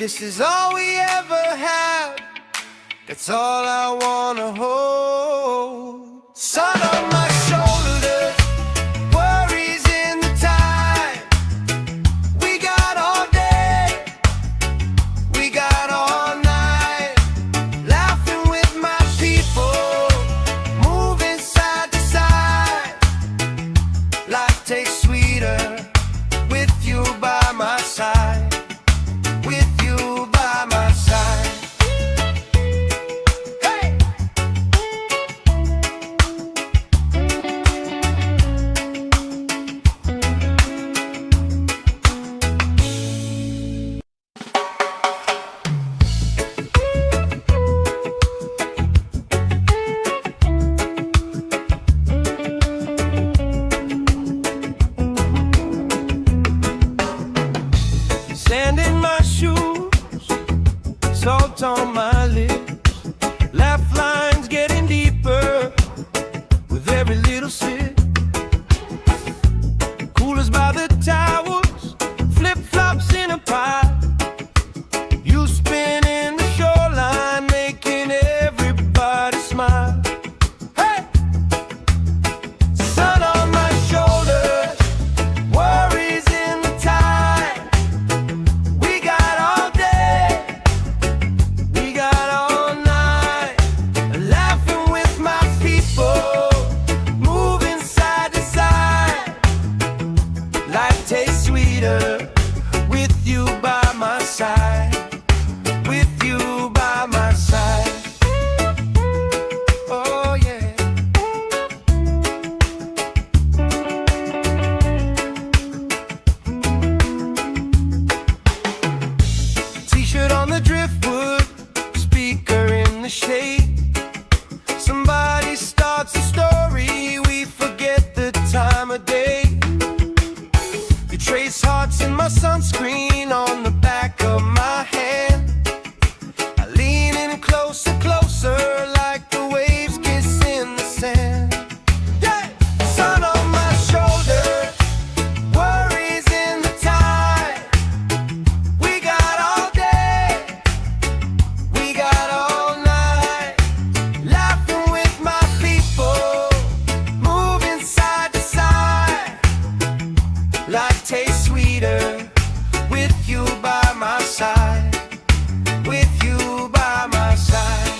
this is all we ever had, that's all I wanna hold. Sun on my shoulders, worries in the time. We got all day, we got all night, laughing with my people, moving side to side. Life tastes sweeter with you by my side. With you by my side. Hey! Sand in my shoes, salt on my lips, laugh lines getting deeper with every little sip. Coolers by the towers, flip-flops in a pile. You spin in the shoreline, making everybody smile. Hey! Sun on my shoulders, worries in the tide. We got all day, we got all night, laughing with my people, moving side to side. Life tastes sweeter with you by my side. With you by my side. Oh yeah. T-shirt on the driftwood, speaker in the shade. Somebody starts a story, we forget the time of day. You trace hearts in my sunscreen on the back of my hand. I lean in closer, closer, like the waves kiss in the sand. Yeah! Sun on my shoulders, worries in the tide. We got all day, we got all night, laughing with my people, moving side to side. Life tastes sweeter with you by my side. With you by my side.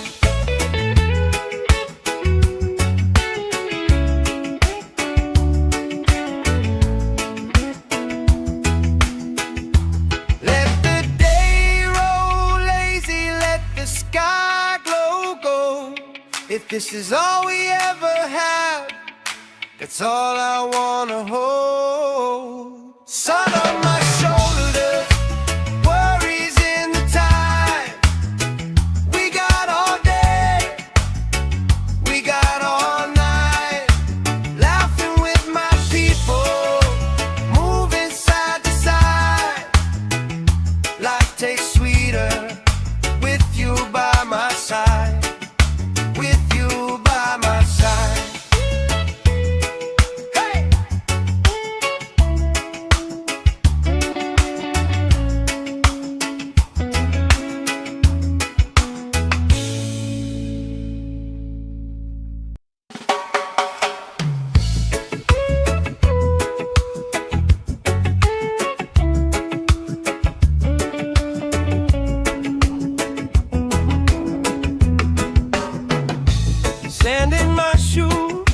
Let the day roll lazy, let the sky glow gold. If this is all we ever had, that's all I wanna hold. Sun on my shoulders, worries in the time. We got all day, we got all night, laughing with my people, moving side to side. Life tastes sweeter with you by my side. With you by my side. Hey! Sand in my shoes,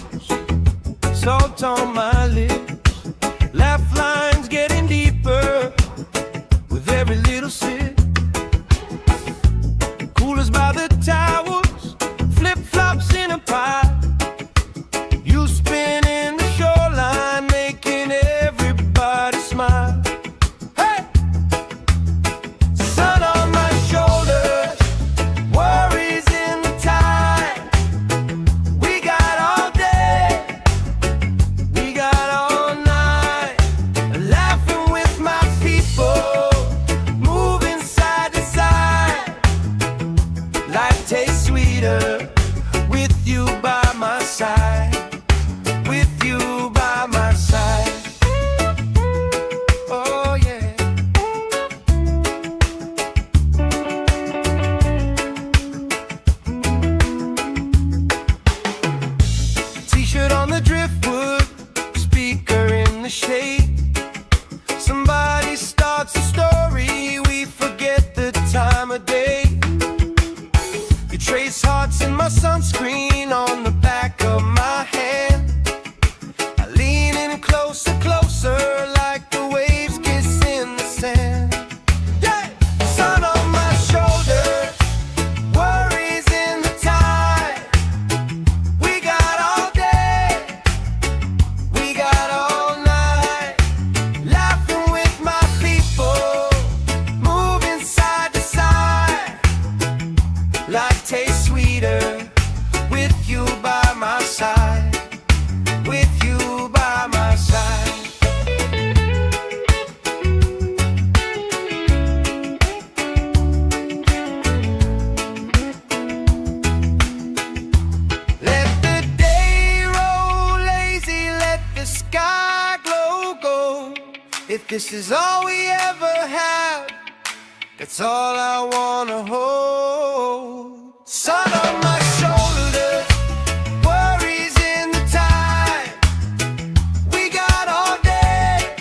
salt on my lips, laugh lines getting deeper with every little sip. Coolers by the towers, flip-flops in a pile. You spin in the shoreline, making everybody smile. Hey! Sun on my shoulders, worries in the tide. We got all day, we got all night, laughing with my people, moving side to side. Life tastes sweeter with you by my side. With you by my side. Oh yeah. You trace hearts in my sunscreen on the back of my hand. I lean in closer, closer, like the waves kiss in the sand. Yeah! Sun on my shoulders, worries in the tide. We got all day, we got all night, laughing with my people, moving side to side. Life tastes sweeter with you by my side, with you by my side. Let the day roll lazy, let the sky glow gold. If this is all we ever have, that's all I wanna hold. Sun on my shoulders, worries in the tide. We got all day,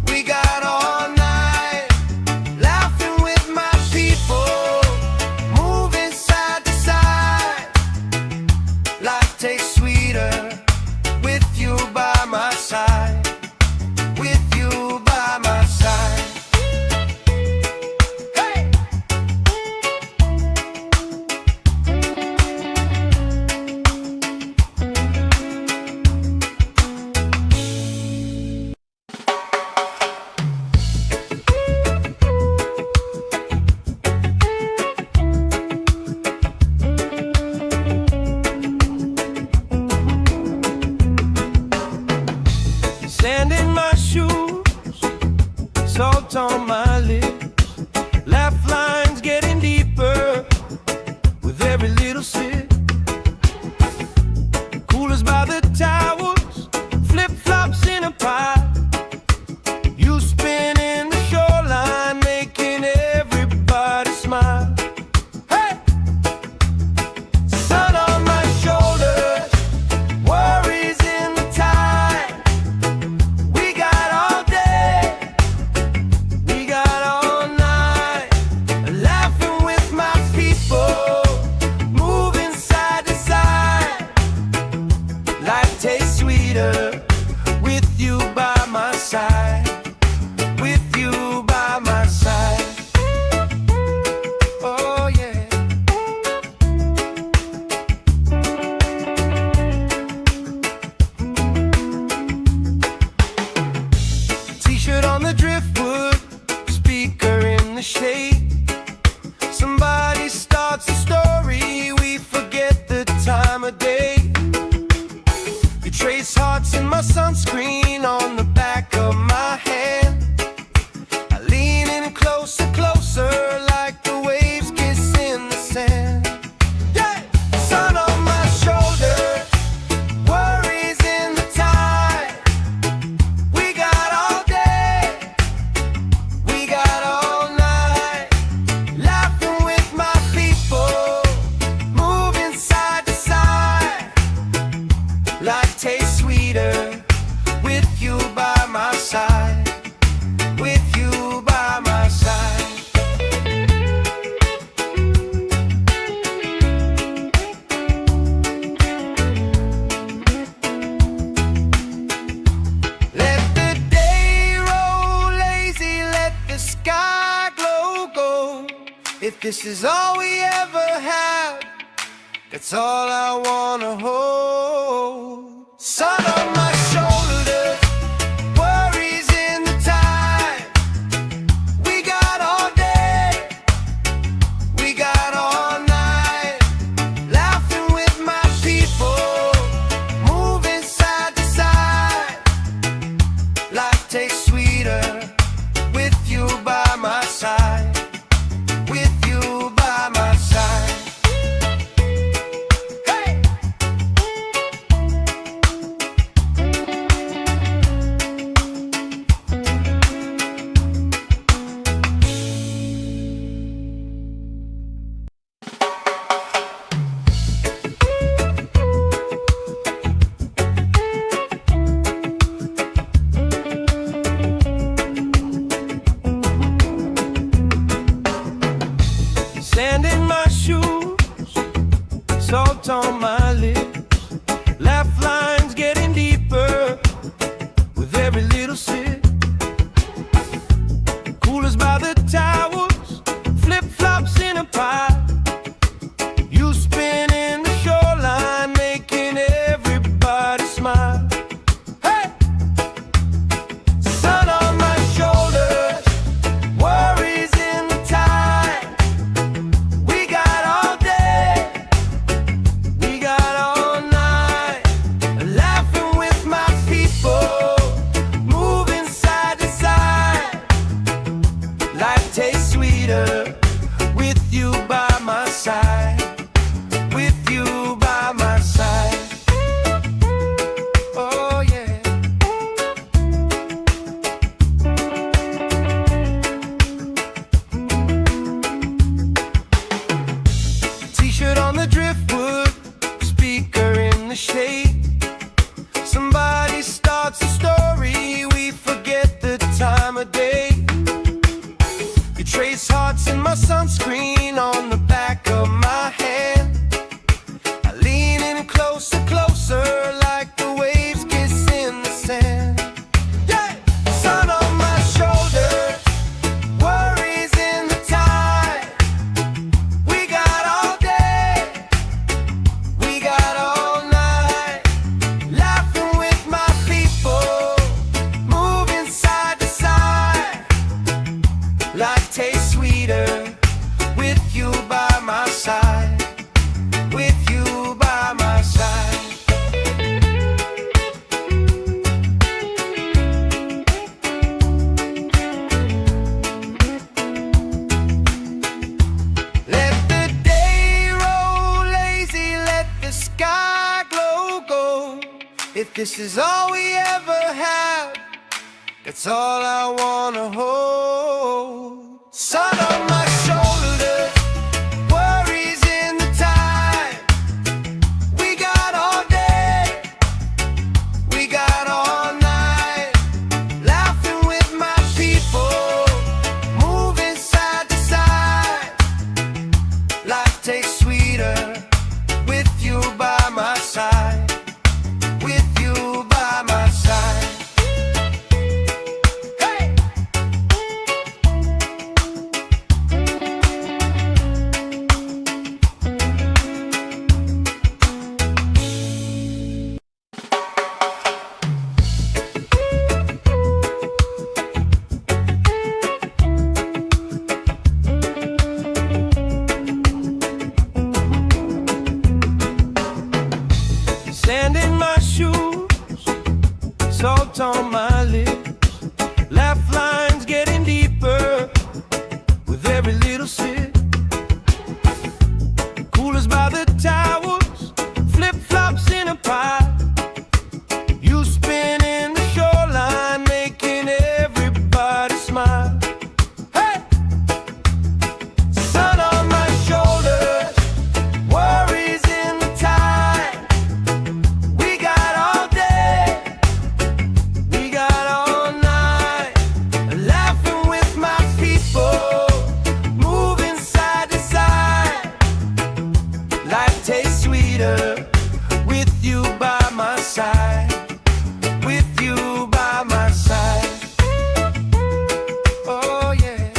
we got all night, laughing with my people, moving side to side. Life tastes sweeter with you by my side, with you by my side. Sand in my shoes, salt on my lips, laugh lines getting deeper with every little sip. Coolers by the towers, flip-flops in a pile. You spinning the shoreline, making everybody smile. Hey! Sun on my shoulders, worries in the tide. We got all day, we got all night, laughing with my people, moving side to side. Life tastes sweeter with you by my side, with you by my side. Oh yeah. T-shirt on the driftwood, speaker in the shade. Somebody starts a story, we forget the time of day. You trace hearts in my sunscreen on the back of my hand. I lean in closer, closer, like the waves kiss in the sand. Yeah! Sun on my shoulders, worries in the tide. We got all day, we got all night, laughing with my people, moving side to side. Life tastes sweeter with you by my side, with you by my side. Let the day roll lazy, let the sky glow gold. If this is all we ever have, that's all I wanna hold. Sun on my shoulders, worries in the tide. We got all day, we got all night, laughing with my people, moving side to side. Life tastes sweeter with you by my side, with you by my side. Hey! salt on my lips, laugh lines getting deeper with every little sip. Coolers by the towers, flip-flops in a pie. You spin in the shoreline, making everybody smile. Hey! Sun on my shoulders, worries in the tide. We got all day, we got all night, laughing with my people, moving side to side. Life tastes sweeter with you by my side. With you by my side. Oh yeah. T-shirt on the driftwood, speaker in the shade. Somebody starts a story, we forget the time of day. You trace hearts in my sunscreen on the back of my hand. I lean in closer, closer, like the waves kiss in the sand. Yeah! Sun on my shoulders, worries in the tide. We got all day, we got all night, laughing with my people, moving side to side. Life tastes sweeter with you by my side. With you by my side. Let the day roll lazy, let the sky glow gold. If this is all we ever have, that's all I wanna hold. Sun on my shoulders, worries in the tide. We got all day, we got all night, laughing with my people, moving side to side. Life tastes sweeter with you by my side. With you by my side. Hey! Sand in my shoes, salt on my lips, laugh lines getting deeper with every little sip. Coolers by the towers, flip-flops in a pie. You spin in the shoreline, making everybody smile. Hey! Sun on my shoulders, worries in the tide. We got all day, we got all night, laughing with my people, moving side to side. Life tastes sweeter with you by my side. With you by my side. Oh yeah.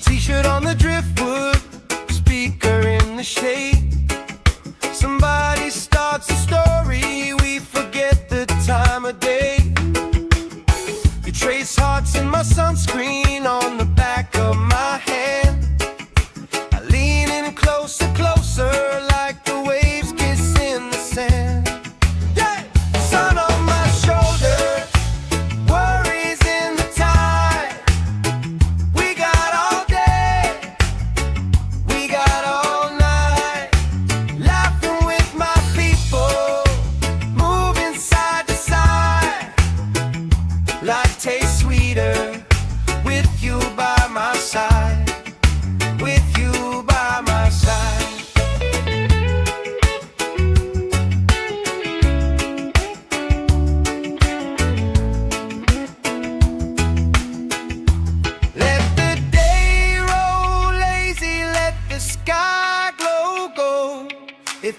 T-shirt on the driftwood, speaker in the shade. Somebody starts a story, we forget the time of day. You trace hearts in my sunscreen on the back of my hand. I lean in closer, closer, like the waves kiss in the sand. Yeah! Sun on my shoulders, worries in the tide. We got all day, we got all night, laughing with my people, moving side to side. Life tastes sweeter with you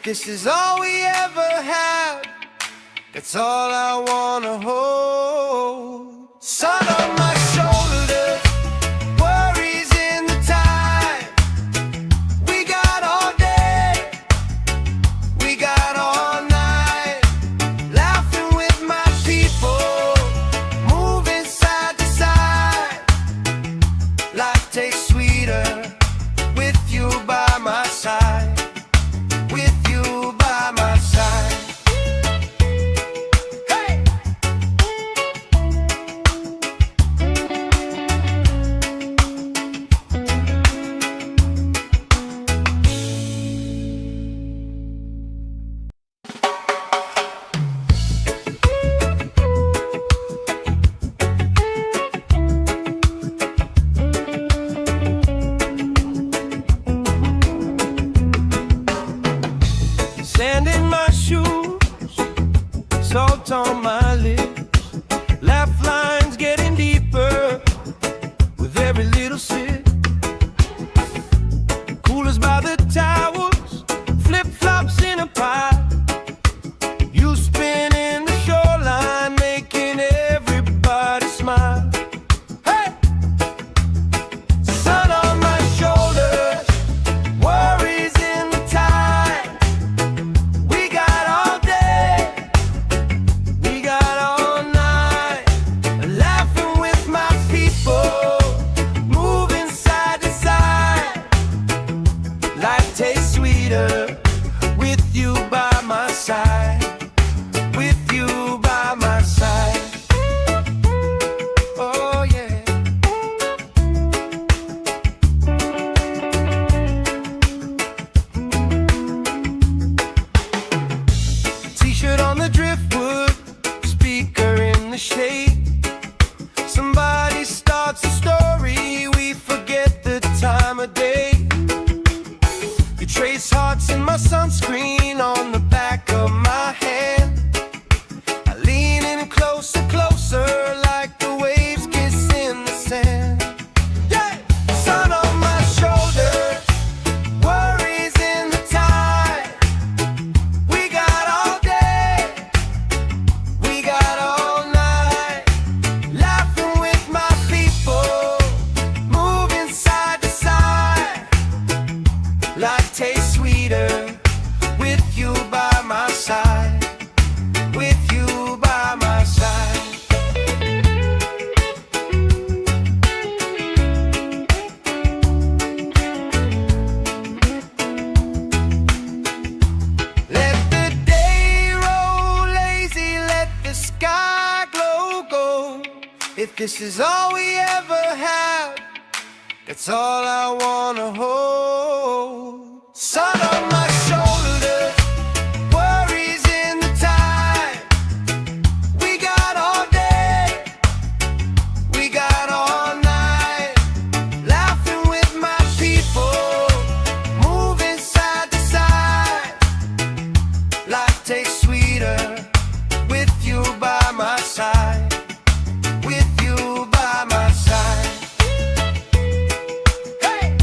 this is all we ever had, that's all I wanna hold. Sun on my shoulders, worries in the tide. We got all day, we got all night, laughing with my people, moving side to side. Life tastes sweeter with you by my side, with you by my side. Sand in my shoes, salt on my lips, laugh lines getting deeper with every little sip. Coolers by the towers, flip-flops in a pie. You spinning the shoreline, making everybody smile. Hey! Sun on my shoulders, worries in the tide. We got all day, we got all night, laughing with my people, moving side to side. Life tastes sweeter with you by my side, with you by my side. Oh yeah. T-shirt on the driftwood, speaker in the shade. Somebody starts a story, we forget the time of day. You trace hearts in my sunscreen on the back of my hand. I lean in closer, closer, like the waves kiss in the sand. Yeah! Sun on my shoulders, worries in the tide. We got all day, we got all night, laughing with my people, moving side to side. Life tastes sweeter with you by my side, with you by my side. Let the day roll lazy, let the sky glow gold. If this is all we ever have, that's all I wanna hold. Sun on my shoulders, worries in the tide. We got all day, we got all night, laughing with my people, moving side to side. Life tastes sweeter with you by my side, with you by my side. Hey!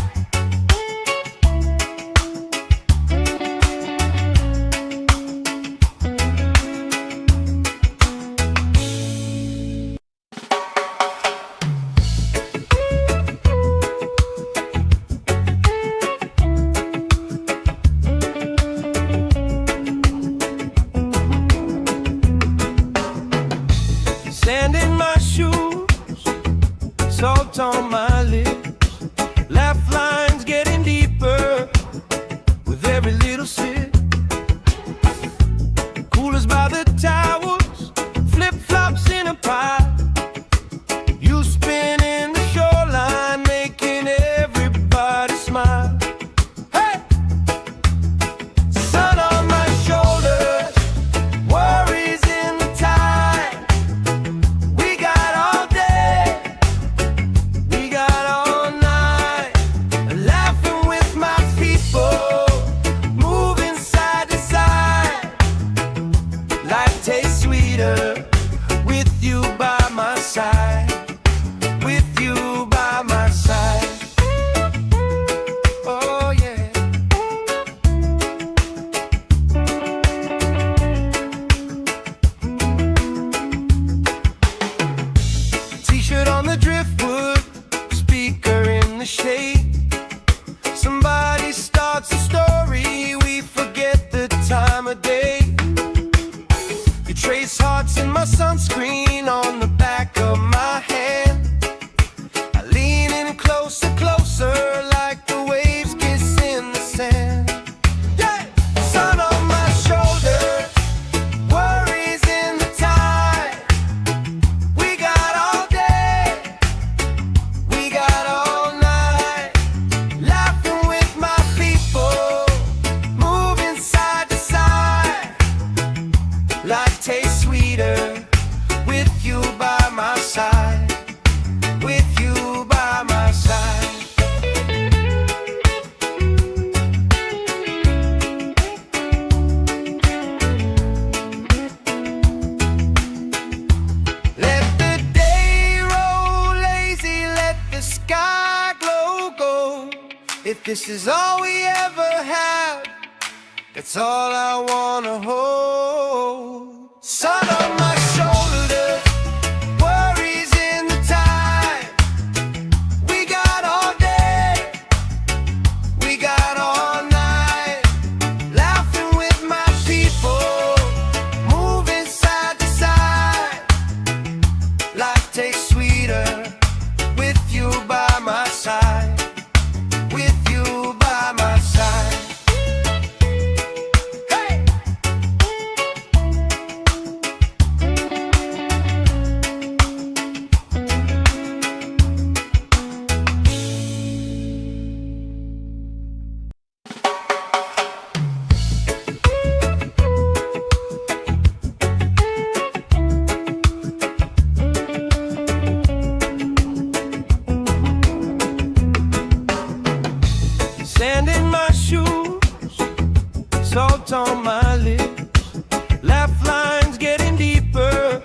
Sand in my shoes, salt on my lips, laugh lines getting deeper with every little sip. Coolers by the towers, flip-flops in a pie. You spinning the shoreline, making everybody smile. Hey! Sun on my shoulders, worries in the tide. We got all day, we got all night, laughing with my people, moving side to side. Life tastes sweeter with you by shade. Somebody starts a story, we forget the time of day. You trace hearts in my sunscreen on the back of my hand. I lean in closer, closer, like the waves kiss in the sand. Yeah! Sun on my shoulder, worries in the tide. We got all day, we got all night, laughing with my people, moving side to side. Life tastes sweeter with you by my side, with you by my side. Let the day roll lazy, let the sky glow gold. If this is all we ever have, that's all I wanna hold. Sun on my shoulder, worries in the tide. We got all day, we got all night, laughing with my people, moving side to side. Life tastes sweeter with you by my side, with you by my side. Sand in my shoes, salt on my lips, laugh lines getting deeper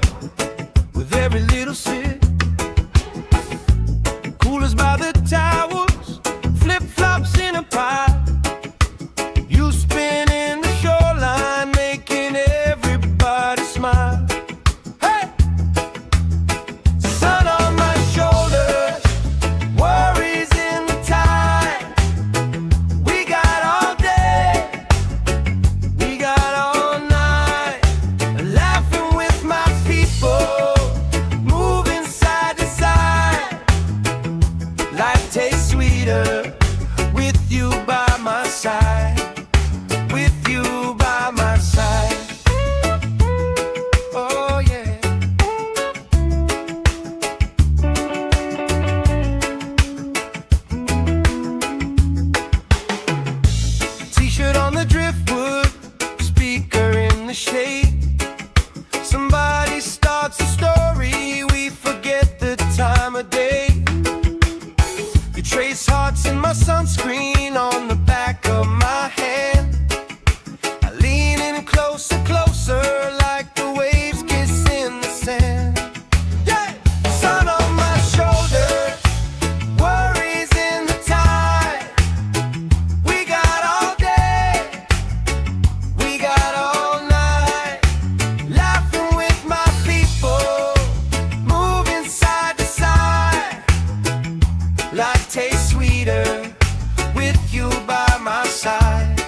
with every little sip. Coolers by the towels, flip-flops in a pile. You spin in the shoreline, making everybody smile. Hey! Sun on my shoulders, worries in the tide. We got all day, we got all night, laughing with my people, moving side to side. Life tastes sweeter with you by my side, with you by my side. Oh yeah. T-shirt on the driftwood, speaker in the shade. Somebody starts a story, we forget the time of day. You trace hearts in my sunscreen on the back of my hand. I lean in closer, closer, like the waves kiss in the sand. Yeah! Sun on my shoulder, worries in the tide. We got all day, we got all night, laughing with my people, moving side to side. Life tastes sweeter with you by my side,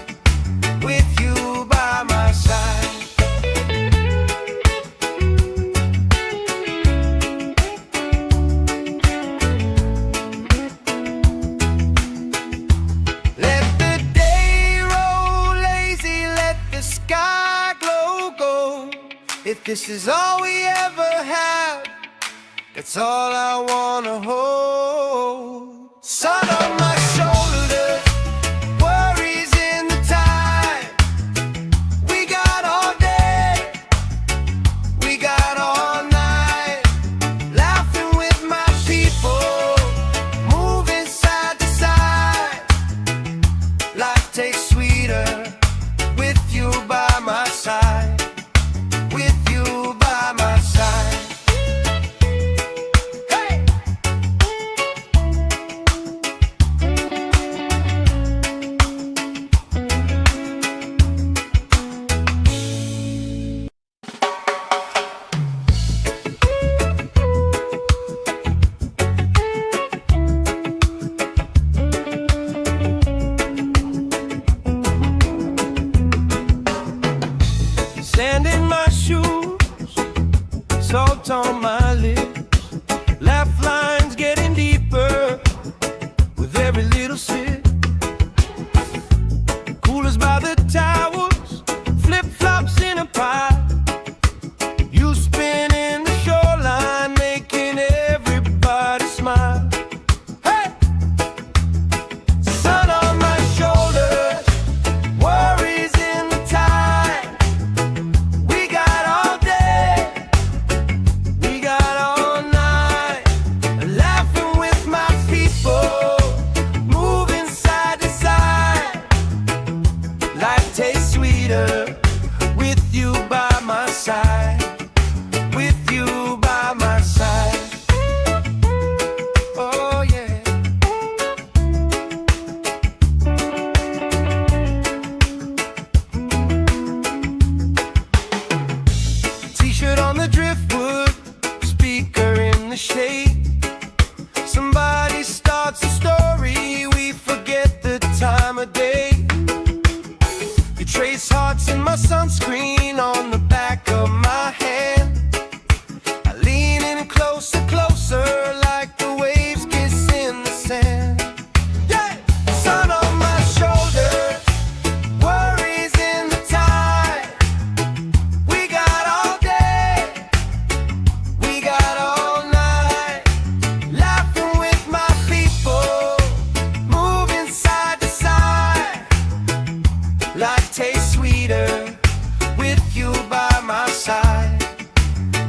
with you by my side. Let the day roll lazy, let the sky glow gold. If this is all we ever have, that's all I wanna hold. Sun on my shoulder, worries in the tide. We got all day, we got all night, laughing with my people, moving side to side. Life tastes sweeter with you by my side, with you by my side. Hey! salt on my lips, laugh lines getting deeper with every little sip. Coolers by the towers, flip-flops in a pie. You spin in the shoreline, making everybody smile. Hey! Sun on my shoulders, worries in the tide. We got all day, we got all night, laughing with my people, moving side to side. Life tastes sweeter with you by my side. With you by my side. Oh yeah. T-shirt on the driftwood, speaker in the shade. Somebody starts a story, we forget the time of day. You trace hearts in my sunscreen on the back of my hand. Closer, closer, like the waves kiss in the sand. Yeah! Sun on my shoulders, worries in the tide. We got all day, we got all night, laughing with my people, moving side to side. Life tastes sweeter with you by my side.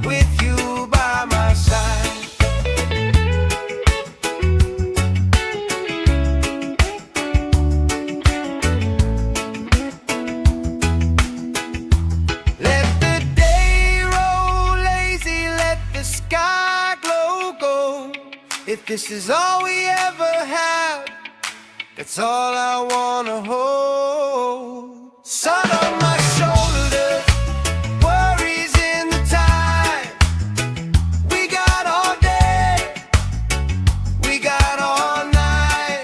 With you by my side. Let the day roll lazy, let the sky glow gold. If this is all we ever have, that's all I wanna hold. Sun on my shoulders, worries in the tide. We got all day, we got all night,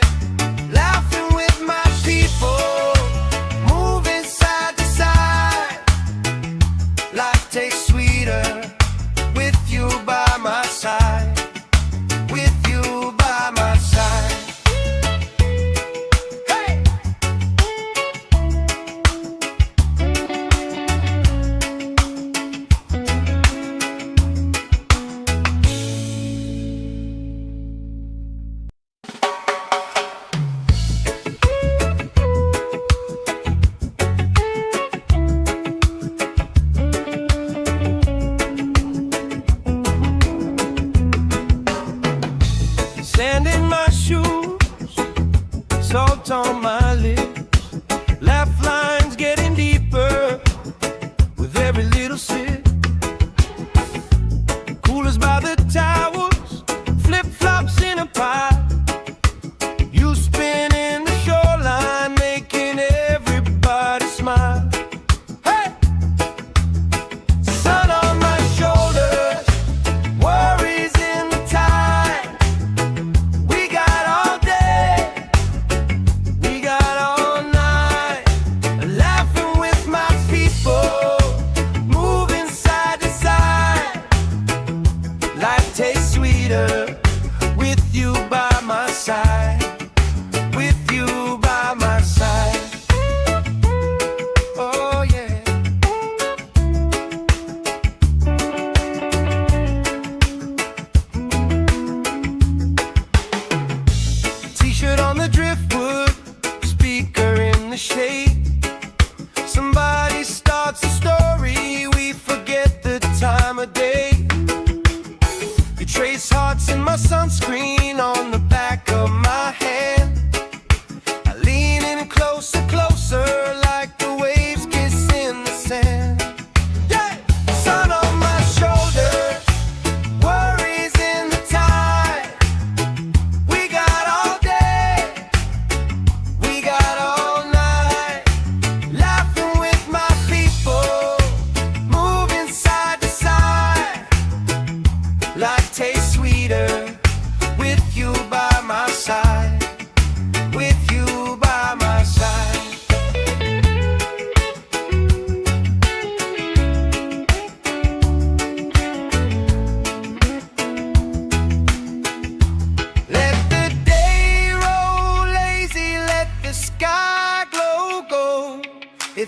laughing with my people, moving side to side. Life tastes sweeter with you by my side. With you by my side. Hey! Sand in my shoes, salt on my lips, laugh lines getting deeper with every little sip. Coolers by the towers, flip-flops in a pie. You spin in the shoreline, making everybody smile. Hey! Sun on my shoulders, worries in the tide. We got all day, we got all night, laughing with my people, moving side to side. Life tastes sweeter with you by my side. With you by my side. Oh yeah. T-shirt on the driftwood, speaker in the shade. Somebody starts a story, we forget the time of day. You trace hearts in my sunscreen on the back of my hand. I lean in closer, closer, like the waves kiss in the sand. Yeah! Sun on my shoulders, worries in the tide. We got all day, we got all night, laughing with my people, moving side to side. Life tastes sweeter with you by my side. With you by my side.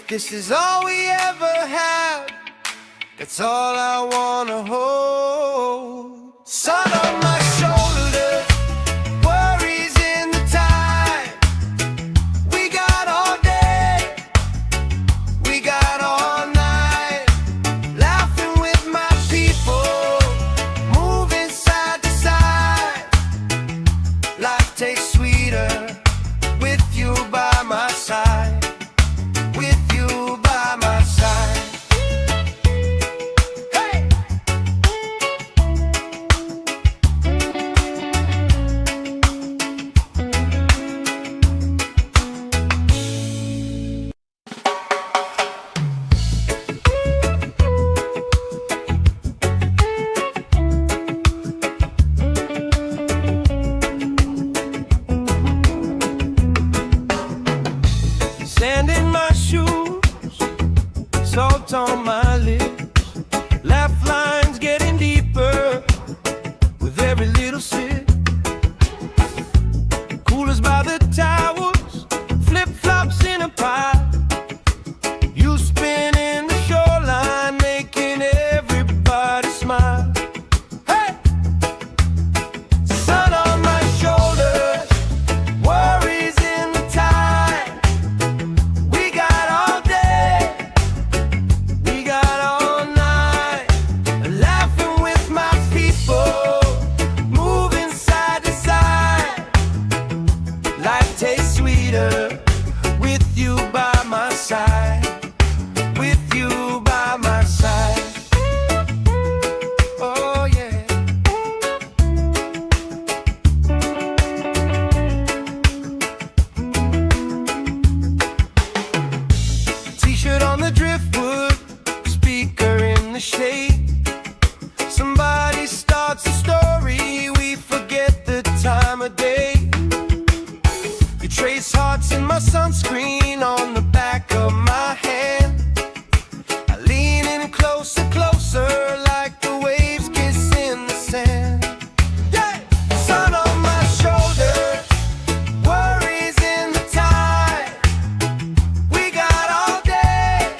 this is all we ever had, that's all I wanna hold. Sun on my shoulder, worries in the tide. We got all day, we got all night, laughing with my people, moving side to side. Life tastes sweeter with you by my side. With you by my side. Hey! Sand in my shoes, salt on my lips, laugh lines getting deeper with every little sip. Coolers by the towers, flip-flops in a pile. You spin in the shoreline, making everybody smile. Hey! Sun on my shoulders, worries in the tide. We got all day, we got all night, laughing with my people, moving side to side. Life tastes sweeter with you by my side. With you by my side. Oh yeah. T-shirt on the driftwood, speaker in the shade. Somebody starts a story, we forget the time of day. You trace hearts in my sunscreen on the back of my hand. I lean in closer, closer, like the waves kiss in the sand. Yeah! Sun on my shoulders, worries in the tide. We got all day,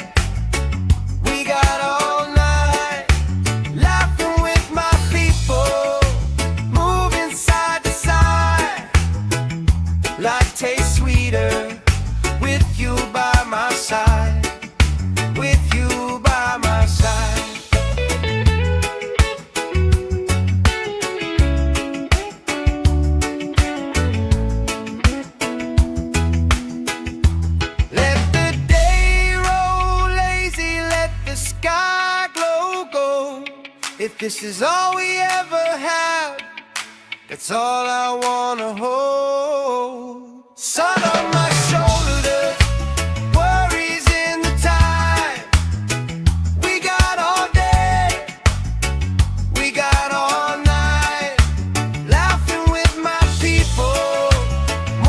we got all night, laughing with my people, moving side to side. Life tastes sweeter with you by my side. With you by my side. Let the day roll lazy, let the sky glow gold. If this is all we ever had, that's all I wanna hold. Sun on my shoulder, worries in the tide. We got all day, we got all night, laughing with my people,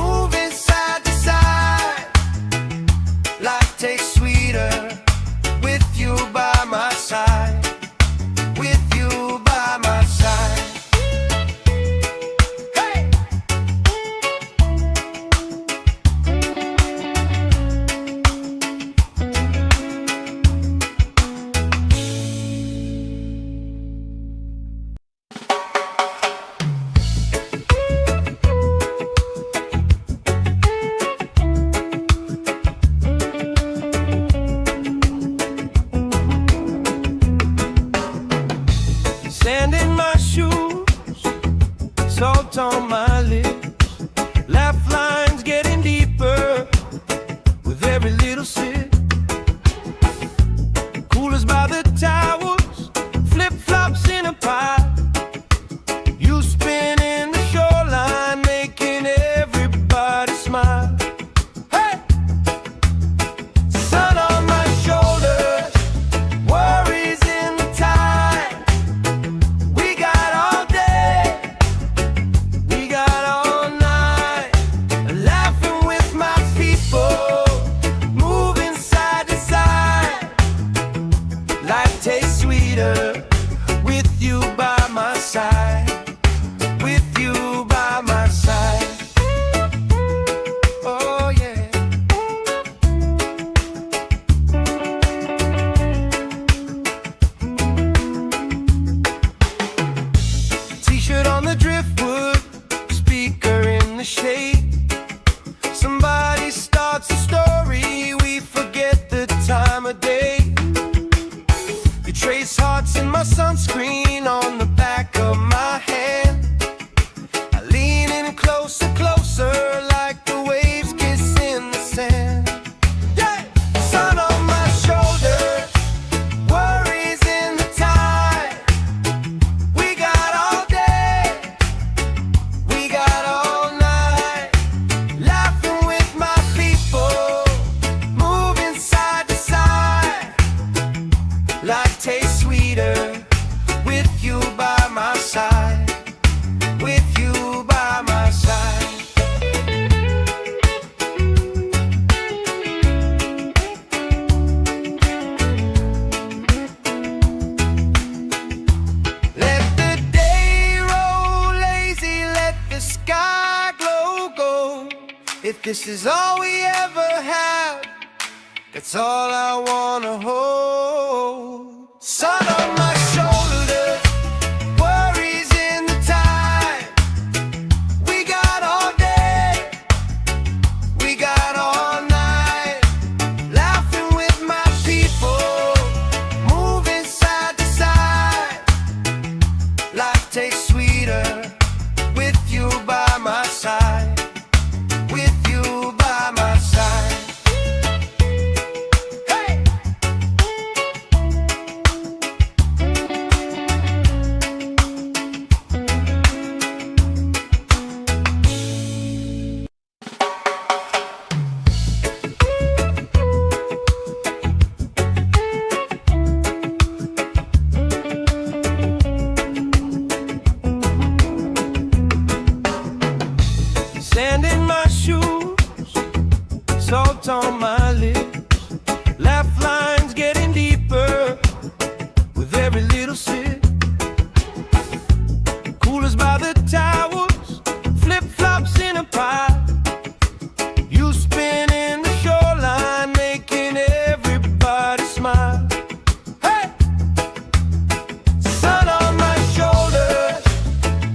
moving side to side. Life tastes sweeter with you by my side. With you by my side. Hey! Sand in my shoes, salt on my lips, laugh lines getting deeper with every little sip. Coolers by the towers, flip-flops in a pile. You spin in the shoreline, making everybody smile. Hey! Sun on my shoulders, worries in the tide. We got all day, we got all the shade. Somebody starts a story, we forget the time of day. You trace hearts in my sunscreen on the back of my hand. I lean in closer, closer, like the waves kiss in the sand. Yeah! Sun on my shoulders, worries in the tide. We got all day, we got all night, laughing with my people, moving side to side. Life tastes sweeter with you by my side, with you by my side. Let the day roll lazy, let the sky glow gold. If this is all we ever have, that's all I wanna hold. Sun on my shoulders, worries in the tide. We got all day, we got all night, laughing with my people, moving side to side. Life tastes sweeter with you by my side, with you by my side. Hey! Sand in my shoes, salt on my lips, laugh lines getting deeper with every little sip. Coolers by the towers, flip-flops in a pile. You spinning the shoreline, making everybody smile. Hey! Sun on my shoulders,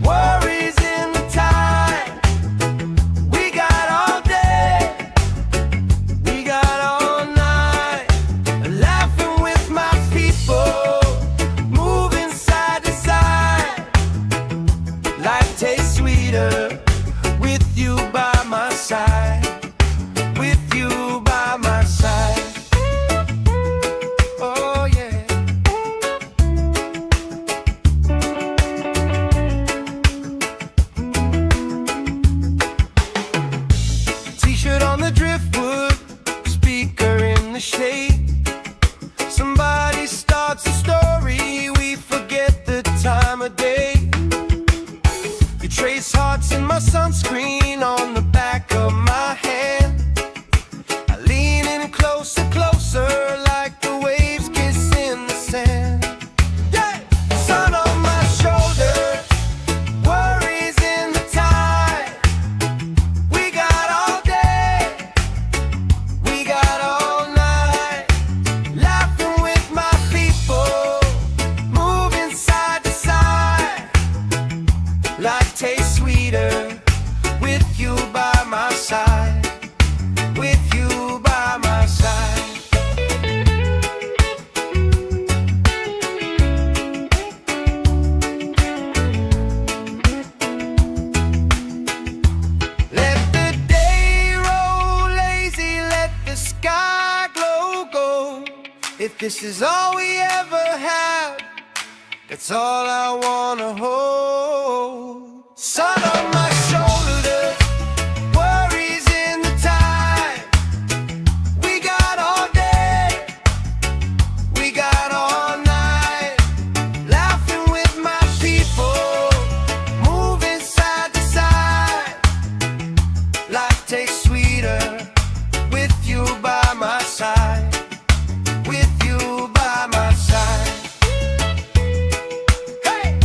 worries in the tide. We got all day, we got all night, laughing with my people, moving side to side. Life tastes sweeter with you by my side, with you by my side. Oh yeah. T-shirt on the driftwood, speaker in the shade. Somebody starts a story, we forget the time of day. You trace hearts in my sunscreen on the back of my hand. I lean in closer, closer, like the waves kiss in the sand. Yeah! Sun on my shoulders, worries in the tide. We got all day, we got all night, laughing with my people, moving side to side. Life tastes sweeter with you by my side, with you by my side. Let the day roll lazy, let the sky glow gold. If this is all we ever have, that's all I wanna hold. Sun on my shoulders, worries in the tide. We got all day, we got all night, laughing with my people, moving side to side. Life tastes sweeter with you by my side, with you by my side. Hey!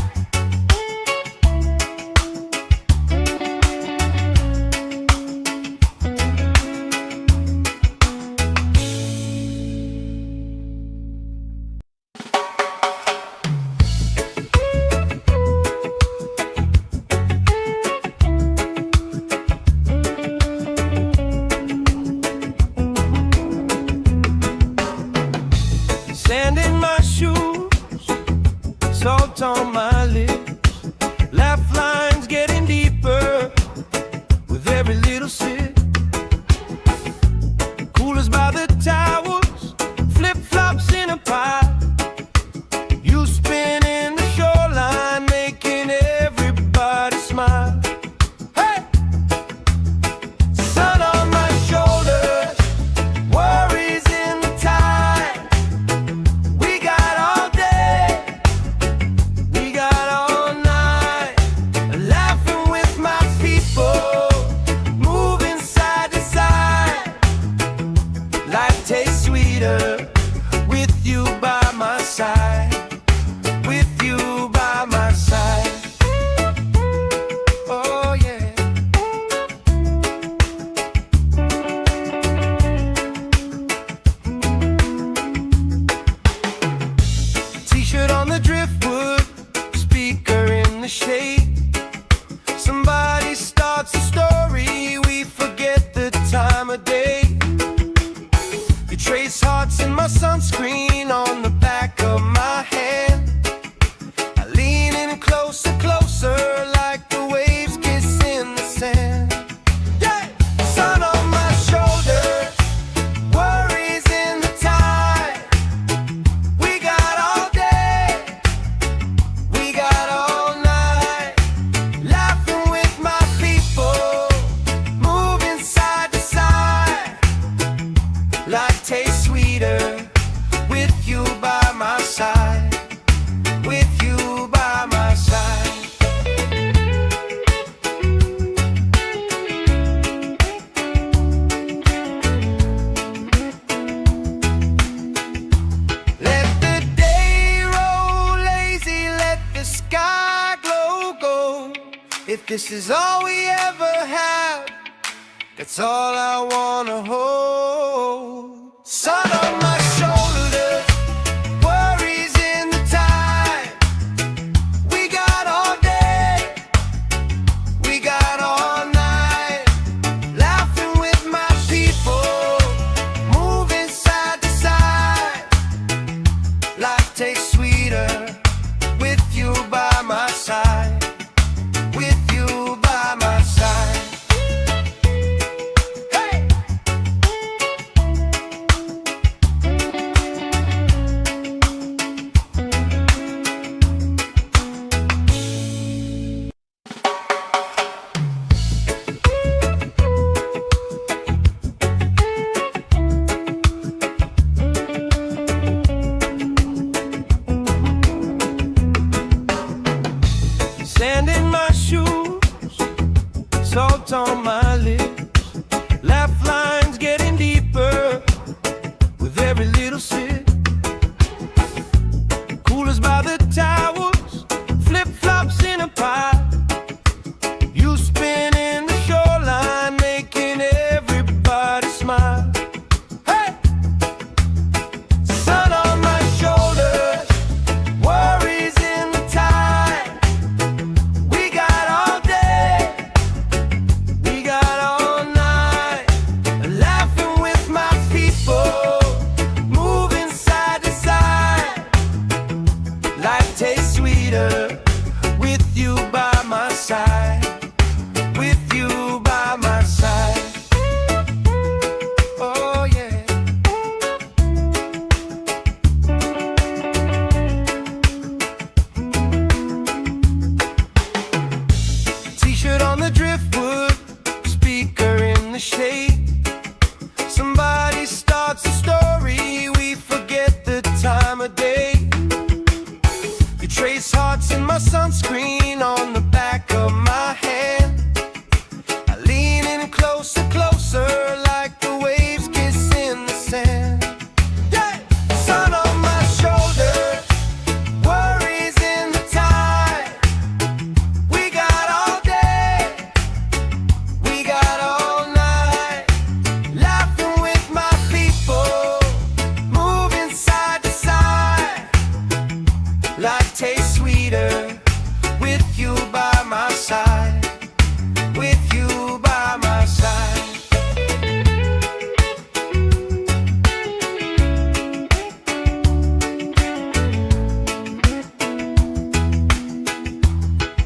shade. Somebody starts a story, we forget the time of day. You trace hearts in my sunscreen on the back of my hand. I lean in closer, closer, like the waves kiss in the sand. Yeah! Sun on my shoulders, worries in the tide. We got all day, we got all night, laughing with my people, moving side to side. Life tastes sweeter with you by my side. With you by my side. Let the day roll lazy, let the sky glow gold. If this is all we ever have, that's all I wanna hold. Sun on my shoulders, worries in the tide. We got all day, we got all night, laughing with my people, moving side to side. Life tastes sweeter with you by my side. With you by my side. Hey! Sand in my shoes, salt on my lips, laugh lines getting deeper with every little sip. Coolers by the towers, flip-flops in a pile. You spin in the shoreline, making everybody smile. Hey! Sun on my shoulders, worries in the tide. We got all day, we got all night, laughing with my people, moving side to side. Life tastes sweeter with you by my side. With you by my side. Oh yeah. T-shirt on the driftwood, speaker in the shade. Somebody starts a story, we forget the time of day. You trace hearts in my sunscreen on the back of my hand. I lean in closer, closer, like the waves kiss in the sand. Yeah! Sun on my shoulders, worries in the tide. We got all day, we got all night, laughing with my people, moving side to side. Life tastes sweeter with you by my side. With you by my side.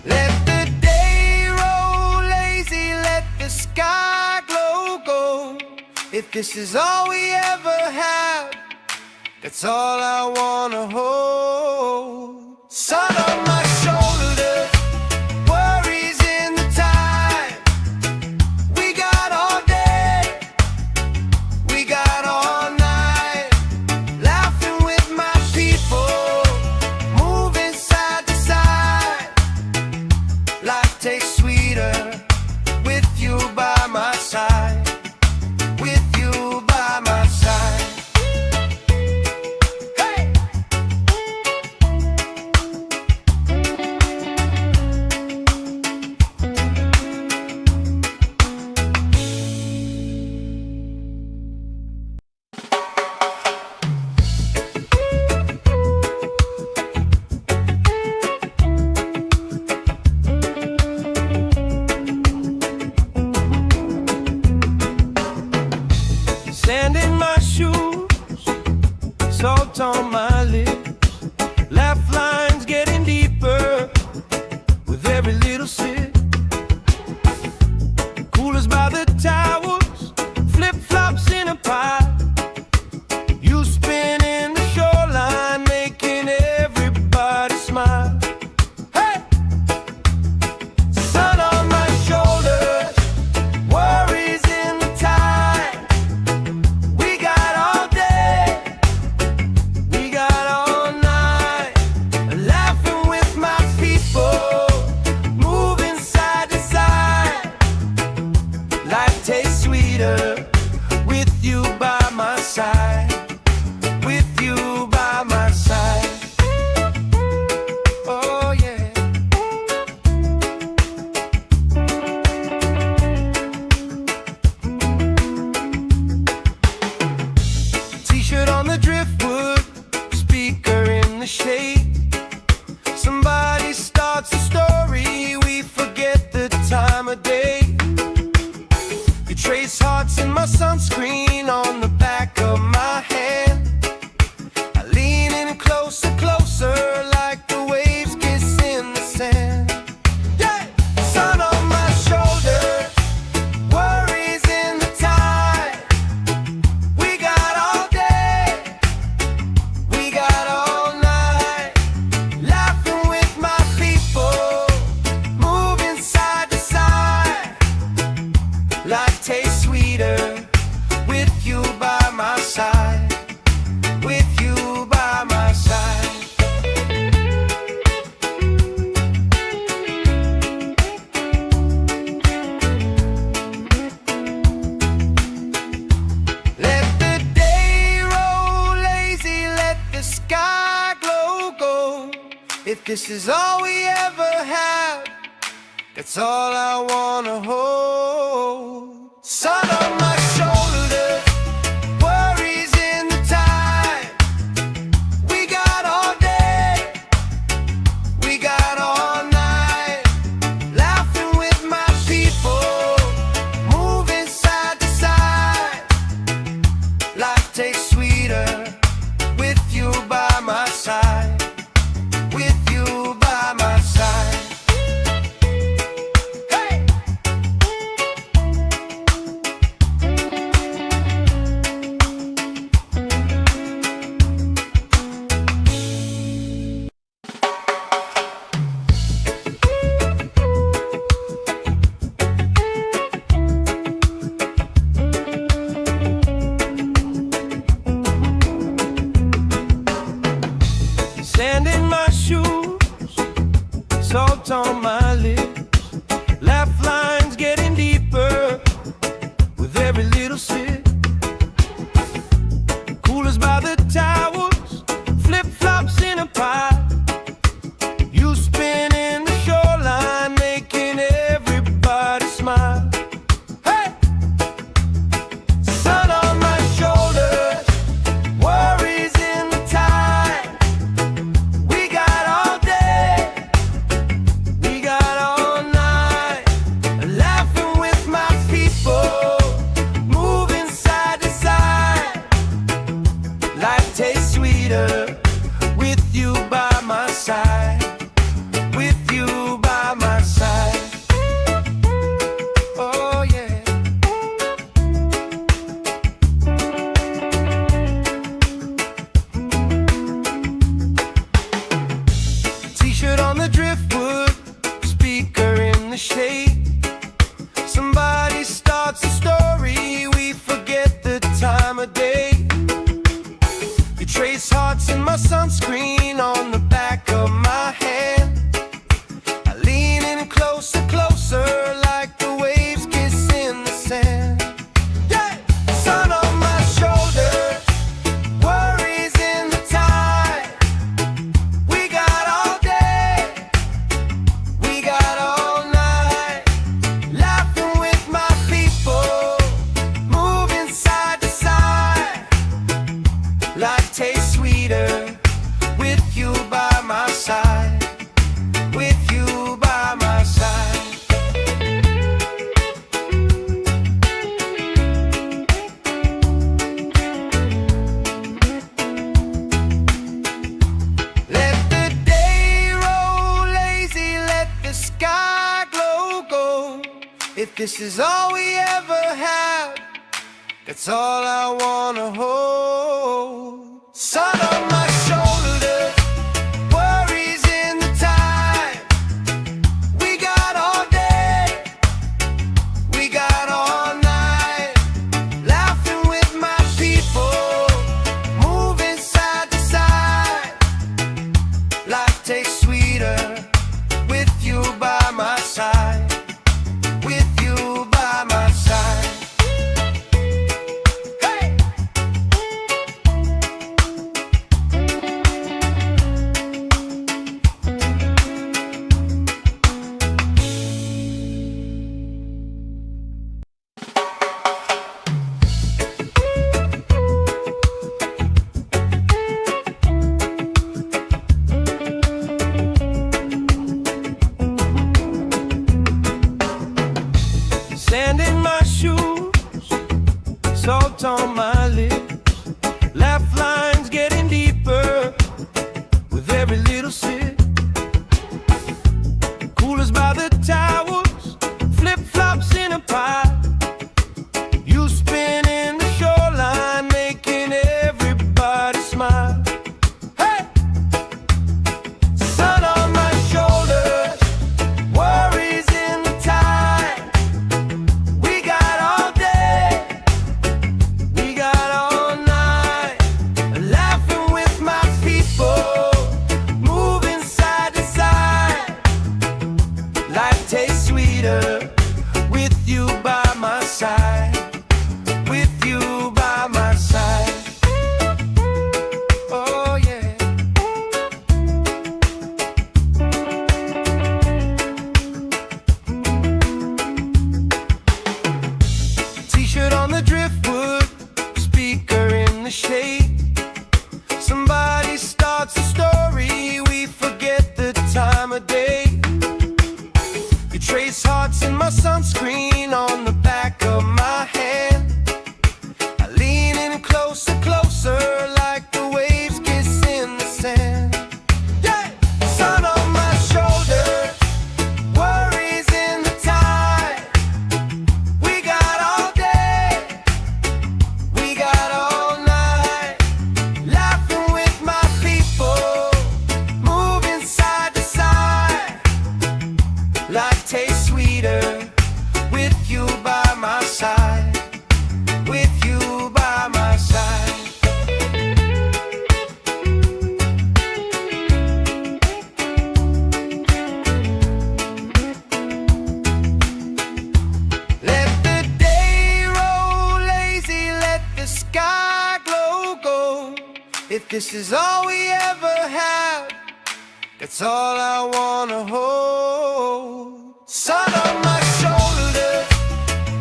Let the day roll lazy, let the sky glow gold. If this is all we ever have, that's all I wanna hold. Sun on my shoulders, worries in the tide. We got all day, we got all night, laughing with my people, moving side to side. Life tastes sweeter with you by my side. With you by my side. Hey! every little sip. Coolers by the towers, flip-flops in a pie. You spin in the shoreline, making everybody smile. Hey! Sun on my shoulders, worries in the tide. We got all day, we got all night, laughing with my people, moving side to side. Life tastes sweeter with you by my side, with you by my side. Oh yeah. T-shirt on the driftwood, speaker in the shade. Somebody starts a story, we forget the time of day. You trace hearts in my sunscreen on the back of my hand. I lean in closer, closer, like the waves kiss in the sand. Yeah! Sun on my shoulders, worries in the tide. We got all day, we got all night, laughing with my people, moving side to side. Life tastes sweeter with you by my side, with you by my side. Let the day roll lazy, let the sky glow gold. If this is all we ever have, that's all I wanna hold. Sun on my shoulders, worries in the tide. We got all day, we got all night, laughing with my people, moving side to side. Life tastes sweeter with you by my side, with you by my side. Hey! Sand in my shoes, salt on my lips, laugh lines getting deeper with every little sip. Coolers by the towers, flip-flops in a pie. You spin in the shoreline, making everybody smile. Hey! Sun on my shoulders, worries in the tide. We got all day, we got all night, laughing with my people, moving side to side. Life tastes sweeter with you by my side, with you by my side. Oh yeah. T-shirt on the driftwood, speaker in the shade. Somebody starts a story, we forget the time of day. You trace hearts in my sunscreen on the back of my hand. I lean in closer, closer, like the waves kiss in the sand. Yeah! Sun on my shoulders, worries in the tide. We got all day, we got all night, laughing with my people, moving side to side. Life tastes sweeter If this is all we ever have, that's all I wanna hold. Sun on my shoulders, worries in the tide. We got all day, we got all night, laughing with my people, moving side to side. Life tastes sweeter with you by my side. With you by my side. Hey! Sand in my shoes, salt on my lips, laugh lines getting deeper with every little sip. Coolers by the towels, flip-flops in a pile. You spin in the shoreline, making everybody smile. Hey! Sun on my shoulders, worries in the tide. We got all day, we got all night, laughing with my people, moving side to side. Life tastes sweeter with you by my side. With you by my side. Oh yeah. T-shirt on the driftwood, speaker in the shade. Somebody starts a story, we forget the time of day. You trace hearts in my sunscreen on the back of my hand. I lean in closer, closer, like the waves kiss in the sand. Yeah! Sun on my shoulders, worries in the tide. We got all day, we got all night, laughing with my people, moving side to side. Life tastes sweeter with you by my side. With you by my side. Let the day roll lazy, let the sky glow gold. If this is all we ever have, that's all I wanna hold. Sun on my shoulders,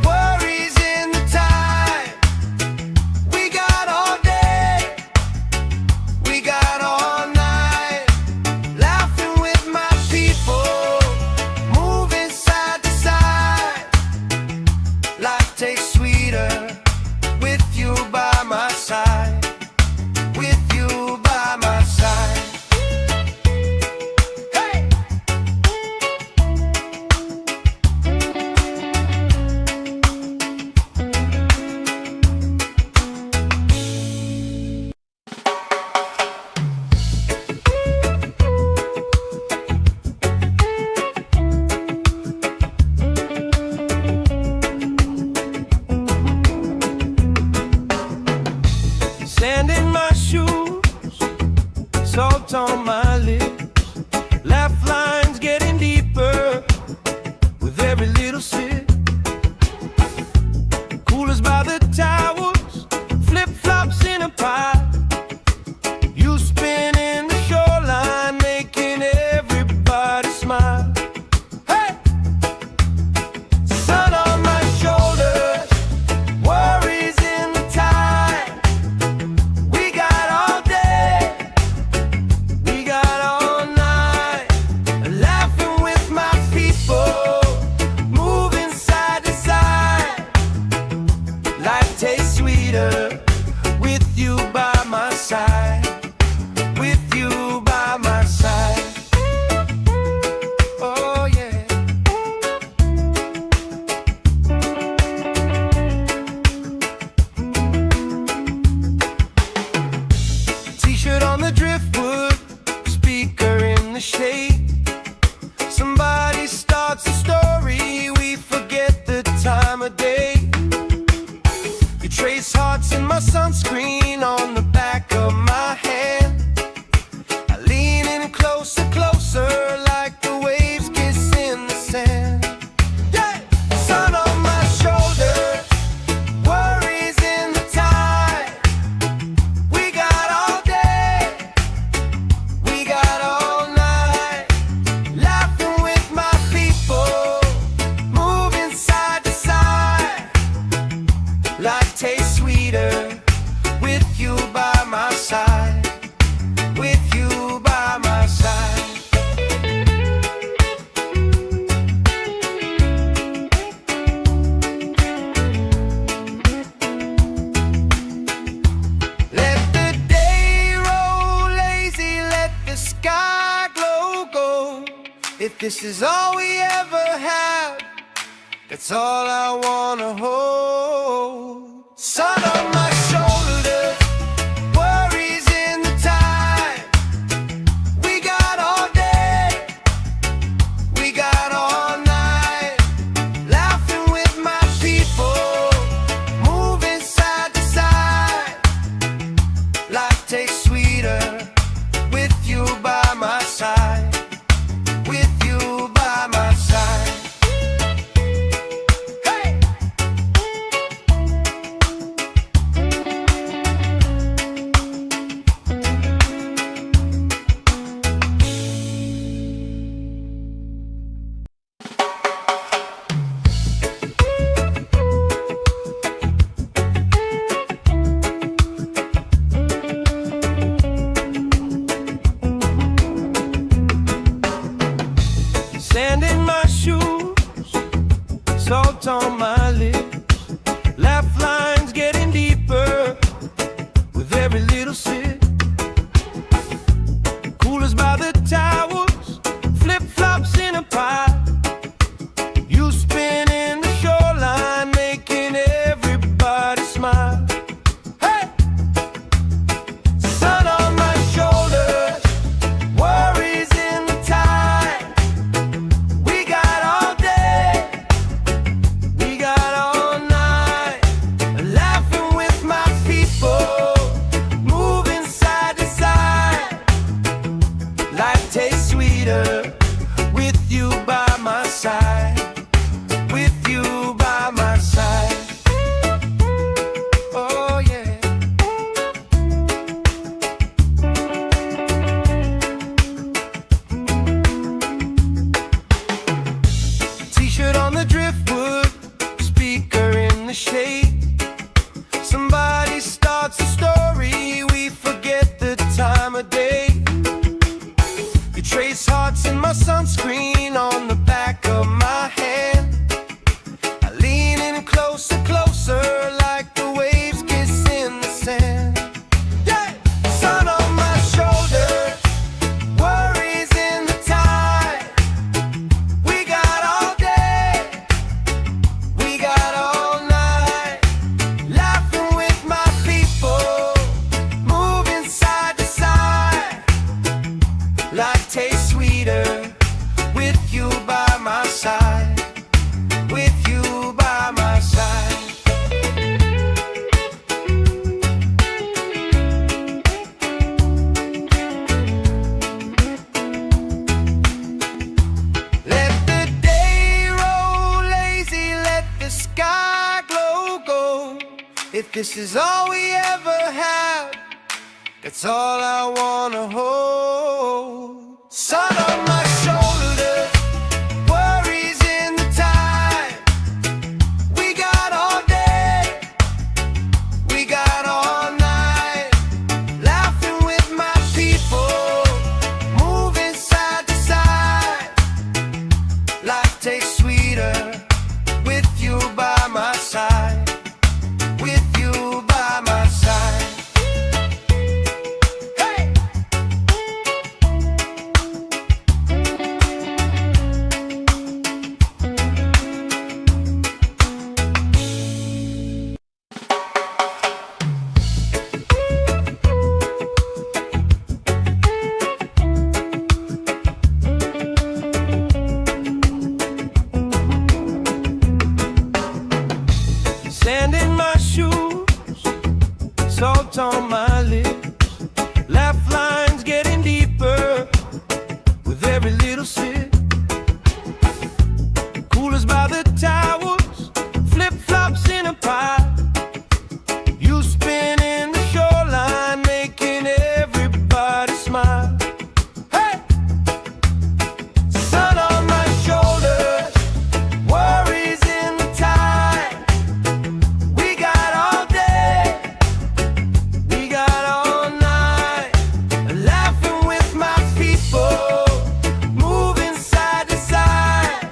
worries in the tide. We got all day, we got all night, laughing with my people, moving side to side. Life tastes sweeter with you by my side. With you by my side. Hey! this is all we ever had, that's all I wanna hold. Sun on my shoulders, worries in the tide. We got all day, we got all night, laughing with my people, moving side to side. Life tastes sweeter with you by my side, with you by my side. Hey! Sand in my shoes, salt on my lips, laugh lines getting deeper with every little sip. Coolers by the towers, flip-flops in a pie. You spinning the shoreline, making everybody smile. Hey! Sun on my shoulders, worries in the tide. We got all day, we got all night, laughing with my people, moving side to side. Life tastes sweeter with you by my side, with you by my side. Oh yeah. T-shirt on the driftwood, speaker in the shade. Somebody starts a story, we forget the time of day. You trace hearts in my sunscreen on the back of my hand. I lean in closer, closer, like the waves kiss in the sand. Yeah! Sun on my shoulders, worries in the tide. We got all day, we got all night, laughing with my people, moving side to side. Life tastes sweeter with you by my side, with you by my side. Let the day roll lazy, let the sky glow gold. If this is all we ever had, that's all I wanna hold. Sun on my shoulders, worries in the tide. We got all day, we got all night, laughing with my people, moving side to side. Life tastes sweeter with you by my side, with you by my side. Hey! Sand in my shoes, salt on my lips, laugh lines getting deeper with every little sip. Coolers by the towers, flip-flops in a pie. You spinning the shoreline, making everybody smile. Hey! Sun on my shoulders, worries in the tide. We got all day, we got all night, laughing with my people, moving side to side.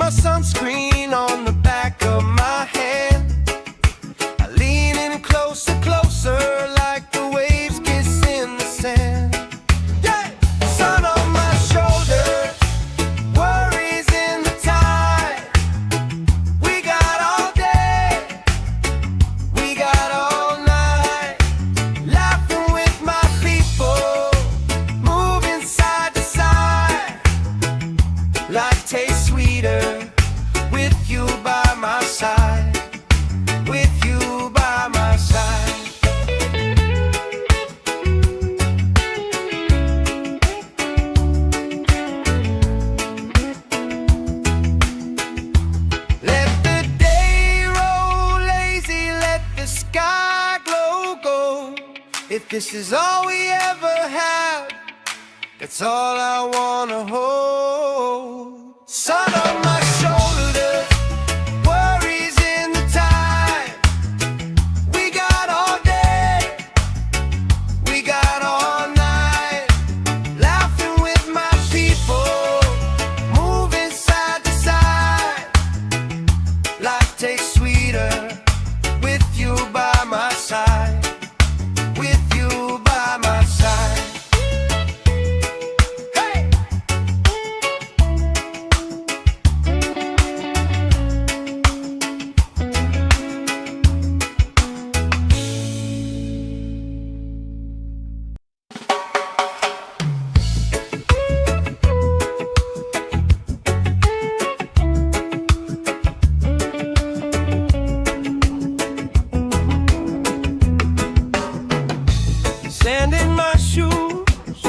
my sunscreen on the back of my hand. I lean in closer, closer, like the waves kiss in the sand. Yeah! Sun on my shoulders, worries in the tide. We got all day, we got all night, laughing with my people, moving side to side. Life tastes sweeter with you by my side, with you by my side. Let the day roll lazy, let the sky glow gold. If this is all we ever have, that's all I wanna hold. Sun on my shoulders, worries in the tide. We got all day, we got all night, laughing with my people, moving side to side. Life tastes sweeter with you by my side, with you by my side. Sand in my shoes,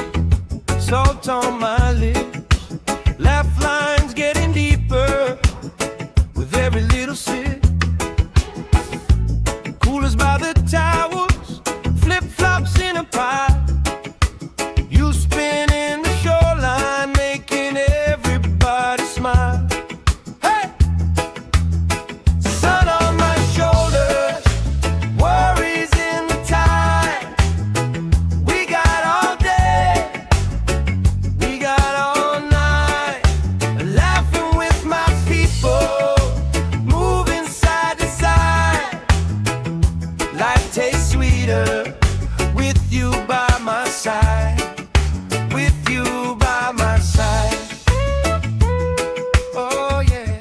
salt on my lips, laugh lines getting deeper with every little sip. Coolers by the towels, flip-flops in a pile. You spinning the shoreline, making everybody smile. Hey! Sun on my shoulders, worries in the tide. We got all day, we got all night, laughing with my people, moving side to side. Life tastes sweeter with you by my side, with you by my side. Oh yeah.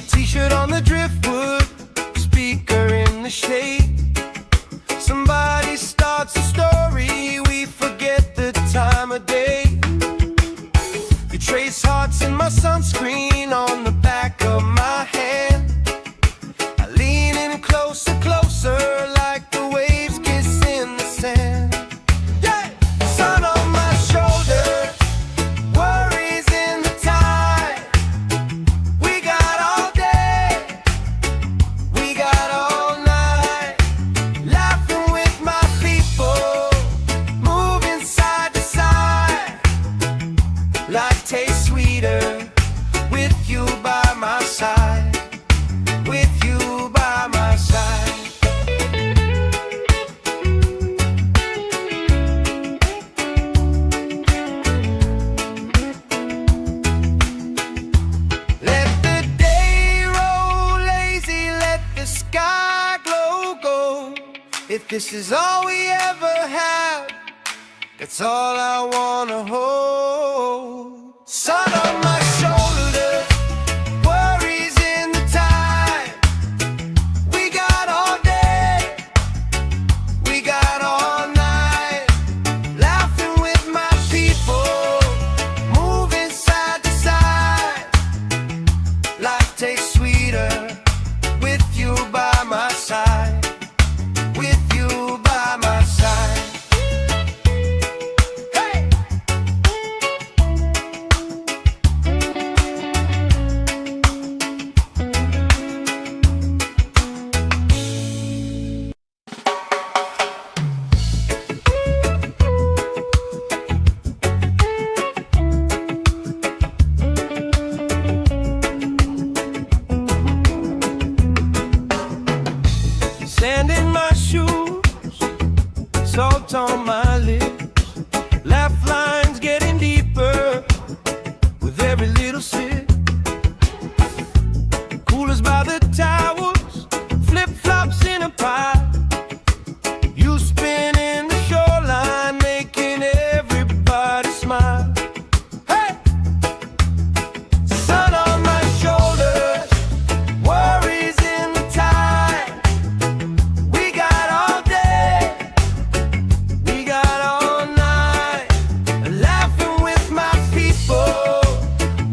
T-shirt on the driftwood, speaker in the shade. Somebody starts a story, we forget the time of day. You trace hearts in my sunscreen on the back of my hand. I lean in closer, closer, like the waves kiss in the sand. Yeah! Sun on my shoulders, worries in the tide. We got all day, we got all night, laughing with my people, moving side to side. Life tastes sweeter with you by my side, with you by my side. Let the day roll lazy, let the sky glow gold. If this is all we ever have, that's all I wanna hold. Sun on my shoulders, worries in the tide. We got all day, we got all night, laughing with my people, moving side to side. Life tastes sweeter with you by my side, with you by my side. Hey! salt on my lips, laugh lines getting deeper with every little sip. Coolers by the towels, flip-flops in a pie. You spin in the shoreline, making everybody smile. Hey! Sun on my shoulders, worries in the tide. We got all day, we got all night, laughing with my people,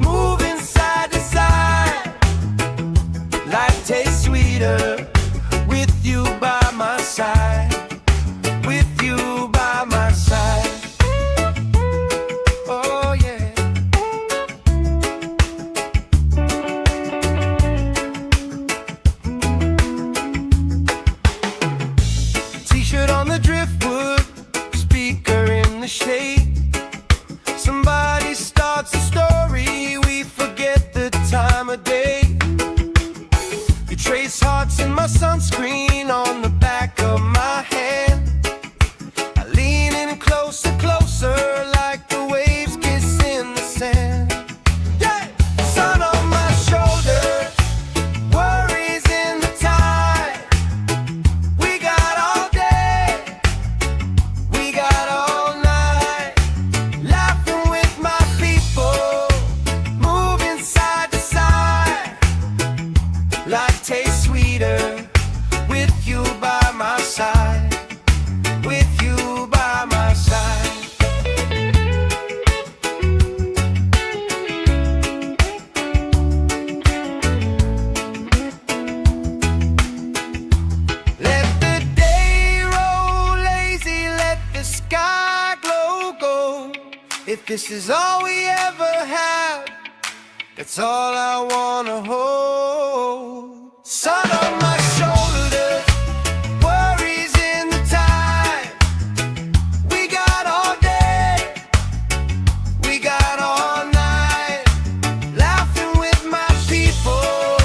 moving side to side. Life tastes sweeter with you by my side. With you by my side. Oh yeah. T-shirt on the driftwood, speaker in the shade. Somebody starts a story, we forget the time of day. You trace hearts in my sunscreen on the back of my hand. Closer, closer, like the waves kiss in the sand. Yeah! Sun on my shoulders, worries in the tide. We got all day, we got all night, laughing with my people, moving side to side. Life tastes sweeter with you by my side. With you by my side. Let the day roll lazy, let the sky glow gold. If this is all we ever have, that's all I wanna hold. Sun on my shoulders, worries in the tide. We got all day, we got all night, laughing with my people,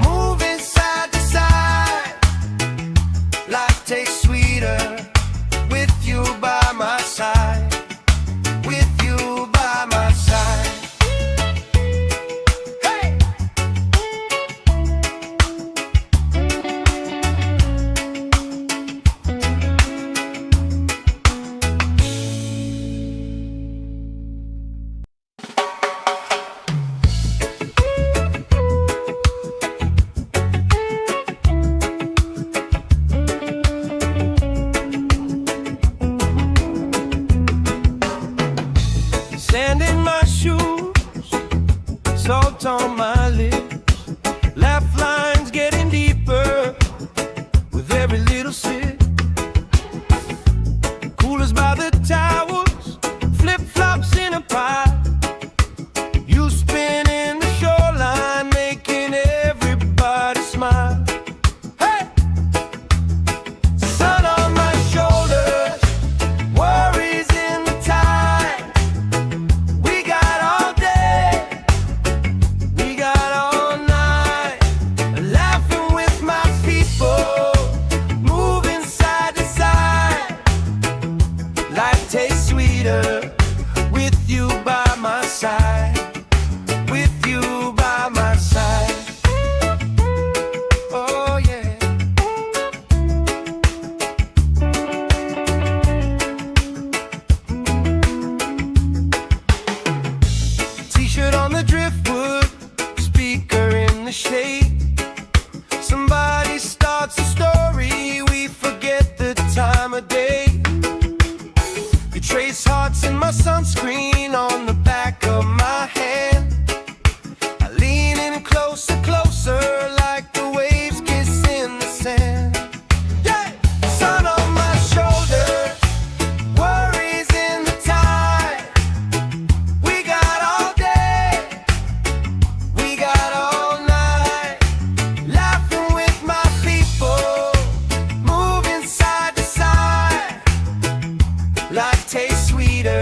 moving side to side. Life tastes sweeter with you by my side. With you by my side. Hey! Sand in my shoes, salt on my lips, laugh lines getting deeper with every little sip. Coolers by the towels, flip-flops in a pie. You spin in the shoreline, making everybody smile. Hey! Sun on my shoulders, worries in the tide. We got all day, we got all night, laughing with my people, moving side to side. Life tastes sweeter with you by my side. With you by my side. Oh yeah. T-shirt on the driftwood, speaker in the shade. Somebody starts a story, we forget the time of day. You trace hearts in my sunscreen on the back of my hand. I lean in closer, closer, like the waves kiss in the sand. Yeah! Sun on my shoulders, worries in the tide. We got all day, we got all night, laughing with my people, moving side to side. Life tastes sweeter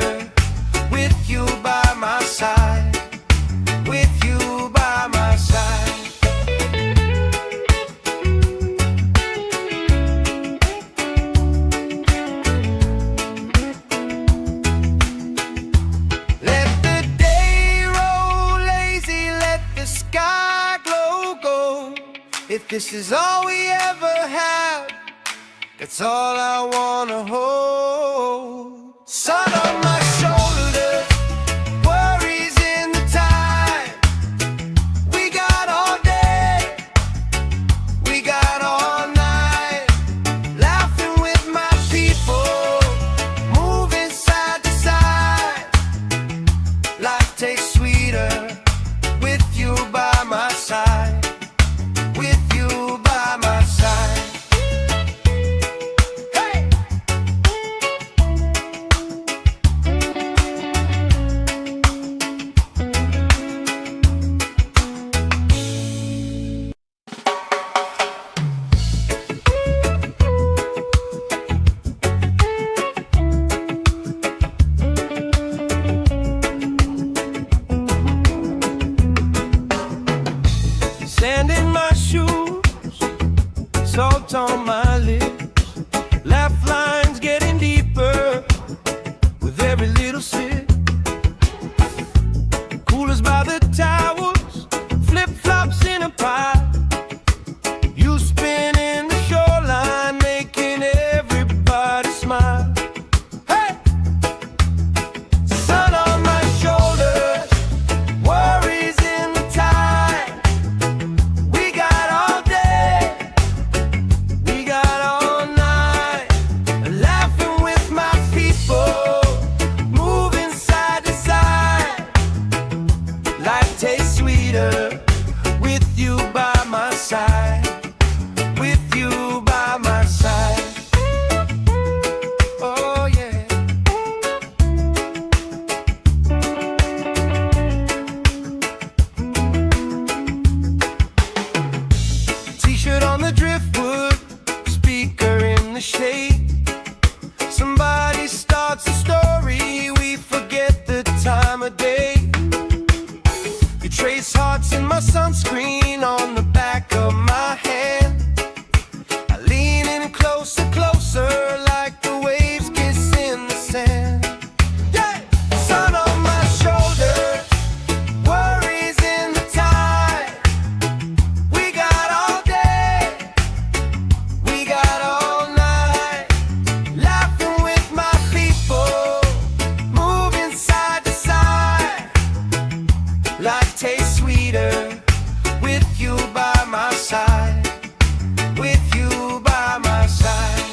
this is all we ever have, that's all I wanna hold. Sun on my shoulders, worries in the tide. We got all day, we got all night, laughing with my people, moving side to side. Life tastes sweeter with you by my side. With you by my side. Hey! Sand in my shoes, salt on my lips, laugh lines getting deeper with every little sip. Coolers by the towers, flip-flops in a pie. You spin in the shoreline, making everybody smile. Hey! Sun on my shoulders, worries in the tide. We got all day, we got all night, laughing with my people, moving side to side. Life tastes sweeter with you by my side. With you by my side. Oh yeah. T-shirt on the driftwood, speaker in the shade. Somebody starts a story, we forget the time of day. You trace hearts in my sunscreen on the back of my hand. I lean in closer, closer, like the waves kiss in the sand. Yeah! Sun on my shoulders, worries in the tide. We got all day, we got all night, laughing with my people, moving side to side. Life tastes sweeter with you by my side. With you by my side.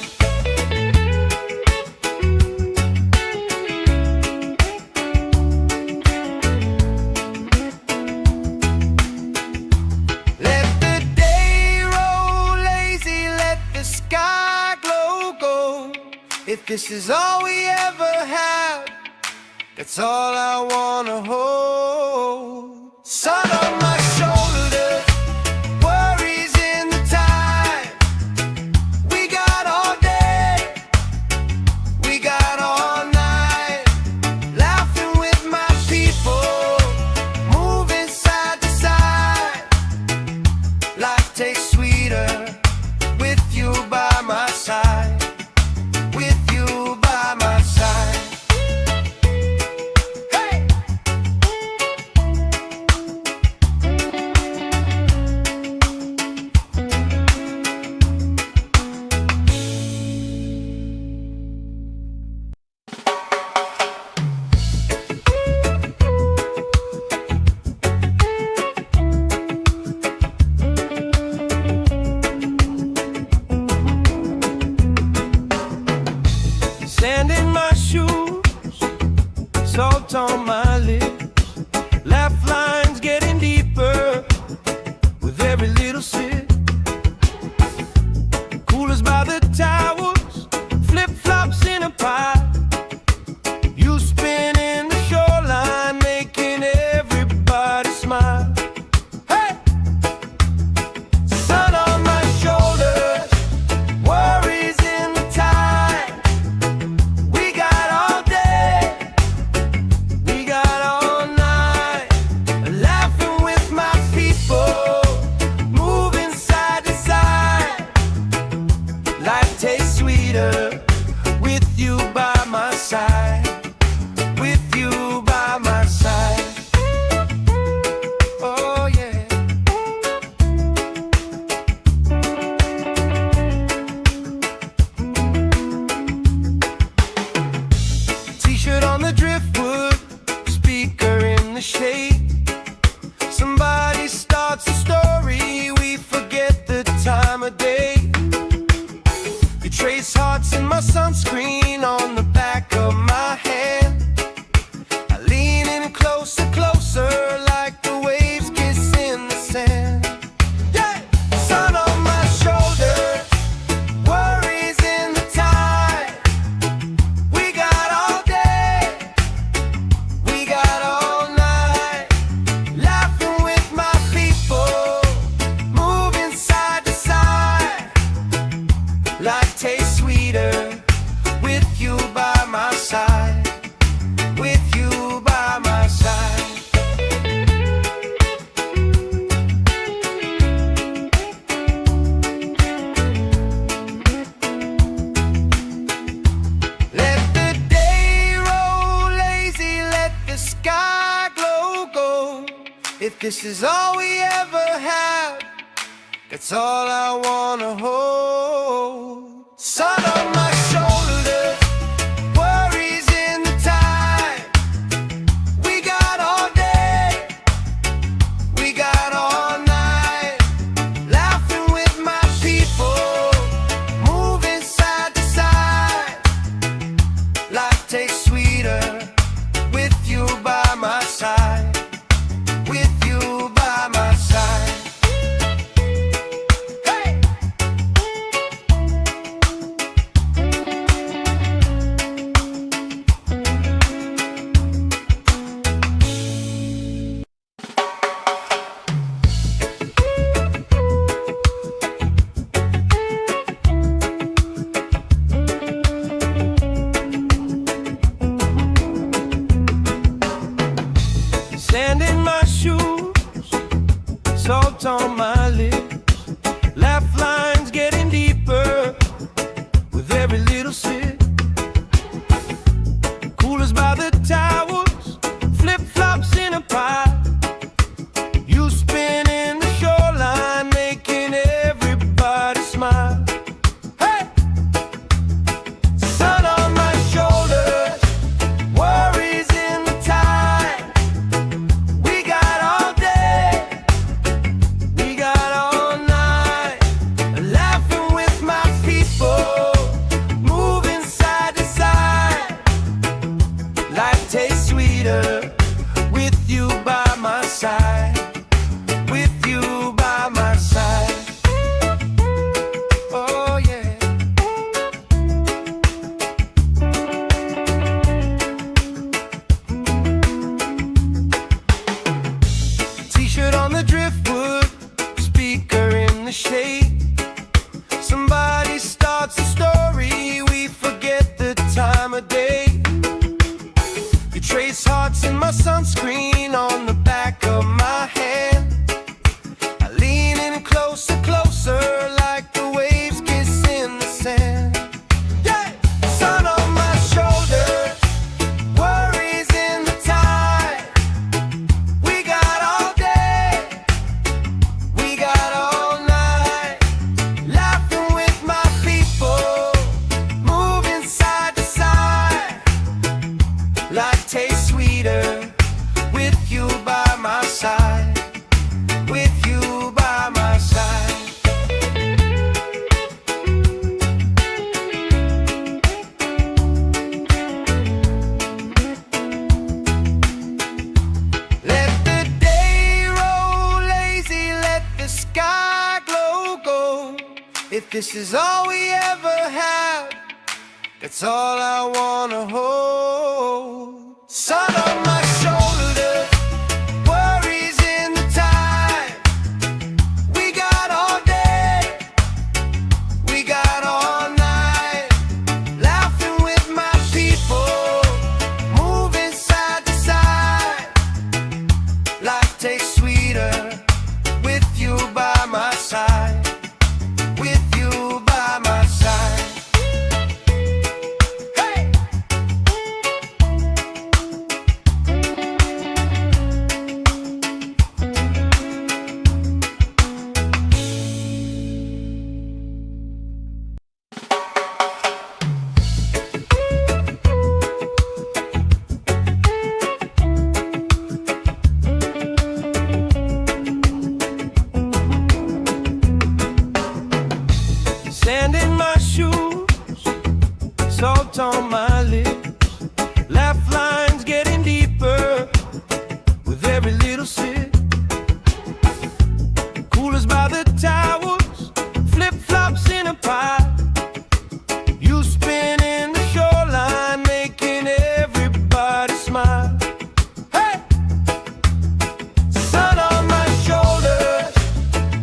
Let the day roll lazy, let the sky glow gold. If this is all we ever have, that's all I wanna hold. Sun on my shoulders, worries in the tide. We got all day, we got all night, laughing with my people, moving side to side. Life tastes sweeter with you by my side. With you by my side. Hey! Sand in my shoes, salt on my lips, laugh lines getting deeper with every little sip. Coolers by the towers, flip-flops in a pie. You spin in the shoreline, making everybody smile. Hey! Sun on my shoulders, worries in the tide. We got all day, we got all night, laughing with my people, moving side to side. Life tastes sweeter with you by my side. With you by my side. Oh yeah. You trace hearts in my sunscreen on the back of my hand. I lean in closer, closer, like the waves kiss in the sand. Yeah! Sun on my shoulder, worries in the tide. We got all day, we got all night, laughing with my people, moving side to side. Life tastes sweeter with you by my side, with you by my side. Let the day roll lazy, let the sky glow gold. If this is all we ever have, that's all I wanna hold. Sun on my shoulders, worries in the tide. We got all day, we got all night, laughing with my people, moving side to side. Life tastes sweeter with you by my side, with you by my side. Sand in my shoes, salt on my lips, laugh lines getting deeper with every little sip. Coolers by the towels, flip-flops in a pile. You spinning the shoreline, making everybody smile. Hey! Sun on my shoulders, worries in the tide. We got all day, we got all night, laughing with my people, moving side to side. Life tastes sweeter with you by my side, with you by my side. Oh yeah. T-shirt on the driftwood, speaker in the shade. Somebody starts a story, we forget the time of day. You trace hearts in my sunscreen on the back of my hand. I lean in closer, closer, like the waves kiss in the sand. Yeah! Sun on my shoulders, worries in the tide. We got all day, we got all night, laughing with my people, moving side to side. Life tastes sweeter with you by my side, with you by my side. Let the day roll lazy, let the sky glow gold. If this is all we ever have, that's all I wanna hold. Sun on my shoulders, worries in the tide. We got all day, we got all night, laughing with my people, moving side to side. Life tastes sweeter with you by my side, with you by my side. Hey! salt on my lips, laugh lines getting deeper with every little sip. Coolers by the towers, flip-flops in a pie. You spin in the shoreline, making everybody smile. Hey! Sun on my shoulders,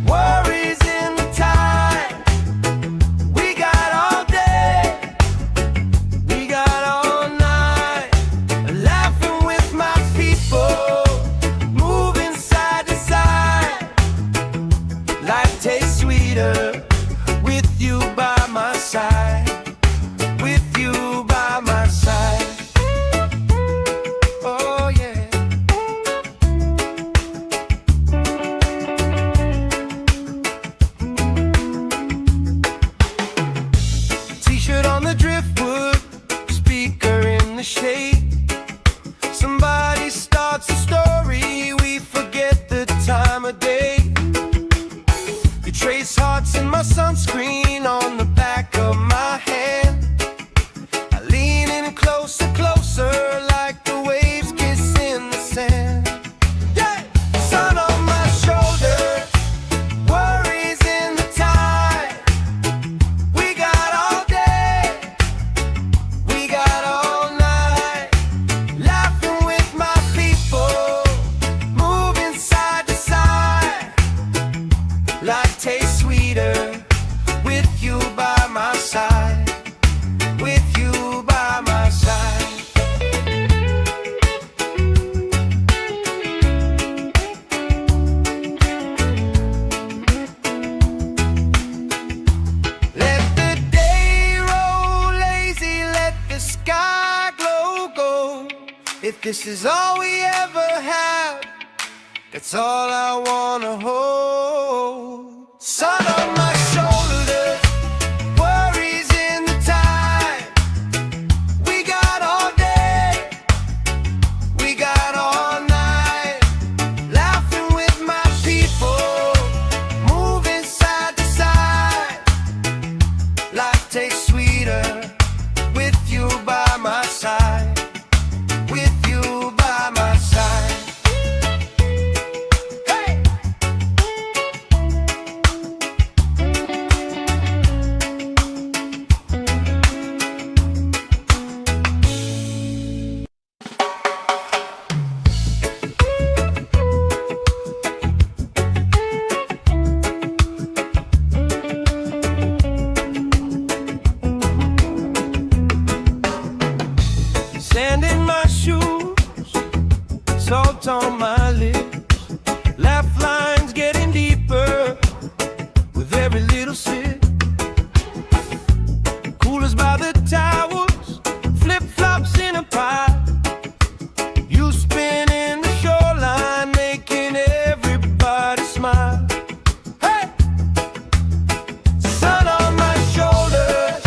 worries in the tide. We got all day, we got all night, laughing with my people, moving side to side. Life tastes sweeter with you by my side. With you by my side. Oh yeah. T-shirt on the driftwood, speaker in the shade. Somebody starts a story, we forget the time of day. You trace hearts in my sunscreen on the back of my hand. I lean in closer, closer, like the waves kiss in the sand. Yeah! Sun on my shoulders, worries in the tide. We got all day, we got all night, laughing with my people, moving side to side. Life tastes sweeter with you by my side. With you by my side. Let the day roll lazy, let the sky glow gold. If this is all we ever have, that's all I wanna hold. Sun on my shoulders, worries in the tide. We got all day, we got all night, laughing with my people, moving side to side. Life tastes sweeter with you by my side. With you by my side. Hey! Sand in my shoes, salt on my lips, laugh lines getting deeper with every little sip. Coolers by the towers, flip-flops in a pie. You spin in the shoreline, making everybody smile. Hey! Sun on my shoulders,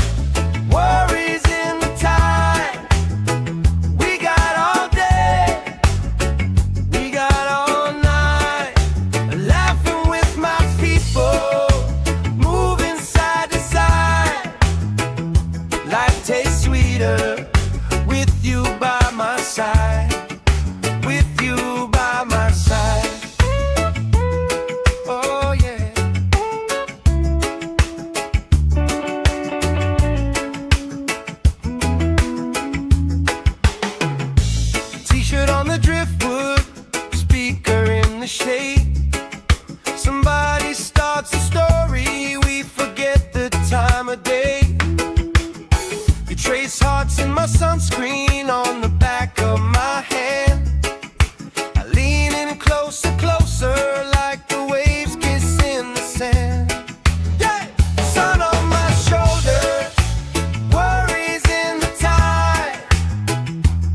worries in the tide. We got all day, we got all night, laughing with my people, moving side to side. Life tastes sweeter with you by my side. With you by my side. Oh yeah. T-shirt on the driftwood, speaker in the shade. Somebody starts a story, we forget the time of day. You trace hearts in my sunscreen on the back of my hand. I lean in closer, closer, like the waves kiss in the sand. Yeah! Sun on my shoulders, worries in the tide.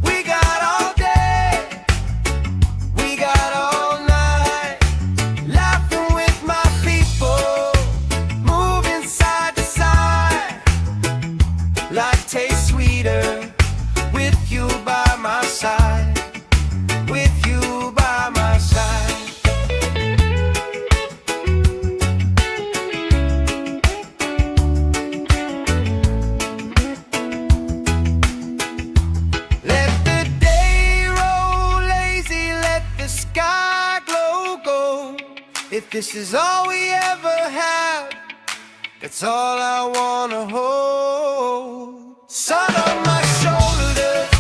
We got all day, we got all night, laughing with my people, moving side to side. Life tastes sweeter with you by my side. With you by my side. If this is all we ever have, that's all I wanna hold. Sun on my shoulders,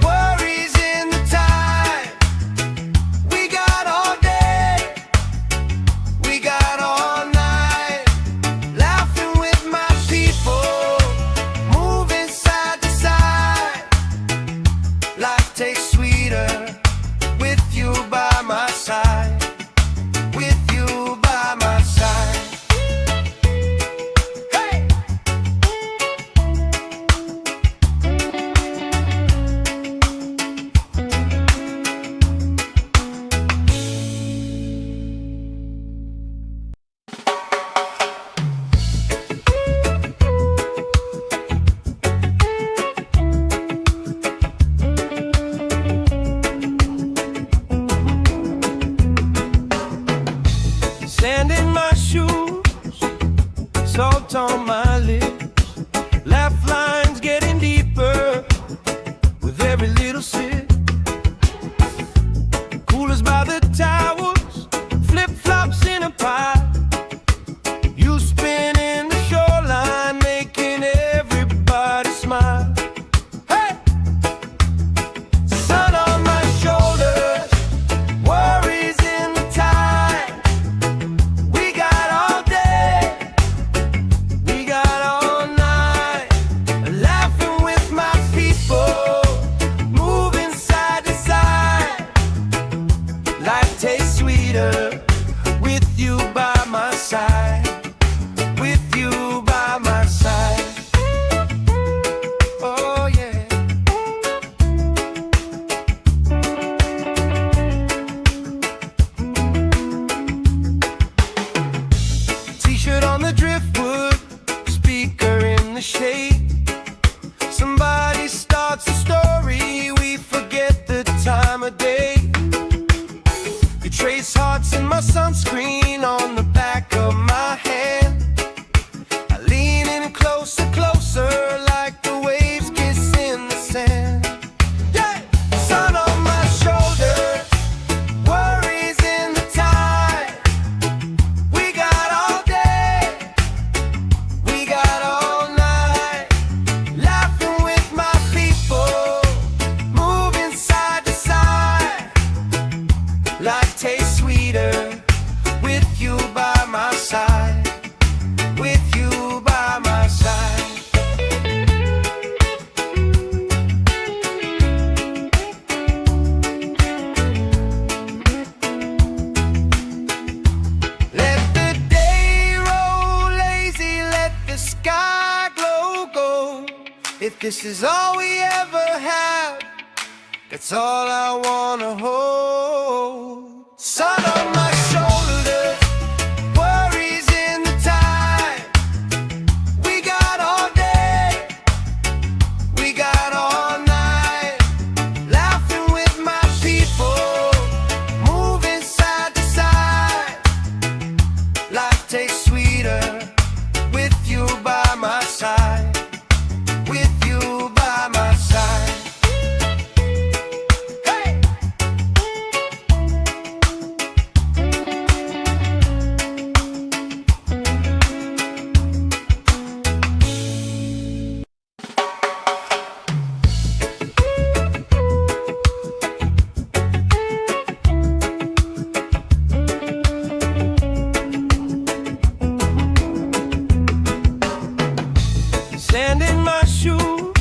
worries in the tide. We got all day, we got all night, laughing with my people, moving side to side. Life tastes sweeter with you by my side. With you by my side. Hey! Sand in my shoes, salt on my lips, laugh lines getting deeper with every little sip. Coolers by the towers, flip-flops in a pie. You spinning the shoreline, making everybody smile. Hey! Sun on my shoulders, worries in the tide. We got all day, we got all night, laughing with my people, moving side to side. Life tastes sweeter with you by my side. With you by my side. Oh yeah. T-shirt on the driftwood, speaker in the shade. Somebody starts a story, we forget the time of day. You trace hearts in my sunscreen on the back of my hand. I lean in closer, closer, like the waves kiss in the sand. Yeah! Sun on my shoulders, worries in the tide. We got all day, we got all night, laughing with my people, moving side to side. Life tastes sweeter with you by my side. With you by my side. Let the day roll lazy, let the sky glow gold. If this is all we ever have, that's all I wanna hold. Sun on my shoulders, worries in the tide. We got all day, we got all night, laughing with my people, moving side to side. Life tastes sweeter with you by my side. With you by my side. Hey! Sand in my shoes,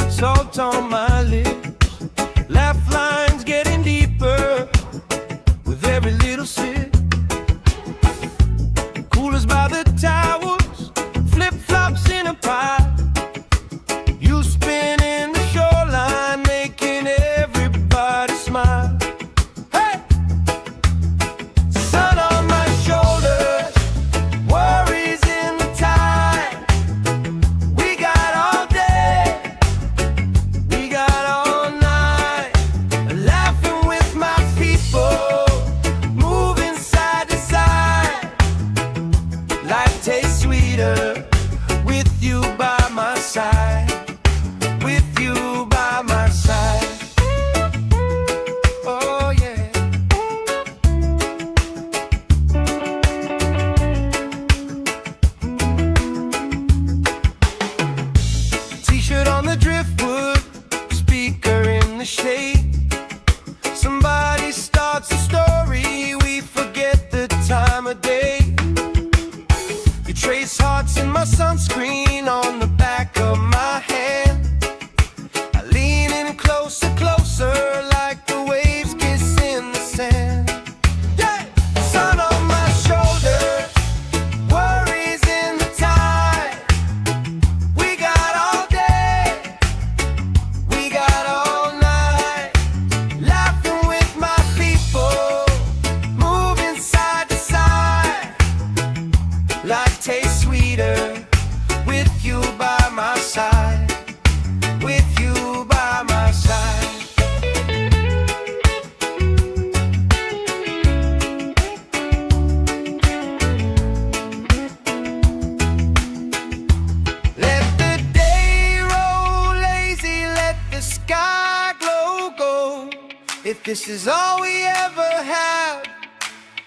salt on my lips, laugh lines getting deeper with every little sip. Coolers by the towers, flip-flops in a pie. You spinning the shoreline, making everybody smile. Hey! Sun on my shoulders, worries in the tide. We got all day, we got If this is all we ever have,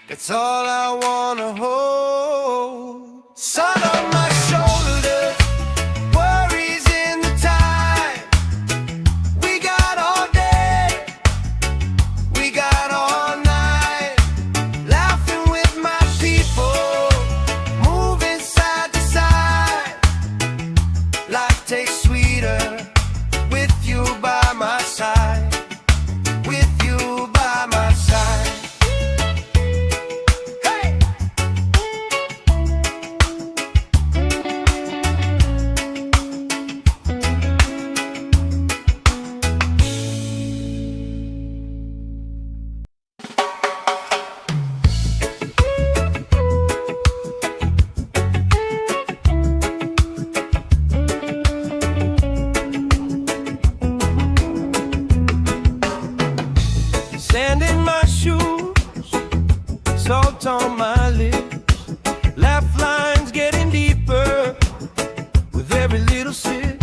that's all I wanna hold. Sun on my shoulders, worries in the tide. We got all day, we got all night, laughing with my people, moving side to side. Life tastes sweeter with you by my side. With you by my side. Hey! Sand in my shoes, salt on my lips, laugh lines getting deeper with every little sip.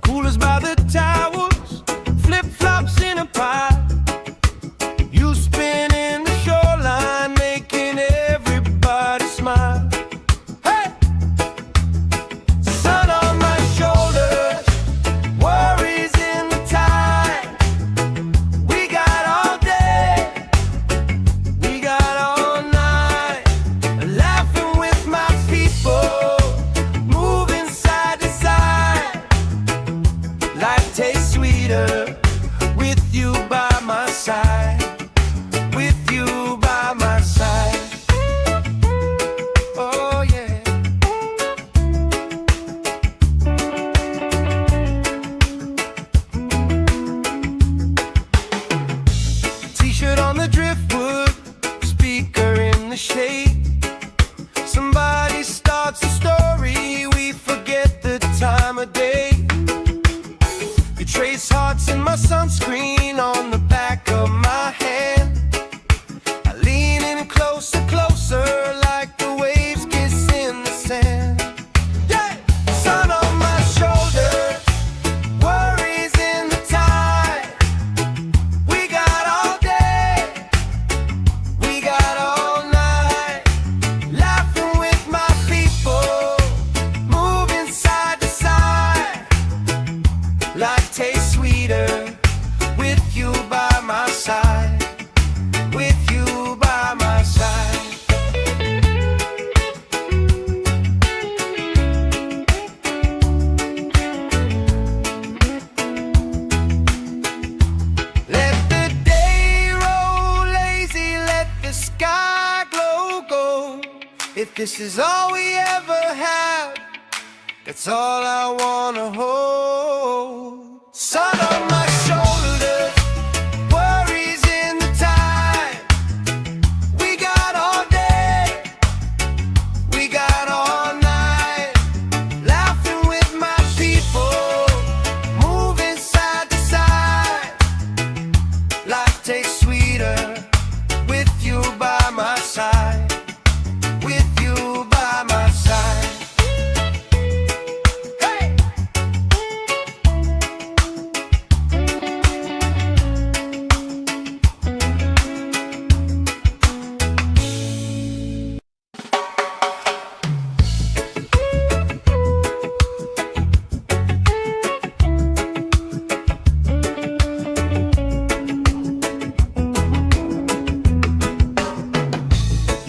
Coolers by the towels, flip-flops in a pile. You spin in the shoreline, making everybody smile. Hey! Sun on my shoulders, worries in the tide. We got all day, we got all night, laughing with my people, moving side to side. Life tastes sweeter with you by my side. With you by my side. Oh yeah. T-shirt on the driftwood, speaker in the shade. Somebody starts a story, we forget the time of day. You trace hearts in my sunscreen on the back of my hand. I lean in closer, closer, like the waves kiss in the sand. Yeah! Sun on my shoulders, worries in the tide. We got all day, we got all night, laughing with my people, moving side to side. Life tastes sweeter with you by my side. With you by my side. Let the day roll lazy, let the sky glow gold. If this is all we ever have, that's all I wanna hold. Sun on my shoulders, worries in the tide. We got all day, we got all night, laughing with my people, moving side to side. Life tastes sweeter with you by my side. With you by my side. Hey!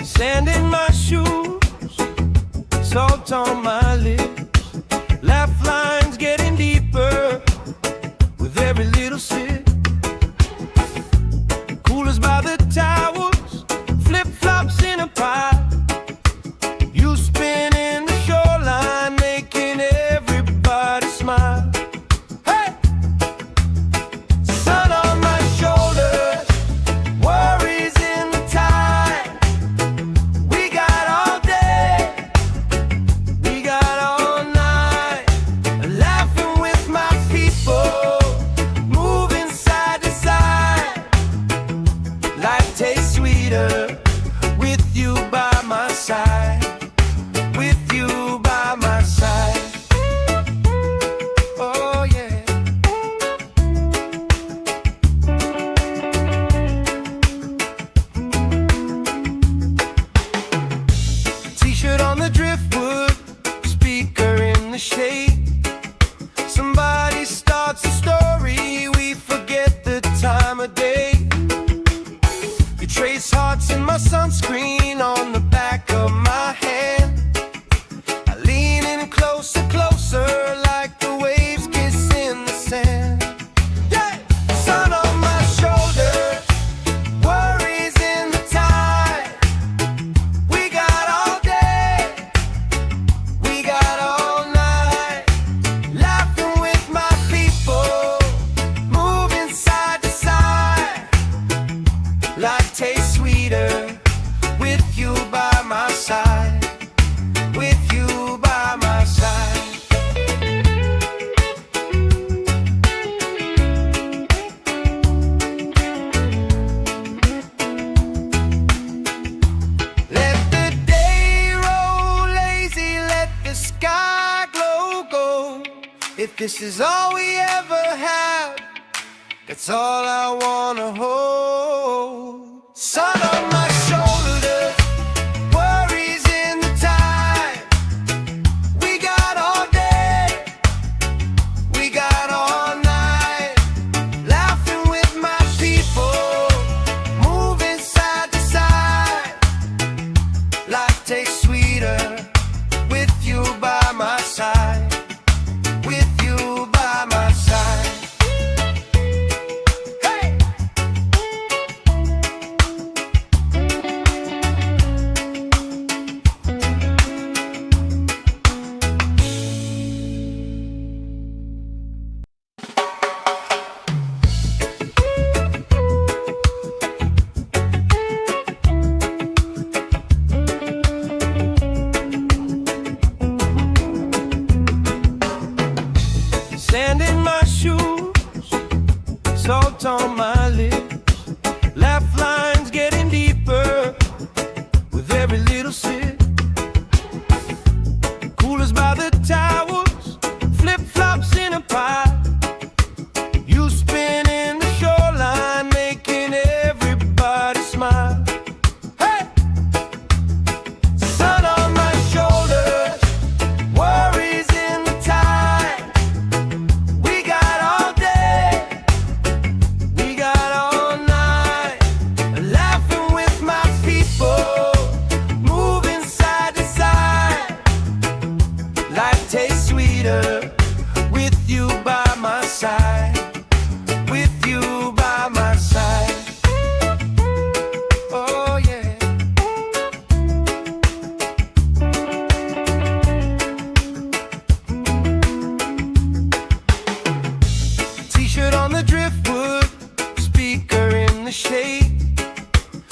Sand in my shoes, salt on my lips, laugh lines getting deeper with every little sip. Coolers by the towels, flip-flops in a pile. You spin in the shoreline, making everybody smile. Hey! Sun on my shoulders, worries in the tide. We got all day, we got all the shade. Somebody starts a story, we forget the time of day. You trace hearts in my sunscreen on the back of my hand. I lean in closer, closer, like the waves kiss in the sand. Yeah! Sun on my shoulders, worries in the tide. We got all day, we got all night, laughing with my people, moving side to side. Life tastes sweeter with you by my side, with you by my side. Let the day roll lazy, let the sky glow gold. If this is all we ever have, that's all I wanna hold. Sun on my shoulders, worries in the tide. We got all day, we got all night, laughing with my people, moving side to side. Life tastes sweeter with you by my side, with you by my side. Hey! Sand in my shoes, salt on my lips, laugh lines getting deeper with every little sip. Coolers by the towers, flip-flops in a pile. You spin in the shoreline, making everybody smile. Hey! Sun on my shoulders, worries in the tide. We got all day, we got all night, laughing with my people, moving side to side. Life tastes sweeter with you by my side, with you by my side. Oh yeah. T-shirt on the driftwood, speaker in the shade.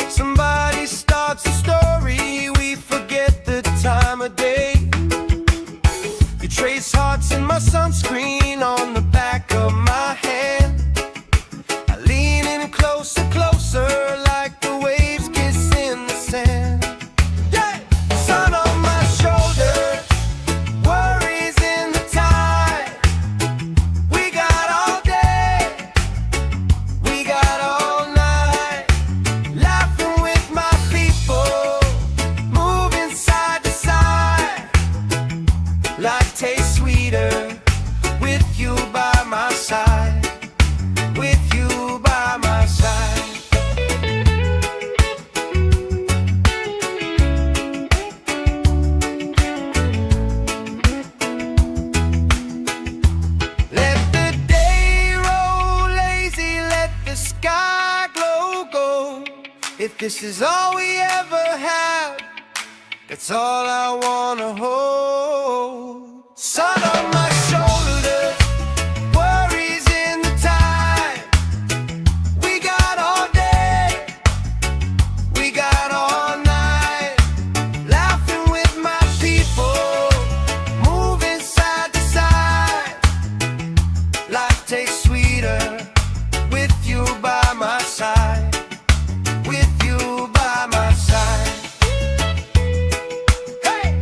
Somebody starts a story, we forget the time of day. You trace hearts in my sunscreen on the back of my hand. I lean in closer, closer, like the waves kiss in the sand. Yeah! Sun on my shoulders, worries in the tide. We got all day, we got all night, laughing with my people, moving side to side. Life tastes sweeter with you by my side, with you by my side. Let the day roll lazy, let the sky glow gold. If this is all we ever have, that's all I wanna hold. Sun on my shoulders, worries in the tide. We got all day, we got all night, laughing with my people, moving side to side. Life tastes sweeter with you by my side, with you by my side. Hey!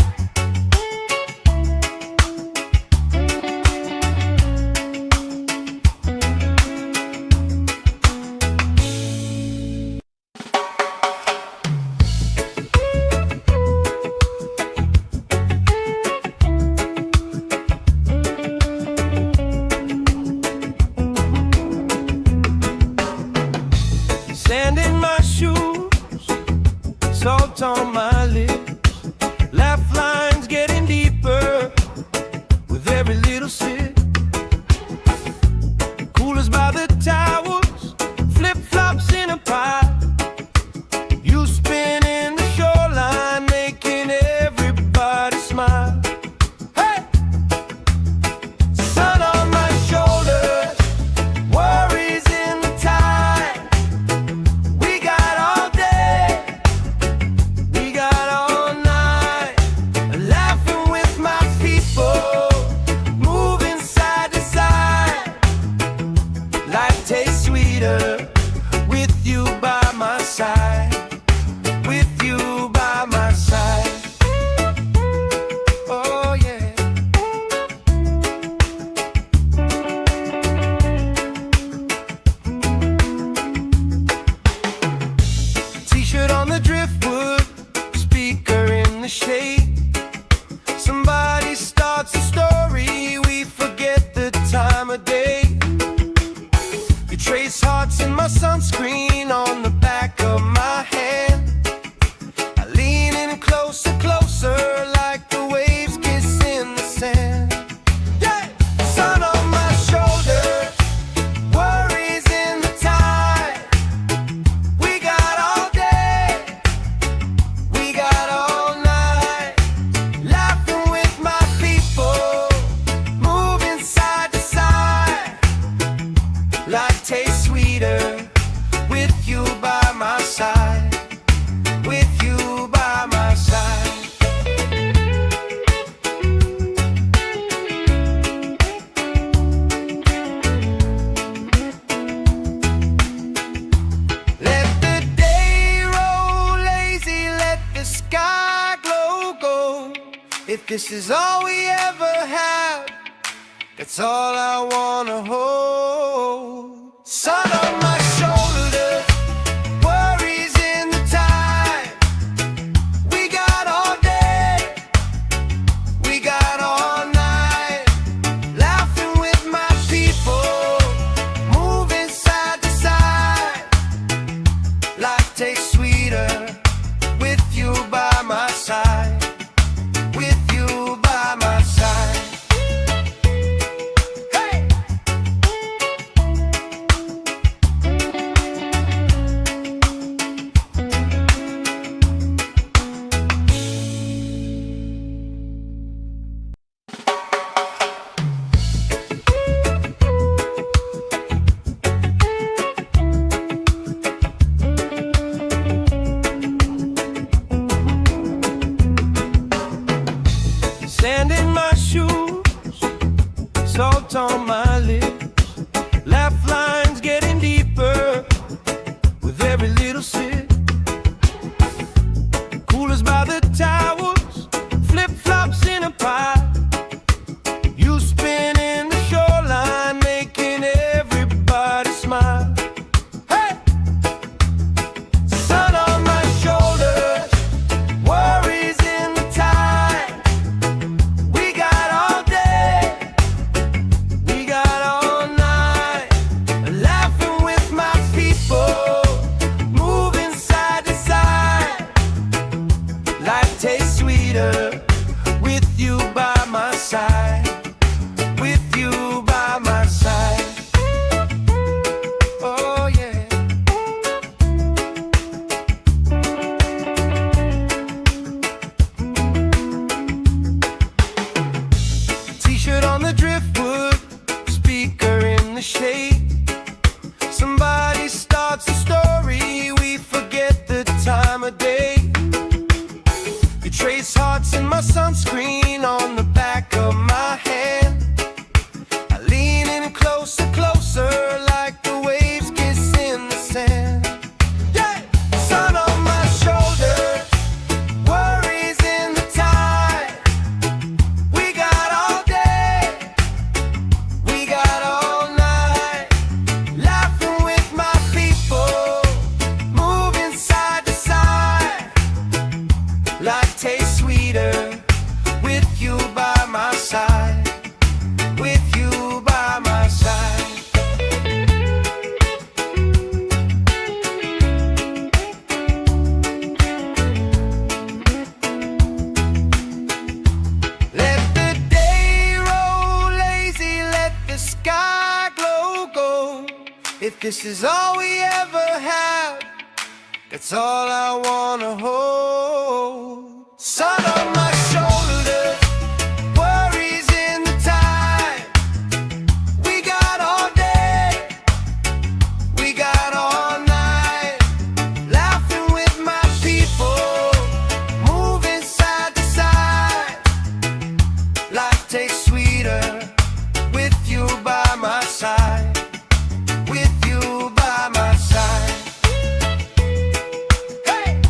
this is all we ever had, that's all I wanna hold. Sun on my shoulder, worries in the tide. We got all day, we got all night, laughing with my people, moving side to side. Life tastes sweeter with you by my side. With you by my side. Hey! Sand in my shoes, salt on my lips, laugh lines getting deeper with every little sip. Coolers by the towels, flip-flops in a pile. You spinning the shoreline, making everybody smile. Hey! Sun on my shoulders, worries in the tide. We got all day, we got all night, laughing with my people, moving side to side. Life tastes sweeter with you by my side. With you by my side. Oh yeah. T-shirt on the driftwood, speaker in the shade. Somebody starts a story, we forget the time of day. You trace hearts in my sunscreen on the back of my hand. I lean in closer, closer, like the waves kiss in the sand. Yeah! Sun on my shoulders, worries in the tide. We got all day, we got all night, laughing with my people, moving side to side. Life tastes sweeter with you by my side. With you by my side. Let the day roll lazy, let the sky glow gold. If this is all we ever have, that's all I wanna hold. Sun on my shoulder, worries in the tide. We got all day, we got all night, laughing with my people, moving side to side. Life tastes sweeter with you by my side. With you by my side. Hey!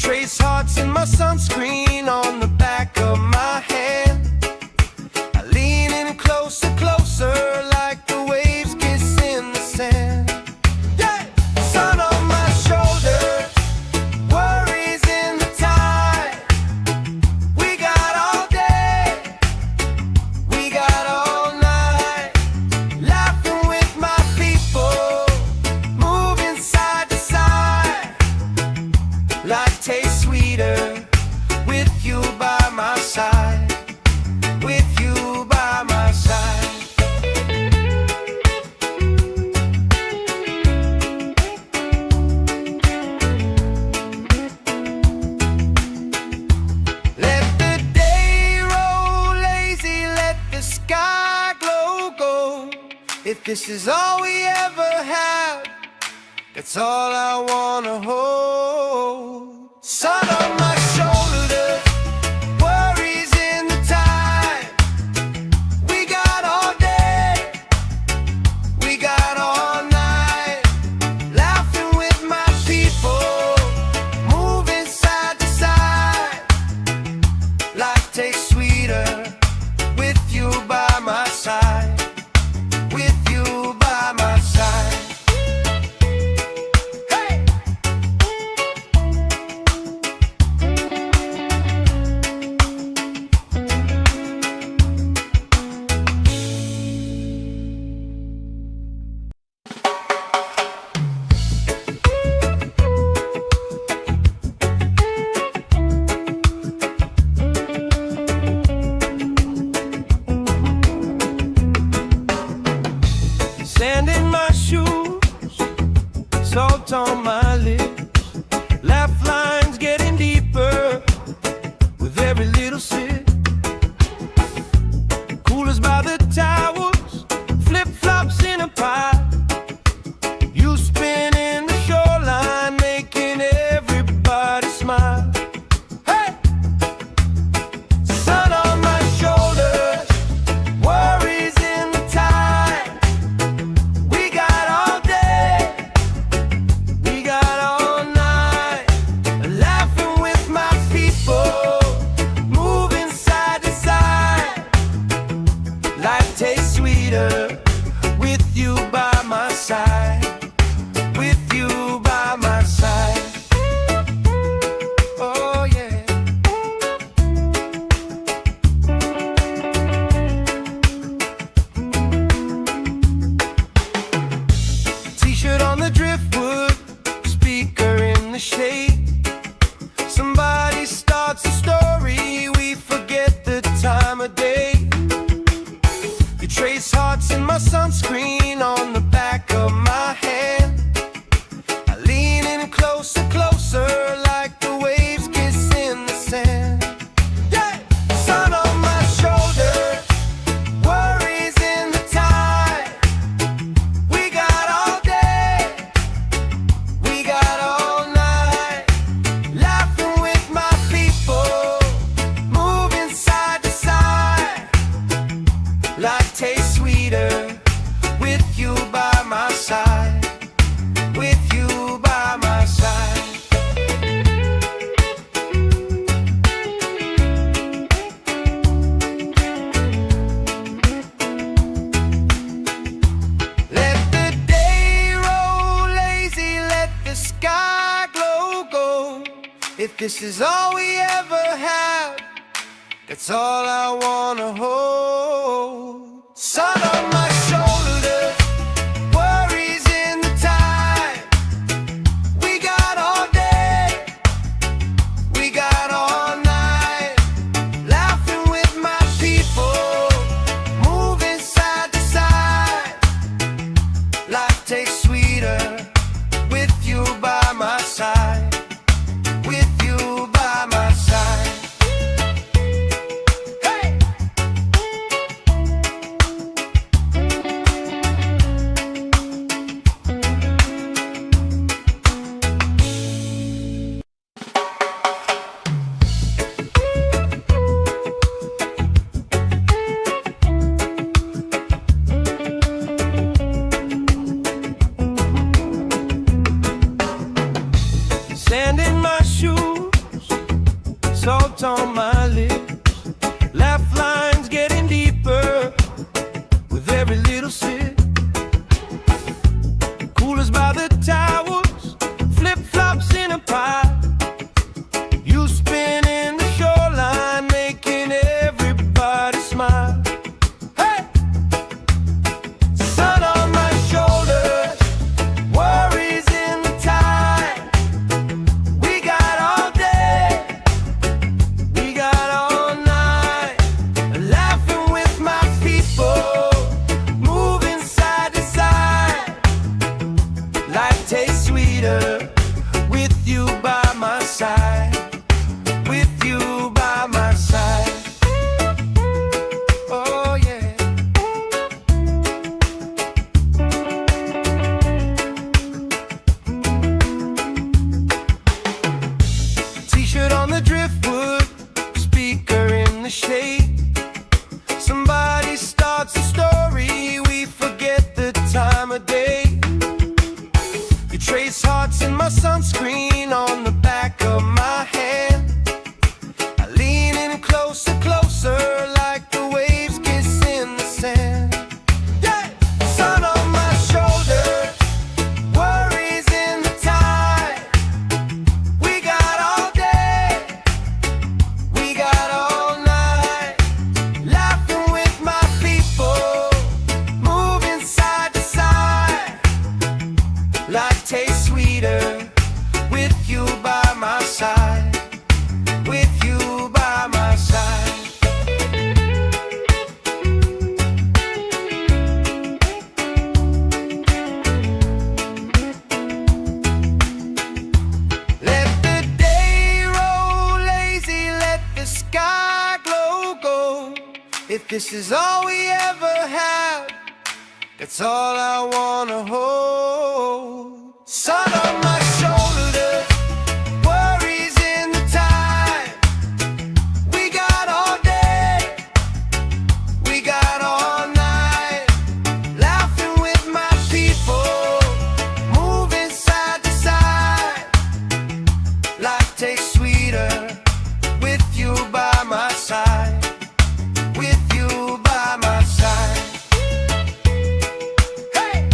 trace hearts in my sunscreen on the back of my hand. I lean in closer, closer, like the waves kiss in the sand. Yeah! Sun on my shoulders, worries in the tide. We got all day, we got all night, laughing with my people, moving side to side. Life tastes sweeter with you by my side, with you by my side. Let the day roll lazy, let the sky glow gold. If this is all we ever have, that's all I wanna hold. Sun on my shoulders, worries in the tide. We got all day, we got all night, laughing with my people, moving side to side. Life tastes sweeter with you by my side, with you by my side. Sand in my shoes, salt on my lips, laugh lines getting deeper with every little sip. Coolers by the towers, flip-flops in a pile. You spin in the shoreline, making everybody smile. Hey! Sun on my shoulders, worries in the tide. We got all day, we got all night, laughing with my people, moving side to side. Life tastes sweeter with you by my side, with you by my side. Oh yeah. T-shirt on the driftwood, speaker in the shade. Somebody starts a story, we forget the time of day. You trace hearts in my sunscreen on the back of my hand. I lean in closer, closer, like the waves kiss in the sand. Yeah! Sun on my shoulders, worries in the tide. We got all day, we got all night, laughing with my people, moving side to side. Life tastes sweeter with you by my side, with you by my side. Let the day roll lazy, let the sky glow gold. If this is all we ever have, that's all I wanna hold. Sun on my shoulders, worries in the tide. We got all day, we got all night, laughing with my people, moving side to side. Life tastes sweeter with you by my side, with you by my side. Hey! salt on my lips. Laugh lines getting deeper with every little sip. Coolers by the towers, flip-flops in a pie. You spin in the shoreline, making everybody smile. Hey! Sun on my shoulders, worries in the tide. We got all day, we got all night. Laughing with my people, moving side to side. Life tastes sweeter with you by my side. With you by my side. Oh yeah. T-shirt on the driftwood, speaker in the shade. Somebody starts a story, we forget the time of day. You trace hearts in my sunscreen on the back of my hand. I lean in closer, closer, like the waves kiss in the sand. Yeah! Sun on my shoulders, worries in the tide. We got all day, we got all night. Laughing with my people, moving side to side. Life tastes sweeter with you by my side. With you by my side. Let the day roll lazy, let the sky glow gold. If this is all we ever have, that's all I wanna hold. Sun on my shoulders, worries in the tide. We got all day, we got all night. Laughing with my people, moving side to side. Life tastes sweeter with you by my side. With you by my side. Hey!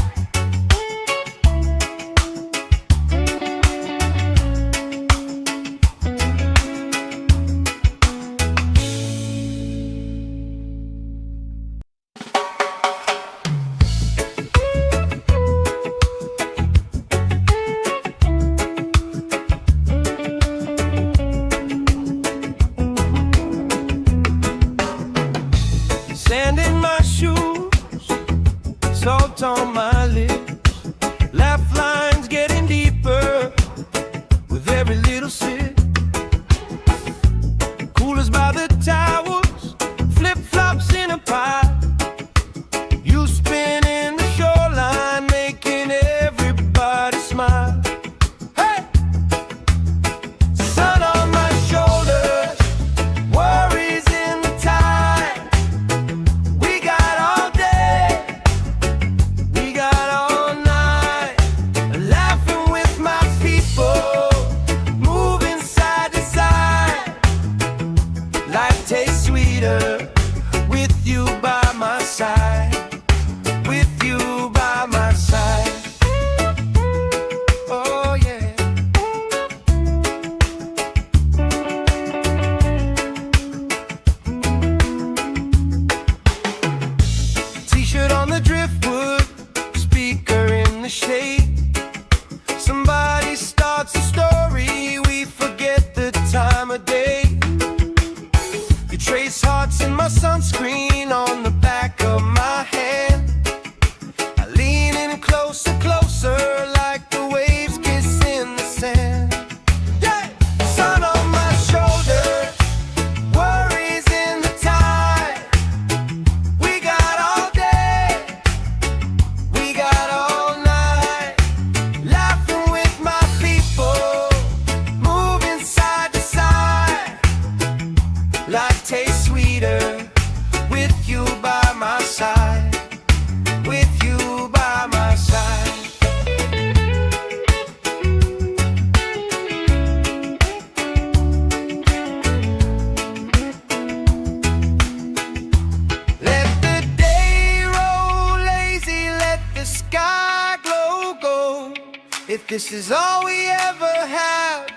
this is all we ever have,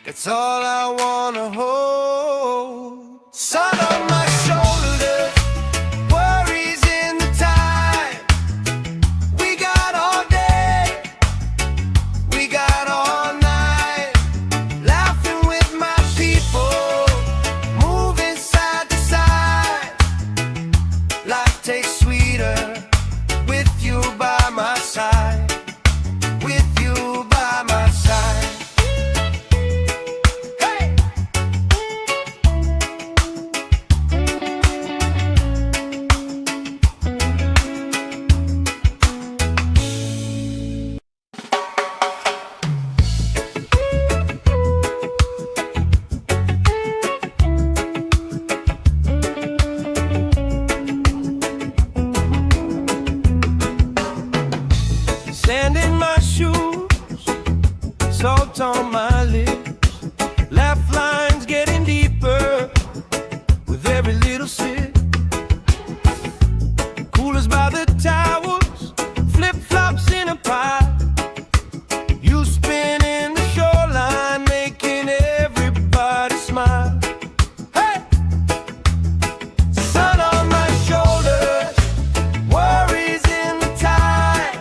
that's all I wanna hold. Sun on my shoulders, worries in the tide. We got all day, we got all night, laughing with my people, moving side to side. Life tastes sweeter with you by my side. With you by my side. Hey! Sand in my shoes, salt on my lips, laugh lines getting deeper with every little sip. Coolers by the towels, flip-flops in a pile. You spinning the shoreline, making everybody smile. Hey! Sun on my shoulders, worries in the tide.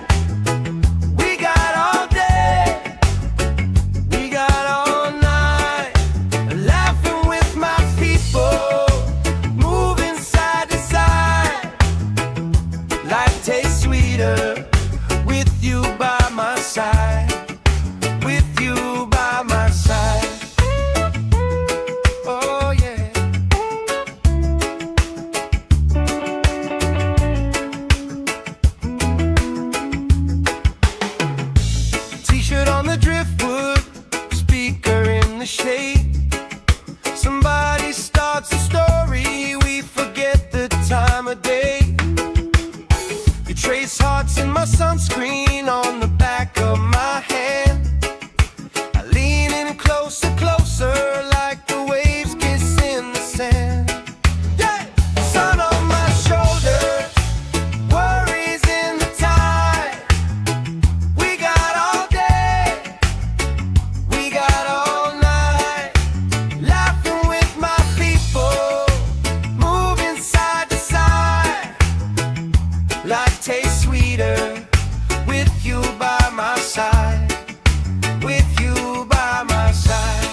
We got all day, we got all night, laughing with my people, moving side to side. Life tastes sweeter with you by my side. With you by my side. Oh yeah. T-shirt on the driftwood, speaker in the shade. Somebody starts a story, we forget the time of day. You trace hearts in my sunscreen on the back of my hand. I lean in closer, closer, like the waves kiss in the sand. Yeah! Sun on my shoulders, worries in the tide. We got all day, we got all night, laughing with my people, moving side to side. Life tastes sweeter with you by my side. With you by my side.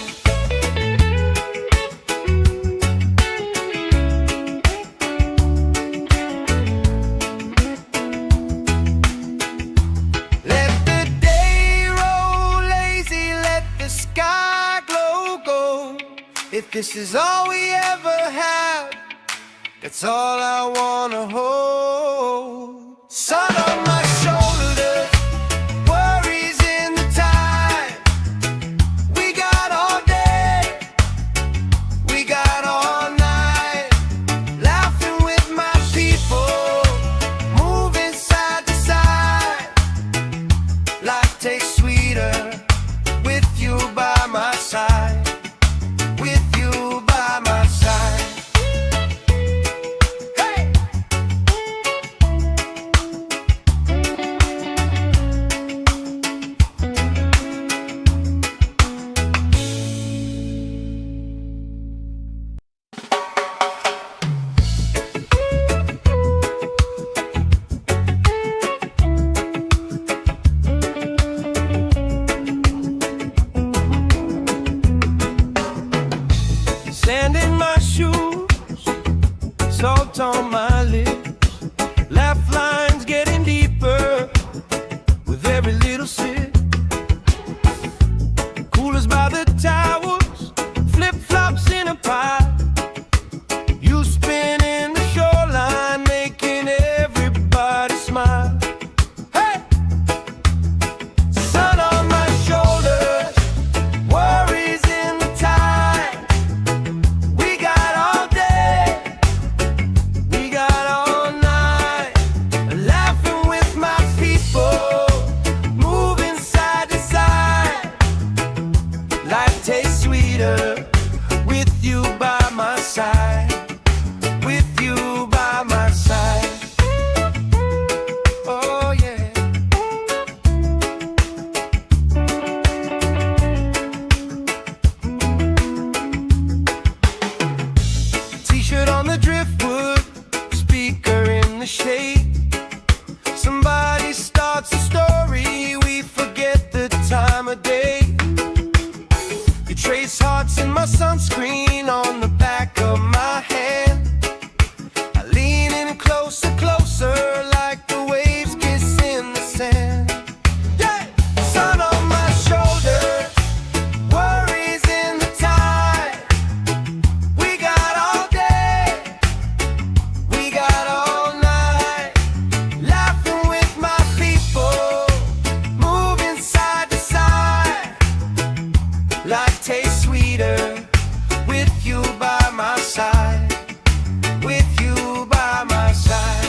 Let the day roll lazy, let the sky glow gold. If this is all we ever have, that's all I wanna hold. Sun on my shoulders, worries in the tide. We got all day, we got all night, laughing with my people, moving side to side. Life tastes sweeter with you by my side. With you by my side. Hey! Sand in my shoes, salt on my lips, laugh lines getting deeper with every little sip. Coolers by the towels, flip-flops in a pile. You spinning the shoreline, making everybody smile. Hey! Sun on my shoulders, worries in the tide. We got all day, we got all night, laughing with my people, moving side to side. Life tastes sweeter with you by my side. With you by my side. Oh yeah. You trace hearts in my sunscreen on the back of my hand. I lean in closer, closer, like the waves kiss in the sand. Yeah! Sun on my shoulders, worries in the tide. We got all day, we got all night, laughing with my people, moving side to side. Life tastes sweeter with you by my side, with you by my side.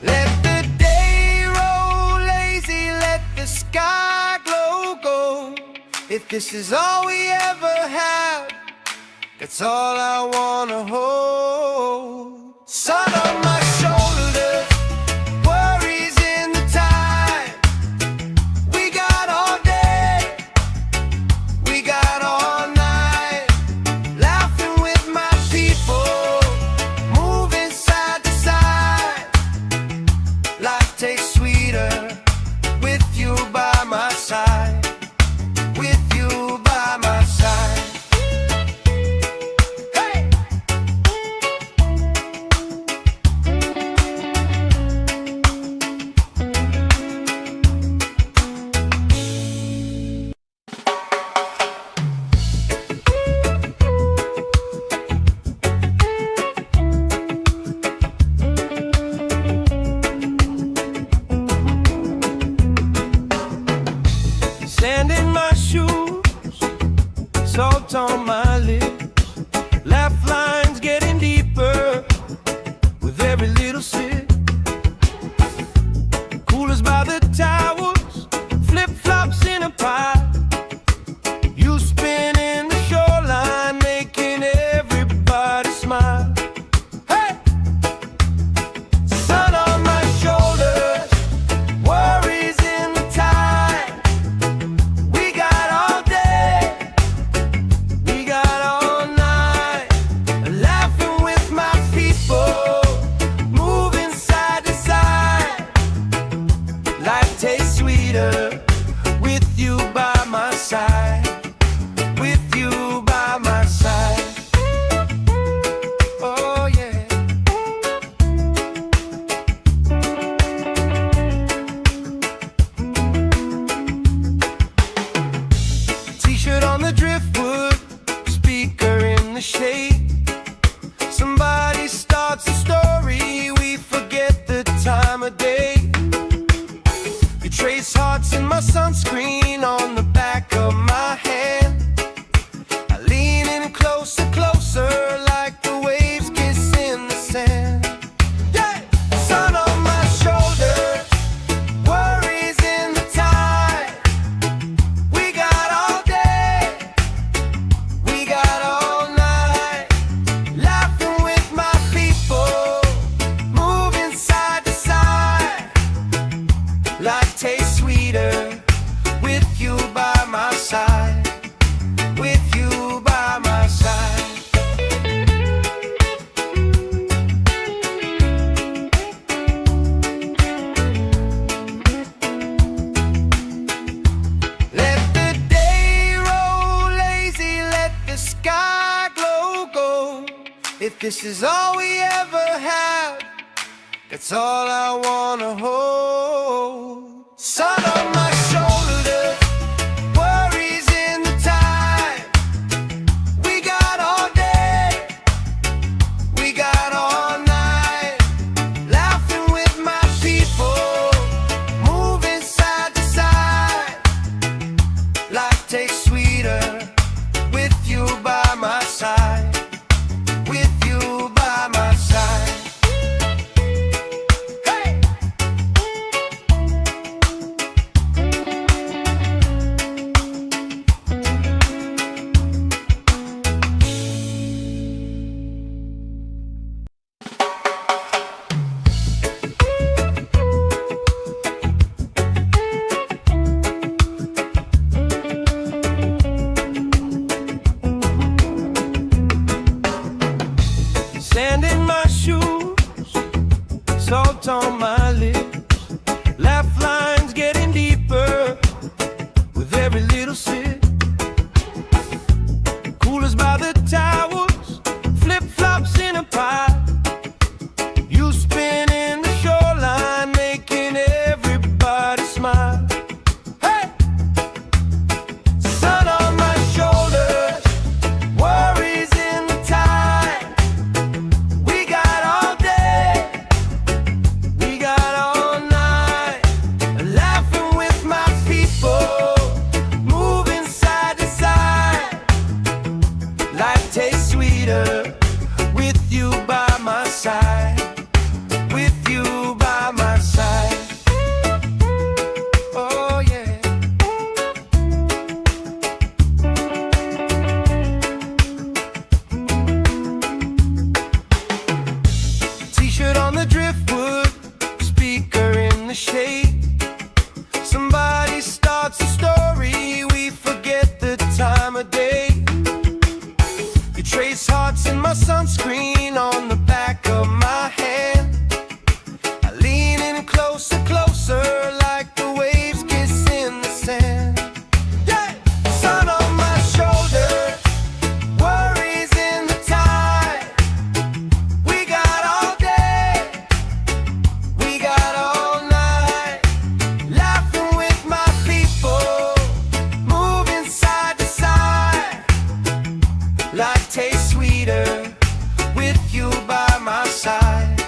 Let the day roll lazy, let the sky glow gold. If this is all we ever have, that's all I wanna hold. Sun on my shoulders, worries in the tide. We got all day, we got all night, laughing with my people, moving side to side. Life tastes sweeter with you by my side, with you by my side. Sand in my shoes, salt on my lips, laugh lines getting deeper with every little sip. Coolers by the towers, flip-flops in a pile. You spin in the shoreline, making everybody smile. Hey! Sun on my shoulders, worries in the tide. We got all day, we got all night, laughing with my people, moving side to side. Life tastes sweeter with you by my side, with you by my side. Oh yeah. T-shirt on the driftwood, speaker in the shade. Somebody starts a story, we forget the time of day. You trace hearts in my sunscreen on the back of my hand. I lean in closer, closer, like the waves kiss in the sand. Yeah! Sun on my shoulders, worries in the tide. We got all day, we got all night, laughing with my people, moving side to side. Life tastes sweeter with you by my side, with you by my side. Let the day roll lazy, let the sky glow gold. If this is all we ever have, that's all I wanna hold. Sun on my shoulders, worries in the tide. We got all day, we got all night, laughing with my people, moving side to side. Life tastes sweeter with you by my side, with you by my side. Hey! salt on my lips, laugh lines getting deeper with every little sip. Coolers by the towers, flip-flops in a pie. You spin in the shoreline, making everybody smile. Hey! Sun on my shoulders, worries in the tide. We got all day, we got all night, laughing with my people, moving side to side. Life tastes sweeter with you by my side, with you by my side. Oh yeah. T-shirt on the driftwood, speaker in the shade. Somebody starts a story, we forget the time of day. You trace hearts in my sunscreen on the back of my hand. I lean in closer, closer, like the waves kiss in the sand. Yeah! Sun on my shoulders, worries in the tide. We got all day, we got all night, laughing with my people, moving side to side. Life tastes sweeter with you by my side,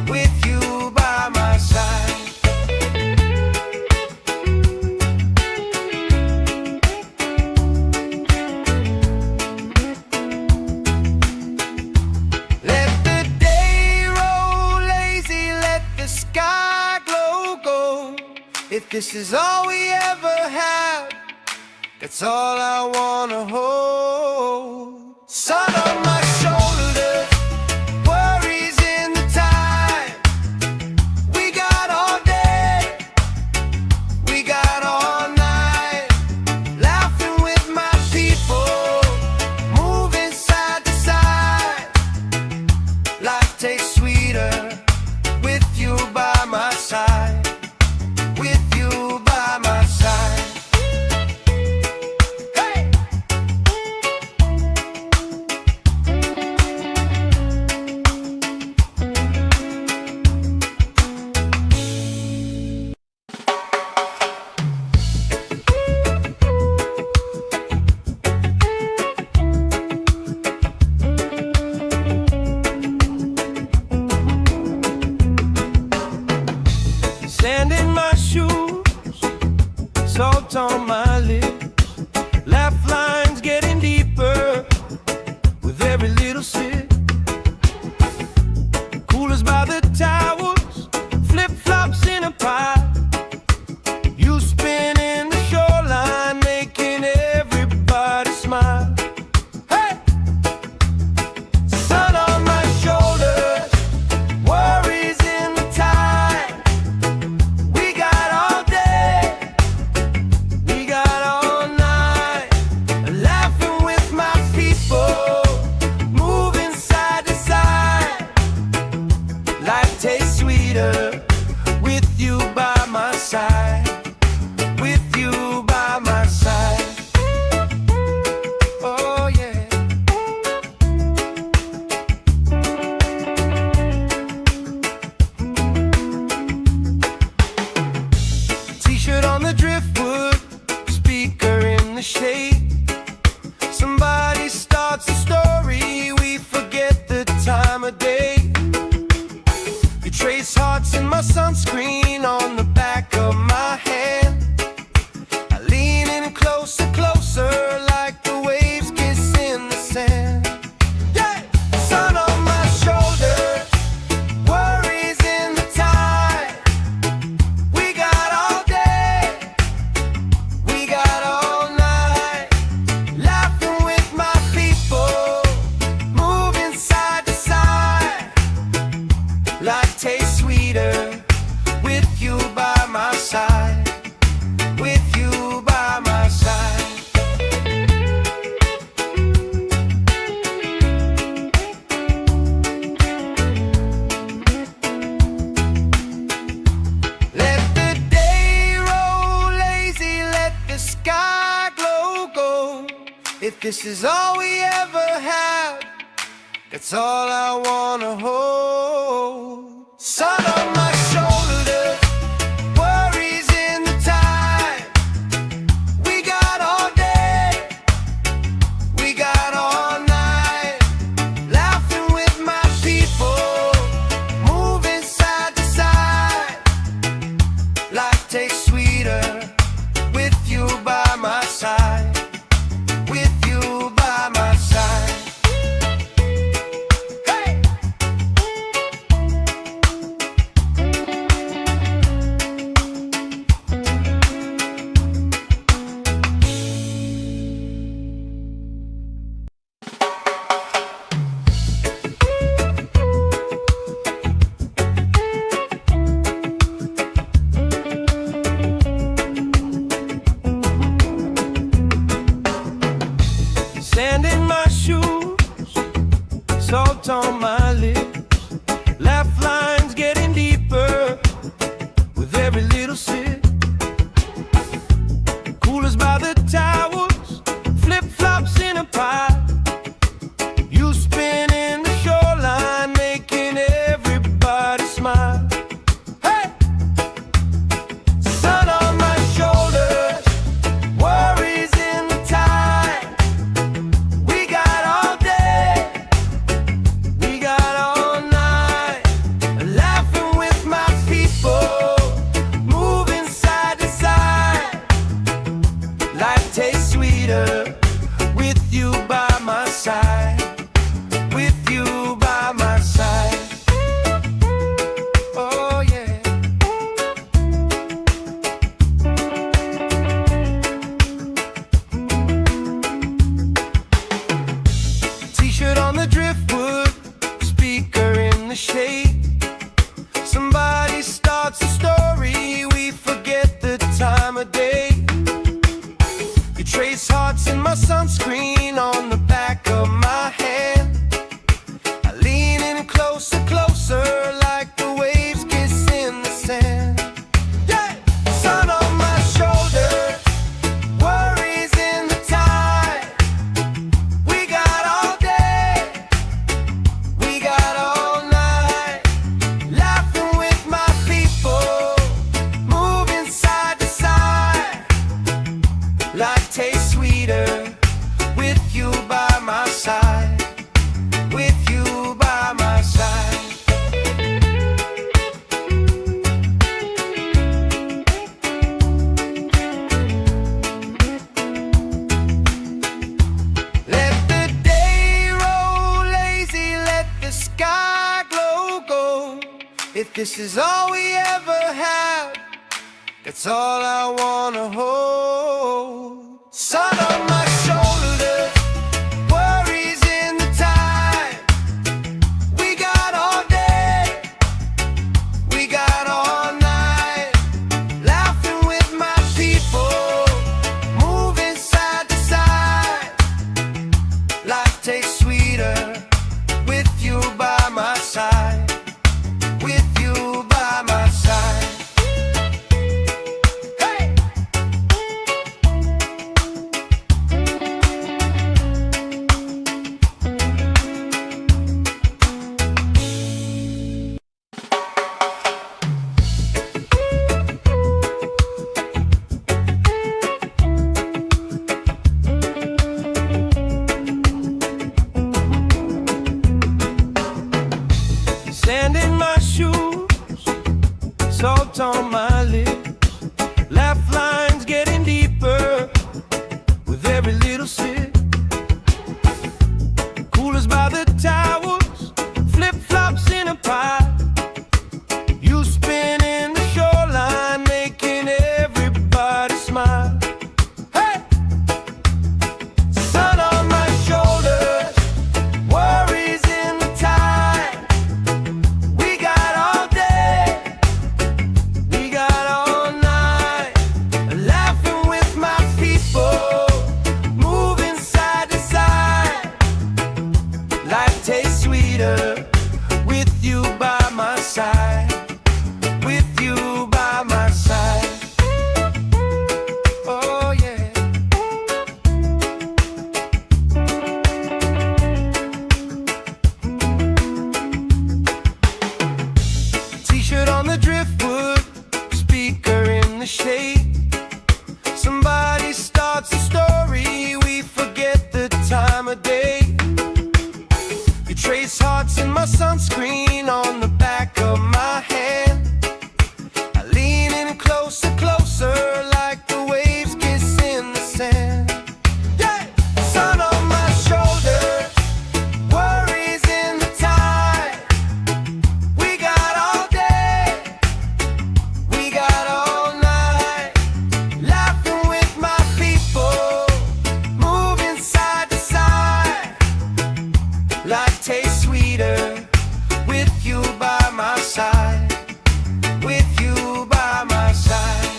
with you by my side. Let the day roll lazy, let the sky glow gold. If this is all we ever have, that's all I wanna hold. Sun on my shoulders, worries in the tide. We got all day, we got all night, laughing with my people, moving side to side. Life tastes sweeter with you by my side, with you by my side. Hey! Sand in my shoes, salt on my lips, laugh lines getting deeper with every little sip. Coolers by the towers, flip-flops in a pie. You spin in the shoreline, making everybody smile. Hey! Sun on my shoulders, worries in the tide. We got all day, we got this is all we ever have, that's all I wanna hold. Sun on my shoulders, worries in the tide. We got all day, we got all night, laughing with my people, moving side to side. Life tastes sweeter with you by my side. With you by my side. Hey! Sand in my shoes, salt on my lips, laugh lines getting deeper with every little sip. Coolers by the towers, flip-flops in a pie. You spinning the shoreline, making everybody smile. Hey! Sun on my shoulders, worries in the tide. We got all day, we got all night, laughing with my people, moving side to side. Life tastes sweeter with you by my side. With you by my side. Oh yeah. T-shirt on the driftwood, speaker in the shade. Somebody starts a story, we forget the time of day. You trace hearts in my sunscreen on the back of my hand. I lean in closer, closer, like the waves kiss in the sand. Yeah! Sun on my shoulders, worries in the tide. We got all day, we got all night, laughing with my people, moving side to side. Life tastes sweeter with you by my side. With you by my side. Let the day roll lazy, let the sky glow gold. If this is all we ever have, that's all I wanna hold. Sun on my shoulders, worries in the tide. We got all day, we got all night, laughing with my people, moving side to side. Life tastes sweeter with you by my side. With you by my side. Hey! Sand in my shoes, salt on my lips, laugh lines getting deeper with every little sip. Coolers by the towers, flip-flops in a pie. You spinning the shoreline, making everybody smile. Hey! Sun on my shoulders, worries in the tide. We got all day, we got all the shade. Somebody starts a story, we forget the time of day. You trace hearts in my sunscreen on the back of my hand. I lean in closer, closer, like the waves kiss in the sand. Yeah! Sun on my shoulder, worries in the tide. We got all day, we got all night, laughing with my people, moving side to side. Life tastes sweeter with you by my side, with you by my side.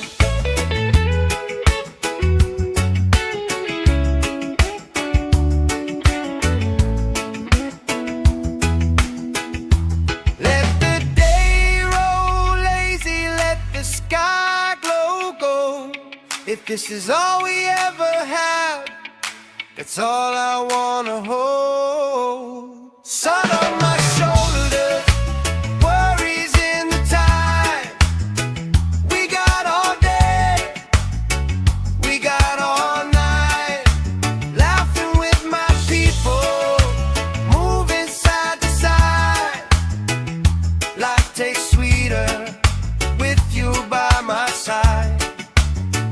Let the day roll lazy, let the sky glow gold. If this is all we ever have, that's all I wanna hold. Sun on my shoulders, worries in the tide. We got all day, we got all night, laughing with my people, moving side to side. Life tastes sweeter with you by my side,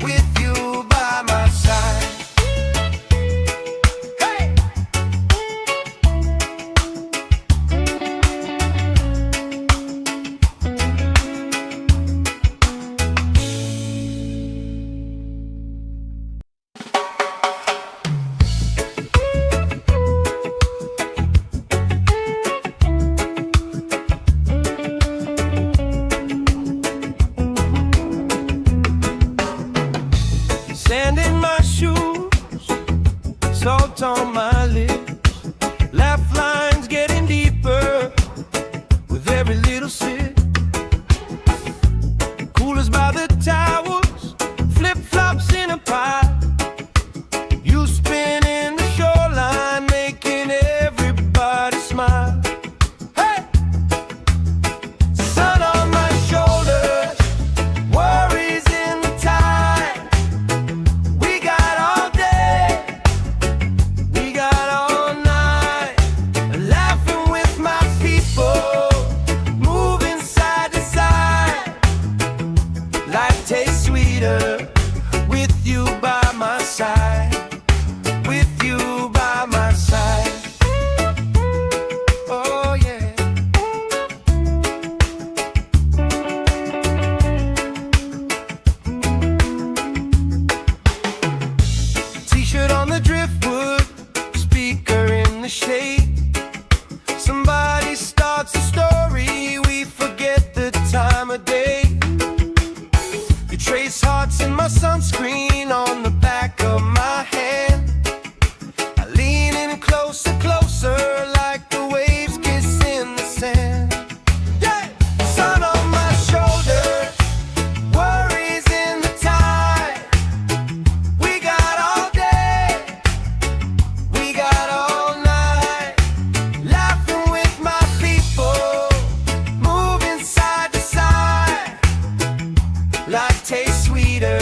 with you by my side. Hey! Sand in my shoes, salt on my lips, laugh lines getting deeper with every little sip. Coolers by the towers, flip-flops in a pile. You spin in the shoreline, making everybody smile. Hey! Sun on my shoulders, worries in the tide. We got all day, we got all night, laughing with my people, moving side to side. Life tastes sweeter with you by my side, with you by my side. Oh yeah. T-shirt on the driftwood, speaker in the shade. Somebody starts a story, we forget the time of day. You trace hearts in my sunscreen on the back of my hand. I lean in closer, closer, like the waves kiss in the sand. Yeah! Sun on my shoulders, worries in the tide. We got all day, we got all night, laughing with my people, moving side to side. Life tastes sweeter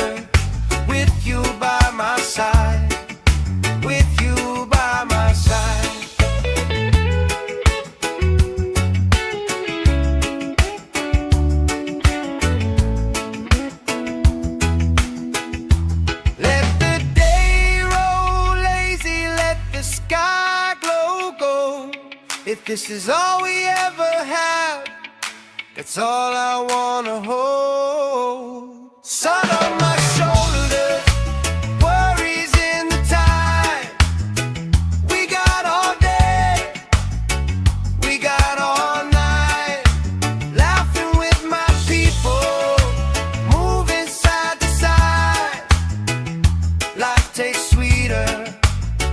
with you by my side, with you by my side. Let the day roll lazy, let the sky glow gold. If this is all we ever have, that's all I wanna hold. Sun on my shoulders, worries in the tide. We got all day, we got all night, laughing with my people, moving side to side. Life tastes sweeter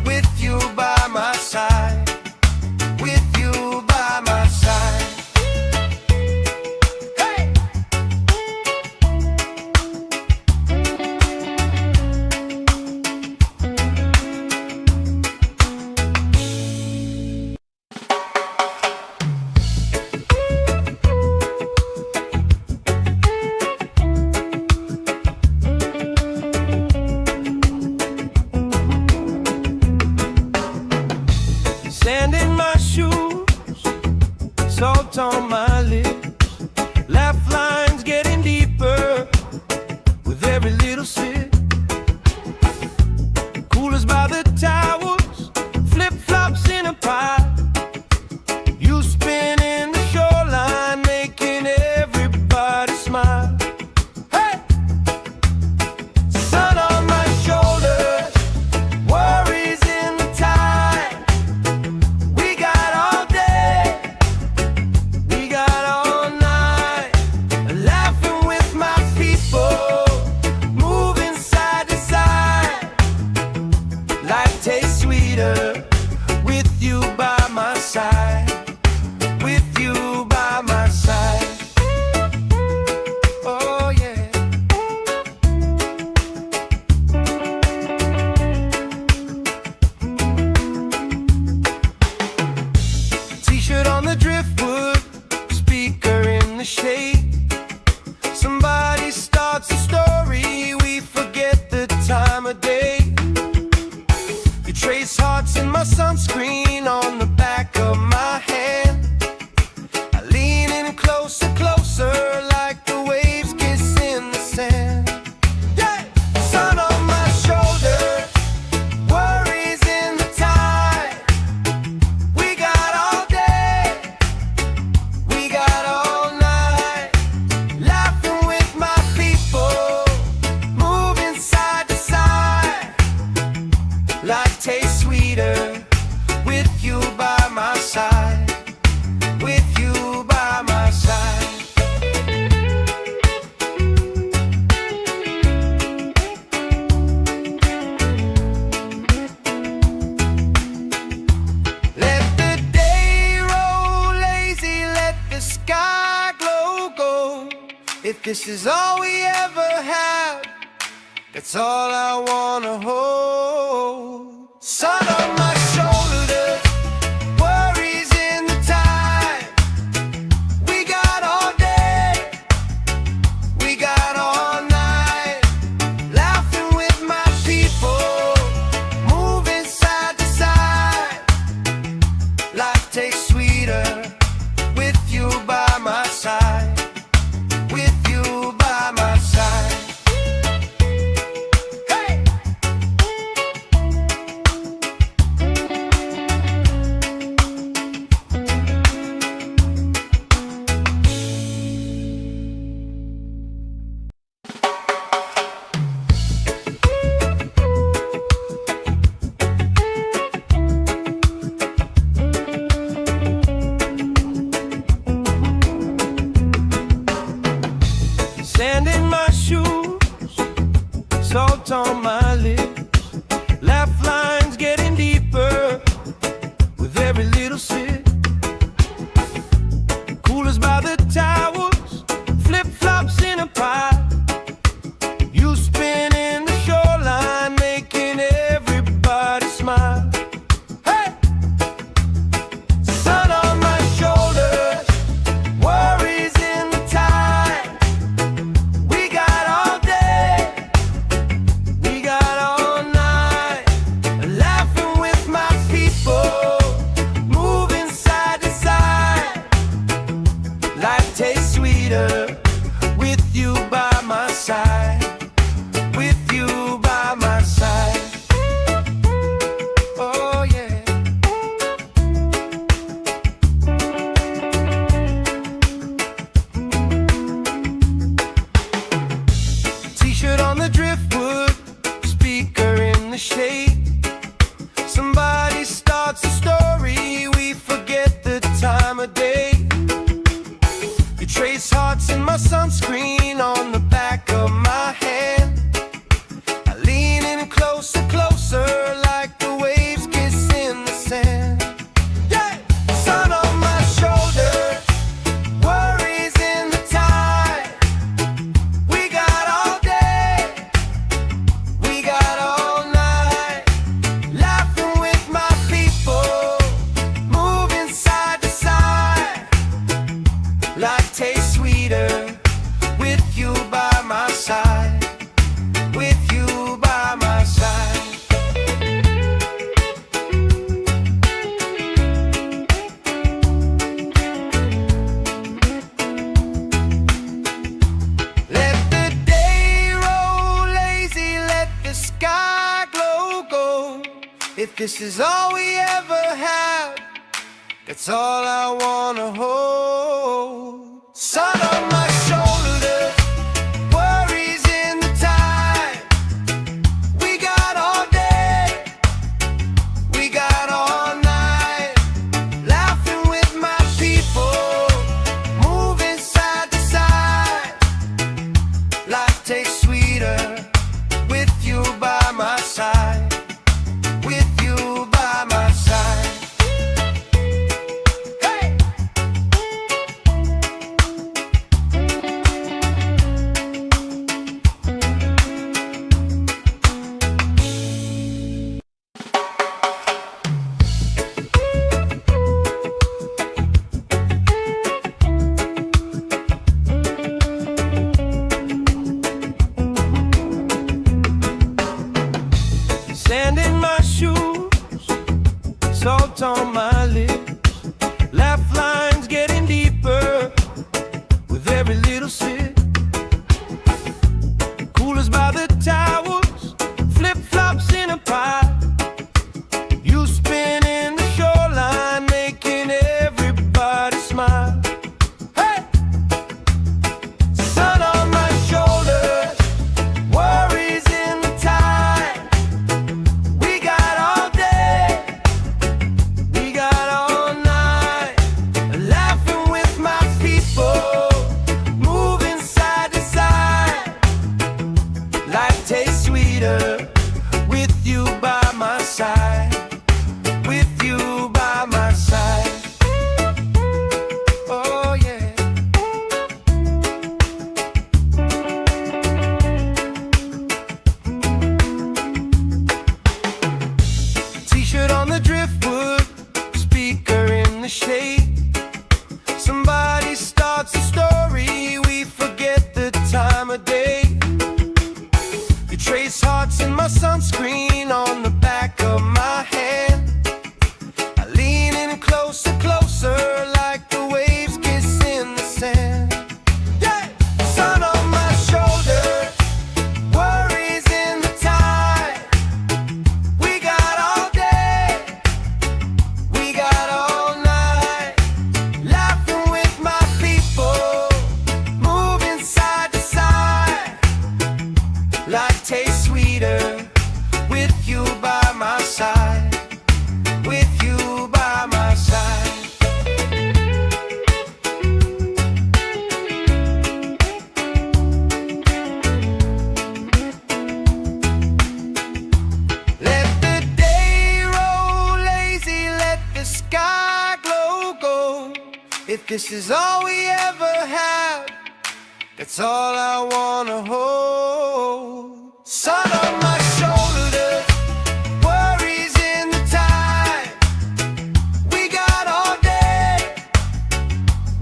with you by my side, with you by my side. Hey! the shade. Somebody starts a story, we forget the time of day. You trace hearts in my sunscreen on the back of my hand. I lean in closer, closer, like the waves kiss in the sand. Yeah! Sun on my shoulder, worries in the tide. We got all day, we got all night, laughing with my people, moving side to side. Life tastes sweeter with you by my side, with you by my side. Let the day roll lazy, let the sky glow gold. If this is all we ever have, that's all I wanna hold. Sun on my shoulders, worries in the tide. We got all day, we got all night, laughing with my people, moving side to side. Life tastes sweeter with you by my side, with you by my side. Hey! Sand in my shoes, salt on my lips, laugh lines getting deeper with every little sip. Coolers by the towers, flip-flops in a pile. You spinning the shoreline, making everybody smile. Hey! Sun on my shoulders, worries in the tide. We got all day, we got all night, laughing with my people, moving side to side. Life tastes sweeter with you by my side, with you by my side. Oh yeah. T-shirt on the driftwood, speaker in the shade. Somebody starts a story, we forget the time of day. You trace hearts in my sunscreen on the back of my hand. I lean in closer, closer, like the waves kiss in the sand. Yeah! Sun on my shoulder, worries in the tide. We got all day, we got all night, laughing with my people, moving side to side. Life tastes sweeter with you by my side, with you by my side. Let the day roll lazy, let the sky glow gold. If this is all we ever have, that's all I wanna hold. Sun on my shoulders, worries in the tide. We got all day, we got all night, laughing with my people, moving side to side. Life tastes sweeter with you by my side, with you by my side. Hey! this is all we ever had, that's all I wanna hold. Sun on my shoulders, worries in the tide. We got all day,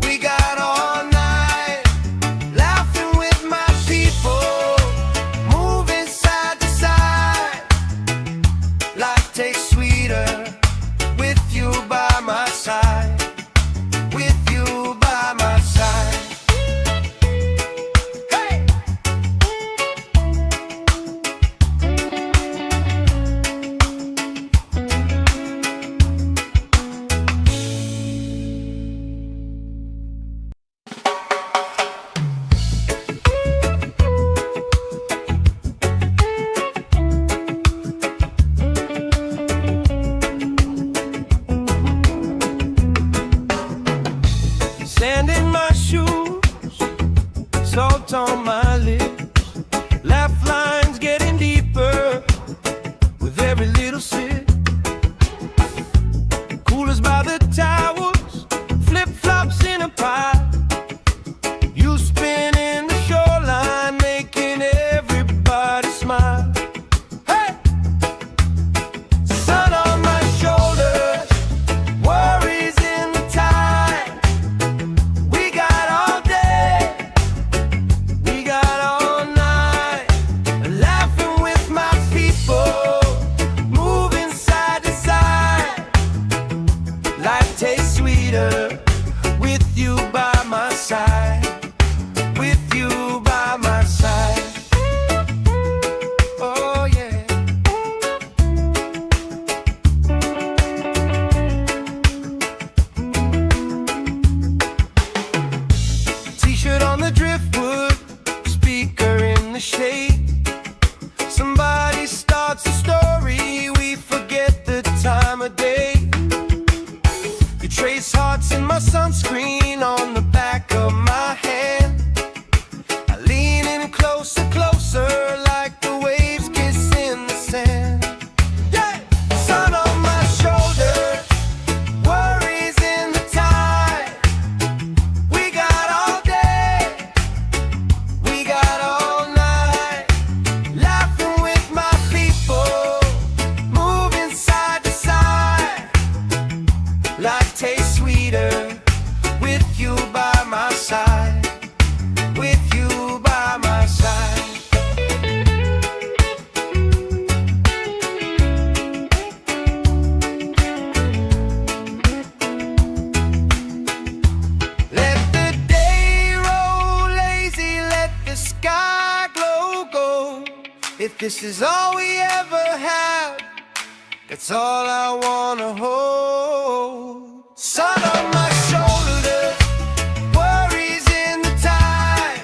we got all night, laughing with my people, moving side to side. Life tastes sweeter with you by my side. With you by my side. Hey! Sand in my shoes, salt on my lips, laugh lines getting deeper with every little sip. Coolers by the towels, flip-flops in a pile. You spin in the shoreline, making everybody smile. Hey! Sun on my shoulders, worries in the tide. We got all day, we got all night, laughing with my people, moving side to side. Life tastes sweeter with you by my side. With you by my side. Oh yeah. T-shirt on the driftwood, speaker in the shade. Somebody starts a story, we forget the time of day. You trace hearts in my sunscreen on the back of my hand. I lean in closer, closer, like the waves kiss in the sand. Yeah! Sun on my shoulders, worries in the tide. We got all day, we got all night, laughing with my people, moving side to side. Life tastes sweeter with you by my side. With you by my side. Let the day roll lazy, let the sky glow gold. If this is all we ever had, that's all I wanna hold. Sun on my shoulders, worries in the tide.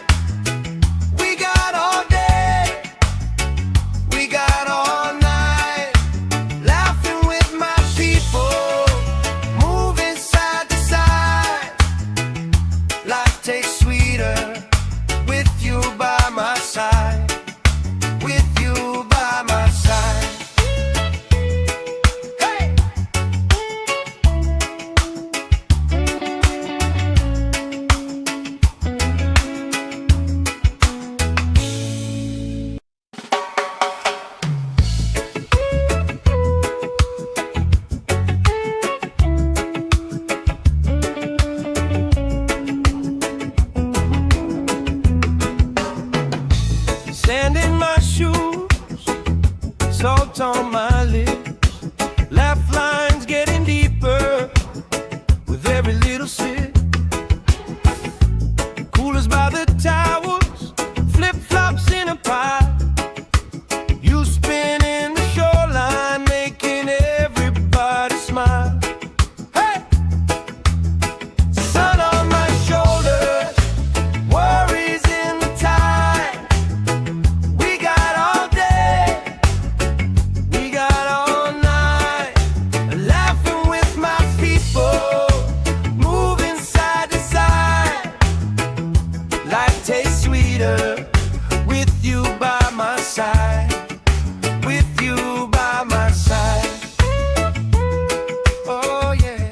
We got all day, we got all night, laughing with my people, moving side to side. Life tastes sweeter with you by my side. With you by my side. Hey! Sand in my shoes, salt on my lips, laugh lines getting deeper with every little sip. Coolers by the towels, flip-flops in a pile. You spin in the shoreline, making everybody smile. Hey! Sun on my shoulders, worries in the tide. We got all day, we got all night, laughing with my people, moving side to side. Life tastes sweeter with you by my side. With you by my side. Oh yeah.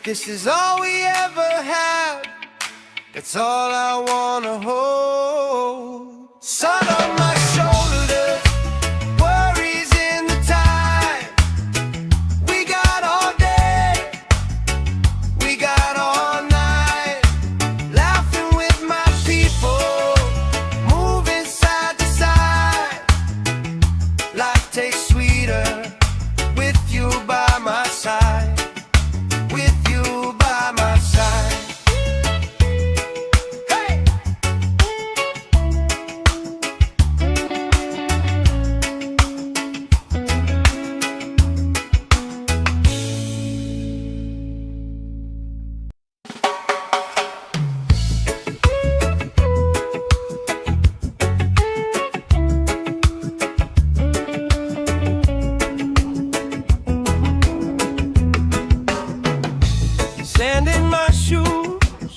this is all we ever have, that's all I wanna hold. Sun on my shoulders, worries in the tide. We got all day, we got all night, laughing with my people, moving side to side. Life tastes sweeter with you by my side, with you by my side. Hey! Sand in my shoes,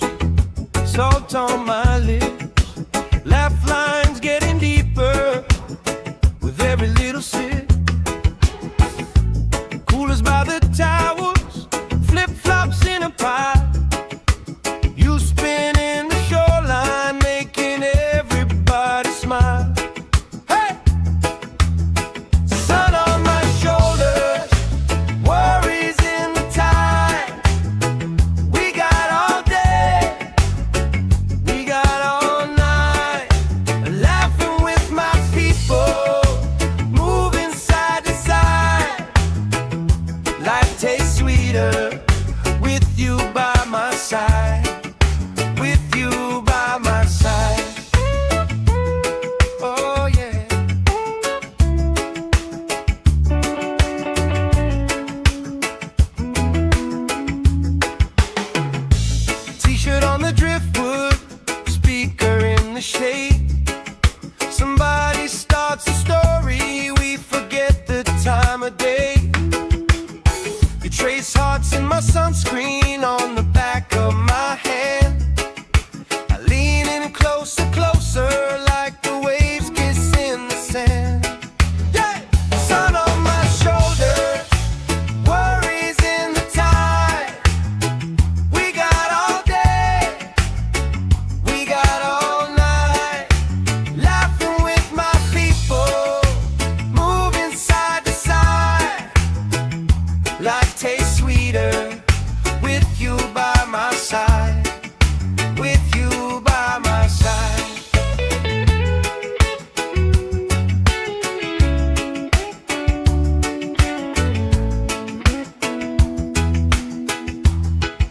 salt on my lips, laugh lines getting deeper with every little sip. Coolers by the towers, flip-flops in a pie. You spinning the shoreline, making everybody smile. Hey! Sun on my shoulders, worries in the tide. We got all day, we got all night, laughing with my people, moving side to side. Life tastes sweeter with you by my side, with you by my side. Oh yeah. T-shirt on the driftwood, speaker in the shade. Somebody starts a story, we forget the time of day. You trace hearts in my sunscreen on the back of my hand. I lean in closer, closer, like the waves kiss in the sand. Yeah! Sun on my shoulders, worries in the tide. We got all day, we got all night, laughing with my people, moving side to side. Life tastes sweeter with you by my side, with you by my side.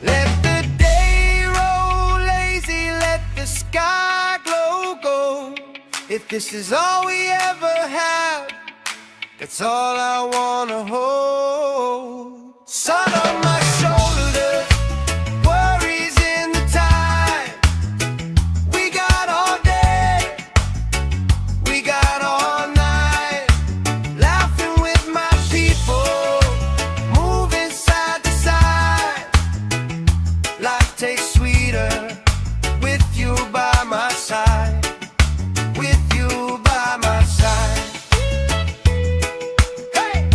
Let the day roll lazy, let the sky glow gold. If this is all we ever have, that's all I wanna hold. Sun on my shoulders, worries in the tide. We got all day, we got all night, laughing with my people, moving side to side. Life tastes sweeter with you by my side, with you by my side. Hey!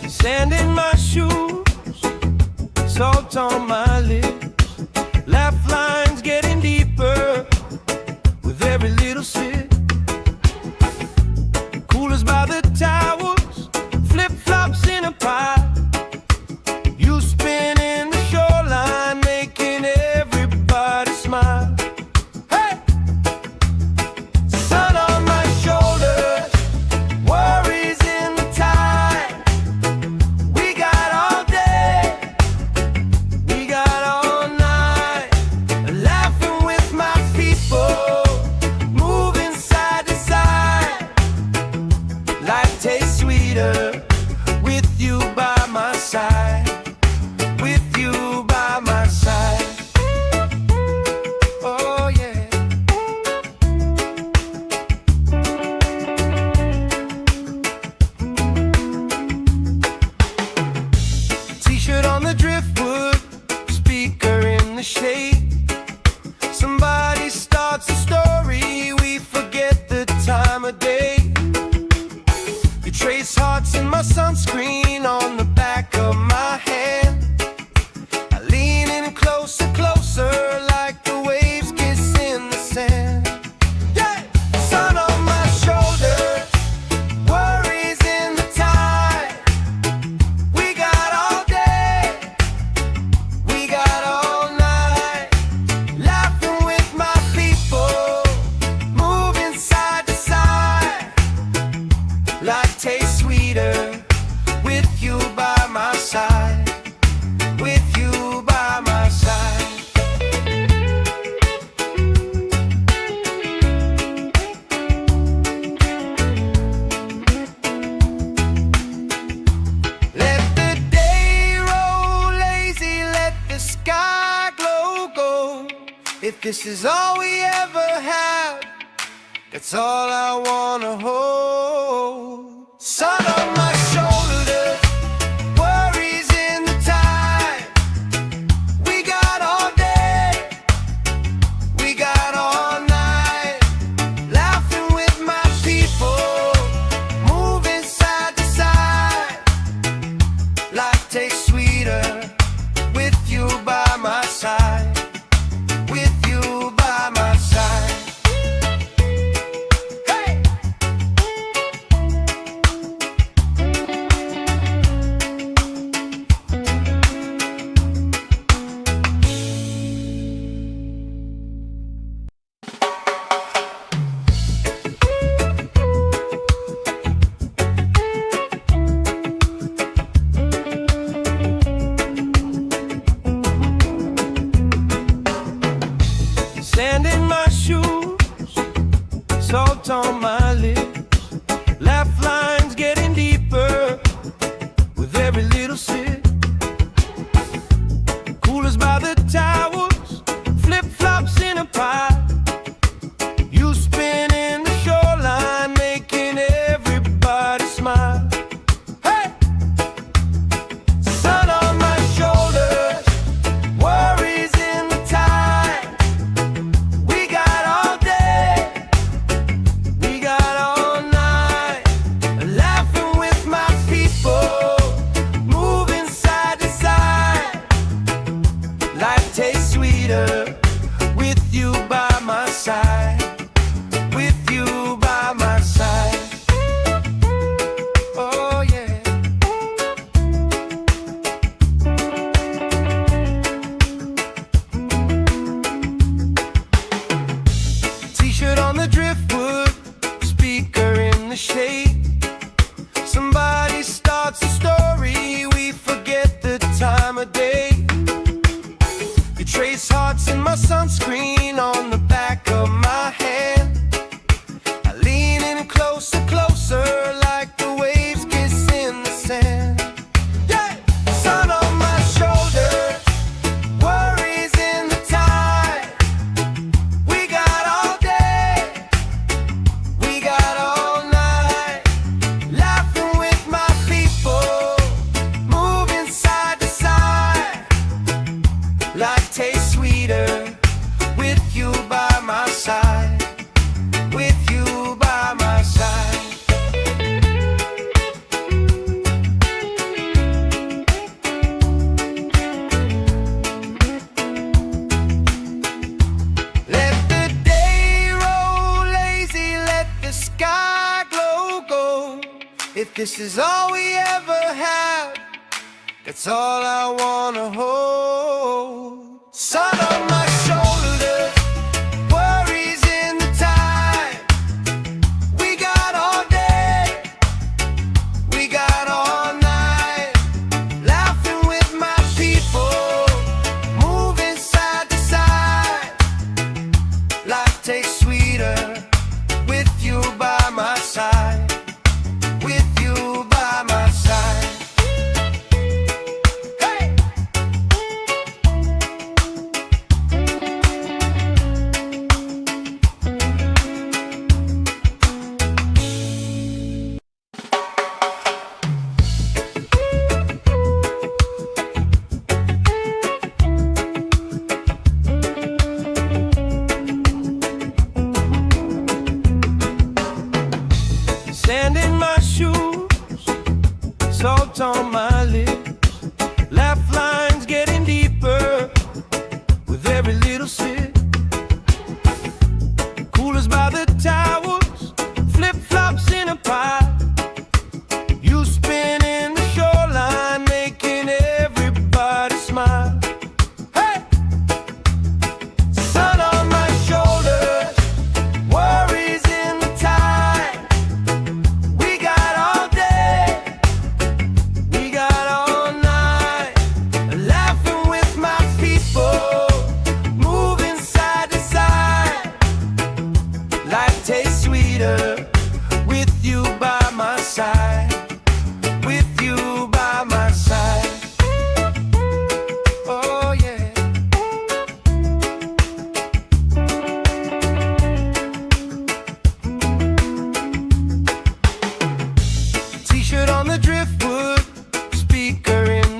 Sand in my shoes, salt on my lips, laugh lines getting deeper with every little sip. Coolers by the towers, flip-flops in a pie. You spinning the shoreline, making everybody smile. Hey! Sun on my shoulders, worries in the tide. We got all day, we got all night, laughing with my people, moving side to side. Life tastes sweeter with you by my side, with you by my side. Oh yeah. shade. Somebody starts a story, we forget the time of day. You trace hearts in my sunscreen on the back of my hand. I lean in closer, closer, like the waves kiss in the sand. Yeah! Sun on my shoulders, worries in the tide. We got all day, we got all night, laughing with my people, moving side to side. Life tastes sweeter with you by my side, with you by my side. Let the day roll lazy, let the sky glow gold. If this is all we ever have, that's all I wanna hold. Sun on my shoulders, worries in the tide. We got all day, we got all night, laughing with my people, moving side to side. Life tastes sweeter with you by my side, with you by my side. Hey! Sand in my shoes, salt on my lips, laugh lines getting deeper with every little sip. Coolers by the towers, flip-flops in a pile. You spinning the shoreline, making everybody smile. Hey! Sun on my shoulders, worries in the tide. We got all day, we got all night, laughing with my people, moving side to side. Life tastes sweeter with you by my side, with you by my side. Oh yeah. T-shirt on the driftwood, speaker in the shade. Somebody starts a story, we forget the time of day. You trace hearts in my sunscreen on the back of my hand. I lean in closer, closer, like the waves kiss in the sand. Yeah! Sun on my shoulders, worries in the tide. We got all day, we got all night, laughing with my people, moving side to side. Life tastes sweeter with you by my side, with you by my side. Let the day roll lazy, let the sky glow gold. If this is all we ever have, that's all I wanna hold. Sun on my shoulders, worries in the tide. We got all day, we got all night, laughing with my people, moving side to side. Life tastes sweeter with you by my side, with you by my side. Hey!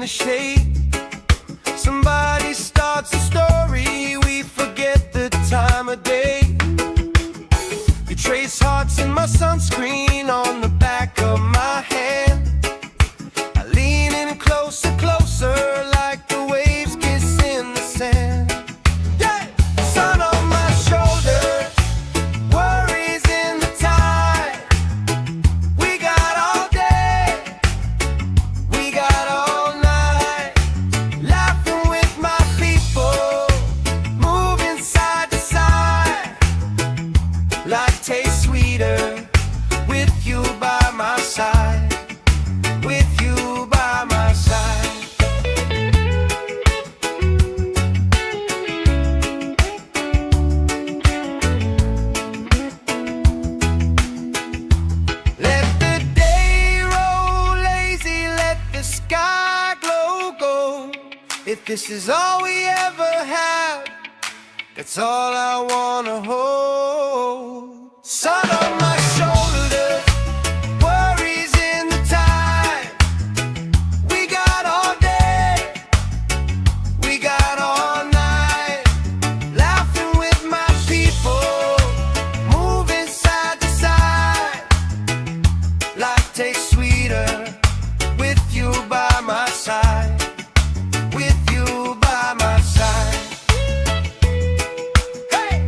the shade. Somebody starts a story, we forget the time of day. You trace hearts in my sunscreen on the back of my hand. I lean in closer, closer, like the waves kiss in the sand. Yeah! Sun on my shoulders, worries in the tide. We got all day, we got all night, laughing with my people, moving side to side. Life tastes sweeter with you by my side, with you by my side. Let the day roll lazy, let the sky glow gold. If this is all we ever have, that's all I wanna hold. Sun on my shoulders, worries in the tide. We got all day, we got all night, laughing with my people, moving side to side. Life tastes sweeter with you by my side, with you by my side. Hey!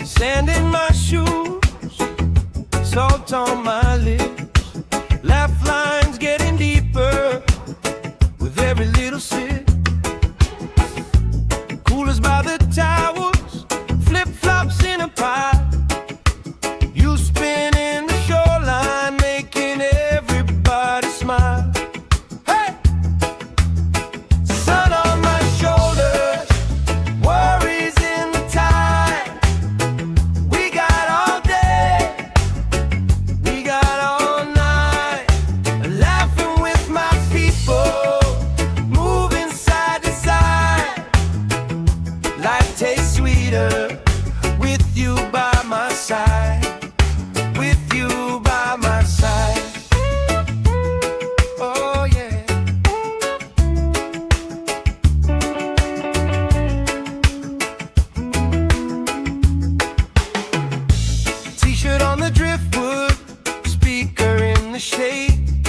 Sand in my shoes, salt on my lips, laugh lines getting deeper with every little sip. Coolers by the towers, flip-flops in a pile. You spin in the shoreline, making everybody smile. Hey! Sun on my shoulders, worries in the tide. We got all day, we got all night, laughing with my people, moving side to side. Life tastes sweeter with you by my side, with you by my side. Oh yeah. T-shirt on the driftwood, speaker in the shade.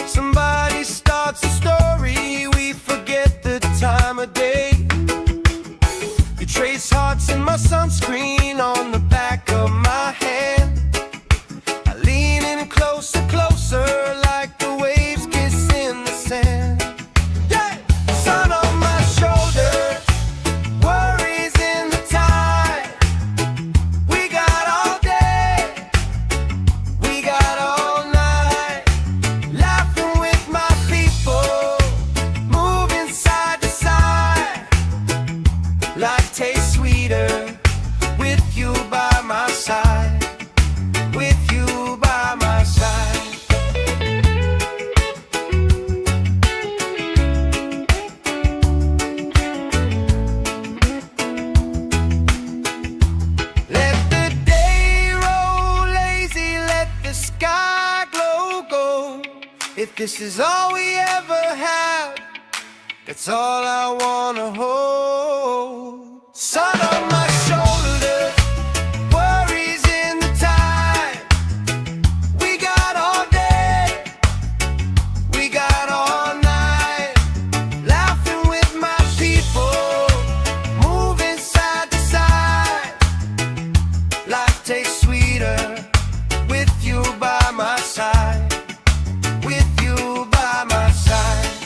Somebody starts a story, we forget the time of day. You trace hearts in my sunscreen on the back of my hand. I lean in closer, closer, like the waves kiss in the sand. Yeah! Sun on my shoulders, worries in the tide. We got all day, we got all night, laughing with my people, moving side to side. Life tastes sweeter with you by my side, with you by my side. Let the day roll lazy, let the sky glow gold. If this is all we ever have, that's all I wanna hold. Sun on my shoulders, worries in the tide. We got all day, we got all night, laughing with my people, moving side to side. Life tastes sweeter with you by my side, with you by my side.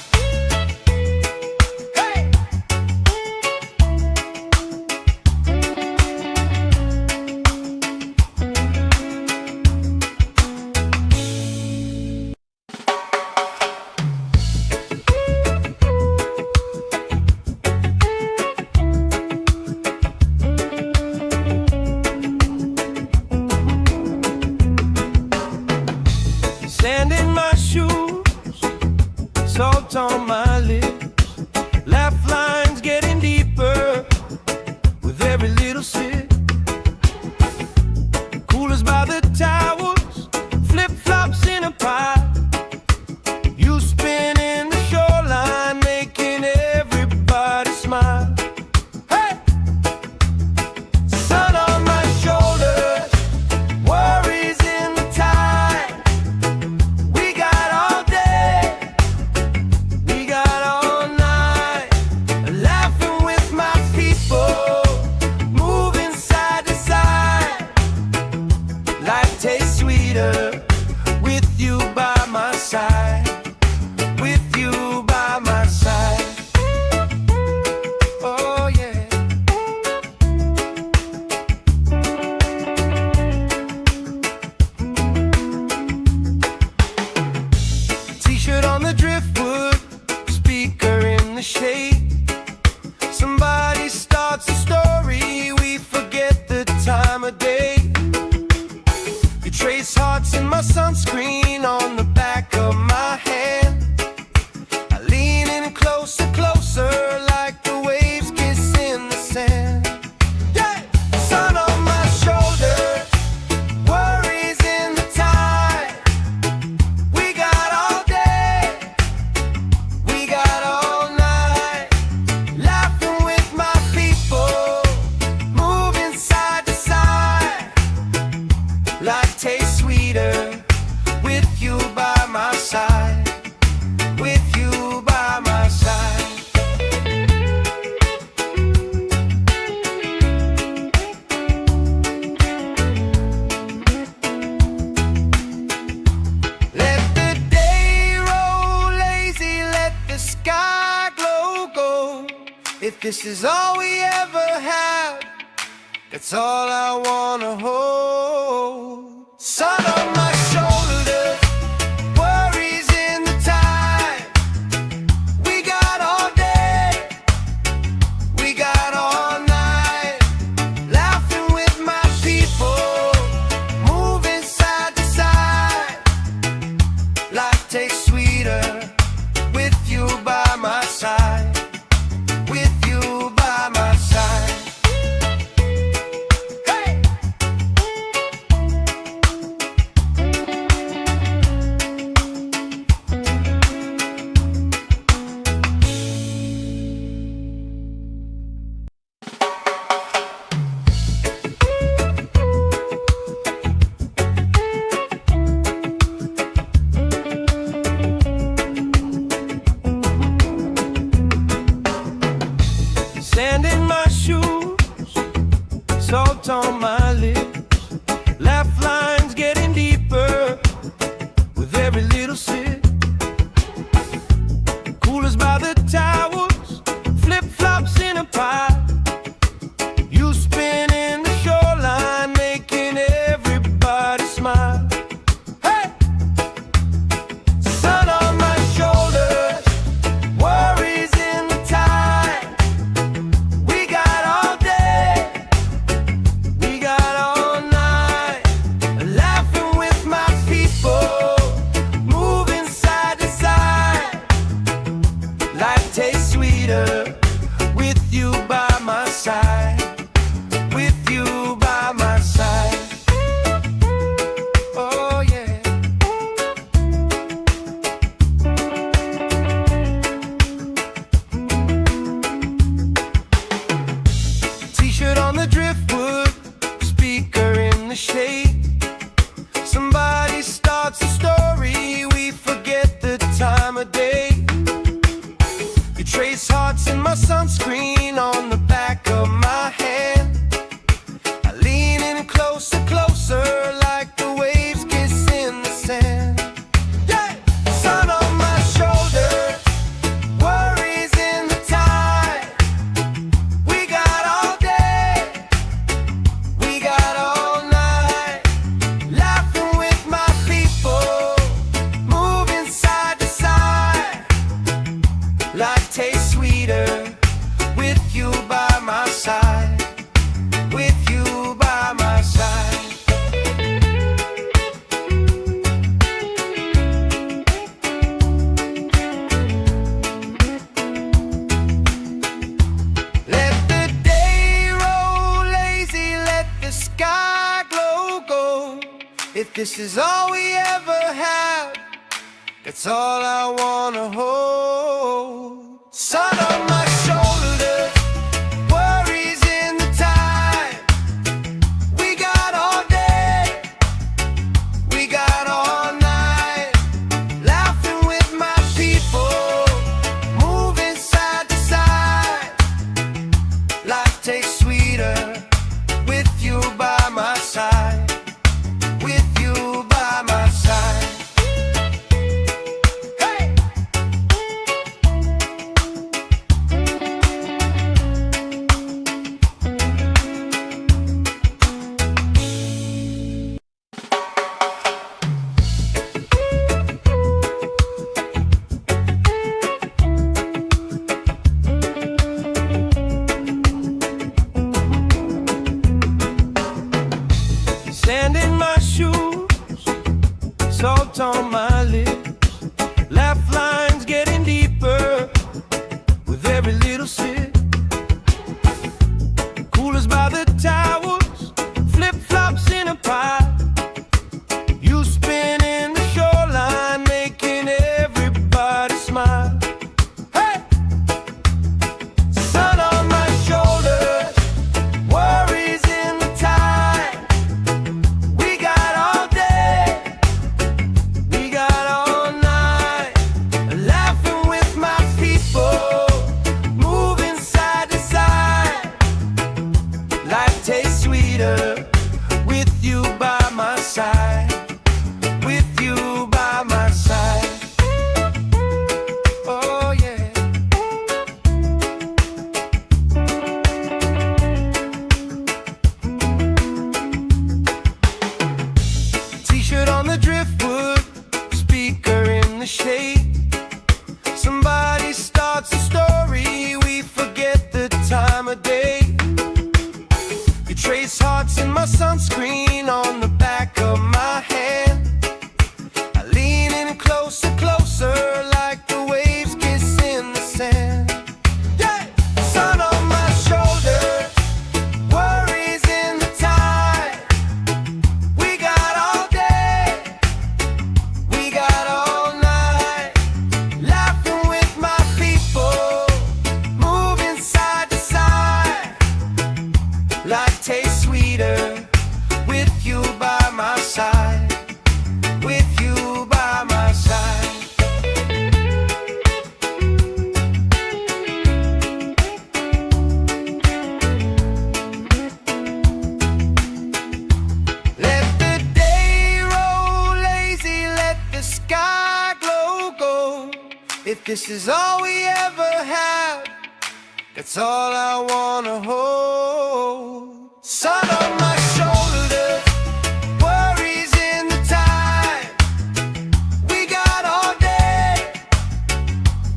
Hey! this is all we ever had, that's all I wanna hold. Sun on my shoulders, worries in the tide. We got all day, we got all night, laughing with my people, moving side to side. Life tastes sweeter with you by my side. With you by my side. Hey! Sand in my shoes, salt on my lips, laugh lines getting deeper with every little sip. Coolers by the towers, flip-flops in a pile. You spinning the shoreline, making everybody smile. Hey! Sun on my shoulders, worries in the tide. We got all day, we got all night, laughing with my people, moving side to side. Life tastes sweeter with you by my side. With you by my side. Oh yeah. T-shirt on the driftwood, speaker in the shade. Somebody starts a story, we forget the time of day. You trace hearts in my sunscreen on the back of my hand. I lean in closer, closer, like the waves kiss in the sand. Yeah! Sun on my shoulders, worries in the tide. We got all day, we got all night, laughing with my people, moving side to side. Life tastes sweeter with you by my side. With you by my side. Let the day roll lazy, let the sky glow gold. If this is all we ever have, that's all I wanna hold. Sun on my shoulders, worries in the tide. We got all day, we got all night, laughing with my people, moving side to side. Life tastes sweeter with you by my side. With you by my side. Hey! Sand in my shoes, salt on my lips, laugh lines getting deeper with every little sip. Coolers by the towers, flip-flops in a pile. You spinning the shoreline, making everybody smile. Hey! Sun on my shoulders, worries in the tide. We got all day, we got all night, laughing with my people, moving side to side. Life tastes sweeter with you by my side. With you by my side. Oh yeah. trace hearts in my sunscreen on the back of my hand. I lean in closer, closer, like the waves kiss in the sand. Yeah! Sun on my shoulder, worries in the tide. We got all day, we got all night, laughing with my people, moving side to side. Life tastes sweeter with you by my side, with you by my side. Let the day roll lazy, let the sky glow gold. If this is all we ever have, that's all I wanna hold. Sun on my shoulders, worries in the tide. We got all day,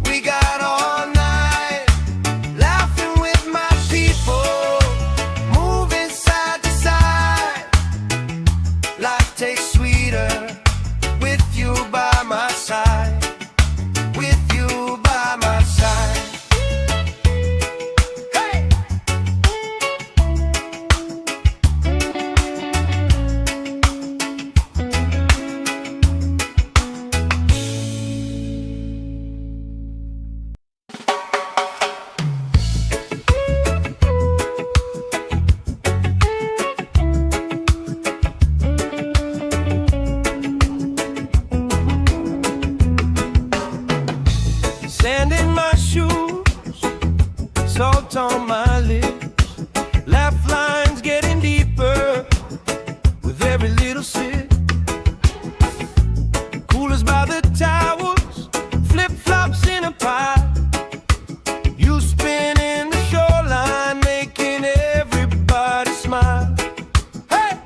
we got all night, laughing with my people, moving side to side. Life tastes sweeter with you by my side, with you by my side. Sand in my shoes, salt on my lips, laugh lines getting deeper with every little sip. Coolers by the towers, flip-flops in a pile. You spin in the shoreline, making everybody smile. Hey!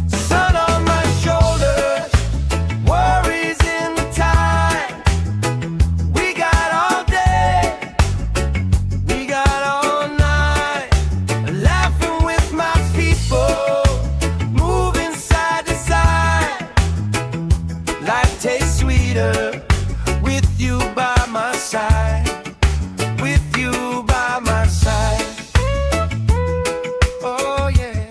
Sun on my shoulders, worries in the tide. We got all day, we got all night, laughing with my people, moving side to side. Life tastes sweeter with you by my side, with you by my side. Oh yeah.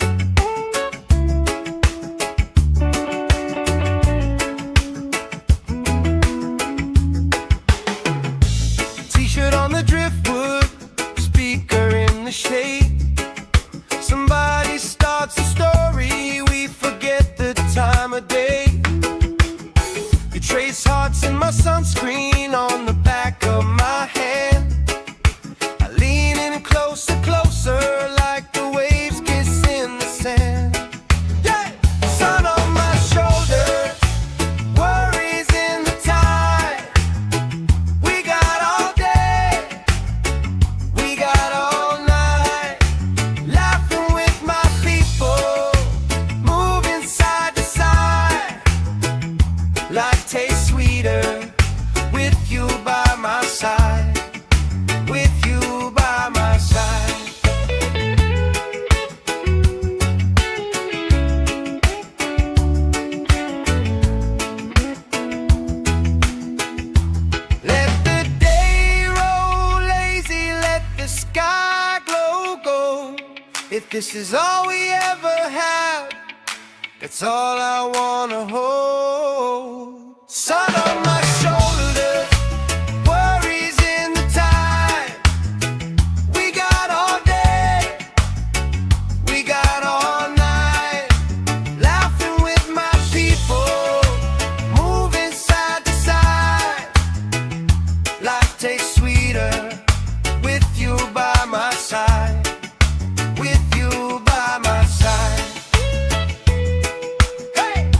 T-shirt on the driftwood, speaker in the shade. Somebody starts a story, we forget the time of day. You trace hearts in my sunscreen on the back of my hand. I lean in closer, closer, like the waves kiss in the sand. Yeah! Sun on my shoulders, worries in the tide. We got all day, we got all night, laughing with my people, moving side to side. Life tastes sweeter with you by my side, with you by my side. Let the day roll lazy, let the sky glow gold. If this is all we ever have, that's all I wanna hold. Sun on my shoulders, worries in the tide. We got all day, we got all night, laughing with my people, moving side to side. Life tastes sweeter with you by my side, with you by my side. Hey!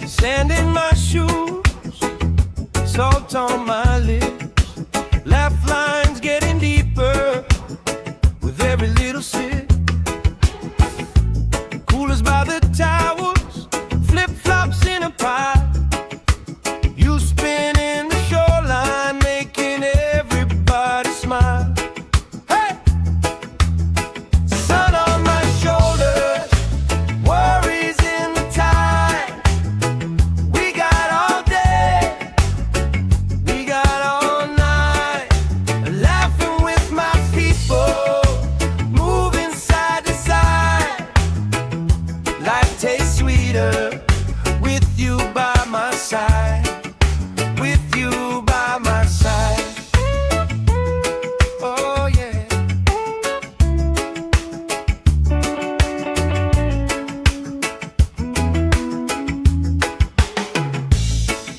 Sand in my shoes, salt on my lips, laugh lines getting deeper with every little sip. Coolers by the towers, flip-flops in a pie. You spin in the shoreline, making everybody smile. Hey! Sun on my shoulders, worries in the tide. We got all day, we got all night, laughing with my people, moving side to side. Life tastes sweeter with you by my side, with you by my side. Oh yeah.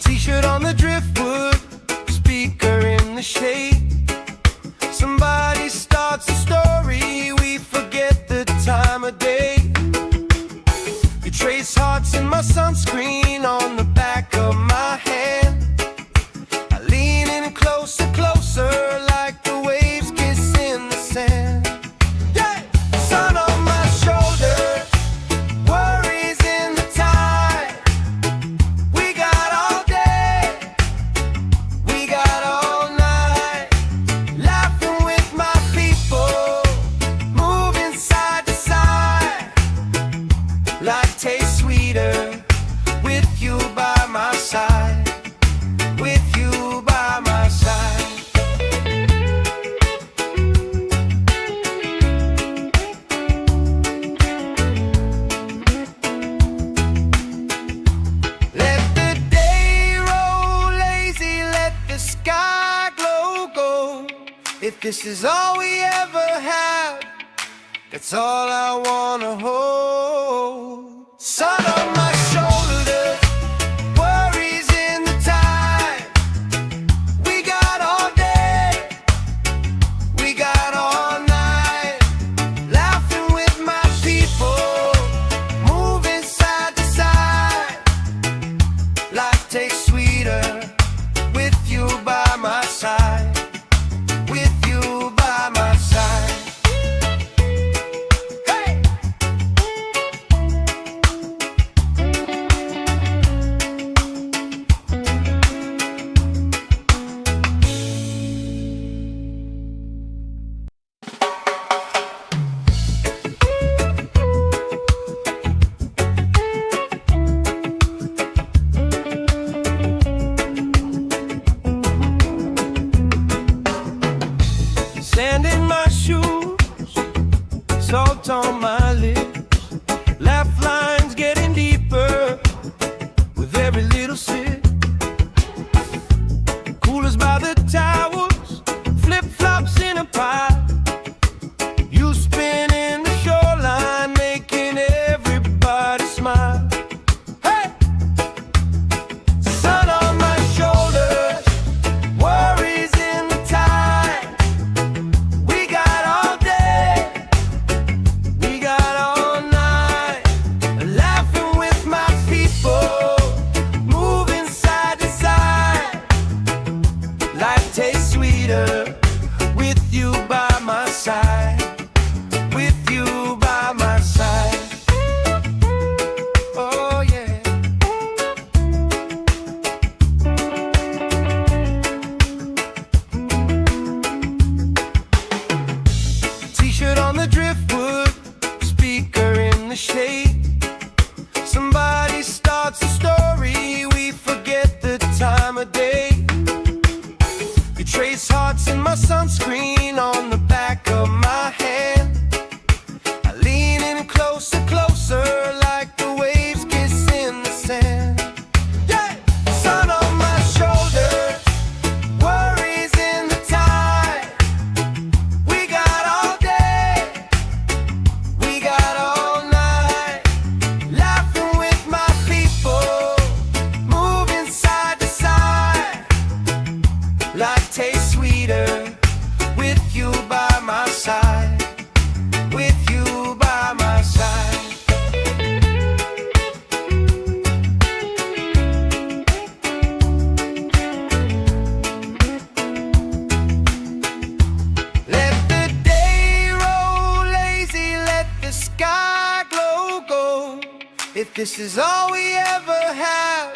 T-shirt on the driftwood, speaker in the shade. Somebody starts a story, we forget the time of day. You trace hearts in my sunscreen on the back of my hand. I lean in closer, closer, like the waves kiss in the sand. Yeah! Sun on my shoulders, worries in the tide. We got all day, we got all night, laughing with my people, moving side to side. Life tastes sweeter with you by my side, with you by my side. Let the day roll lazy, let the sky glow gold. If this is all we ever have, that's all I wanna hold. Sun on my shoulders, worries in the tide. We got all day, we got all night, laughing with my people, moving side to side. Life tastes sweeter with you by my side, with you by my side. Hey! Sand in my shoes, salt on my lips, laugh lines getting deeper with every little sip. Coolers by the towers, flip-flops in a pie. You spin in the shoreline, making everybody smile. Hey! Sun on my shoulders, worries in the tide. We got all day, we got all night, laughing with my people, moving side to side. Life tastes sweeter with you by my side, with you by my side. Oh yeah. T-shirt on the driftwood, speaker in the shade. Somebody starts a story, we forget the time of day. You trace hearts in my sunscreen on the back of my hand. I lean in closer, closer, like the waves kiss in the sand. Yeah! Sun on my shoulders, worries in the tide. We got all day, we got all night, laughing with my people, moving side to side. Life tastes sweeter this is all we ever have,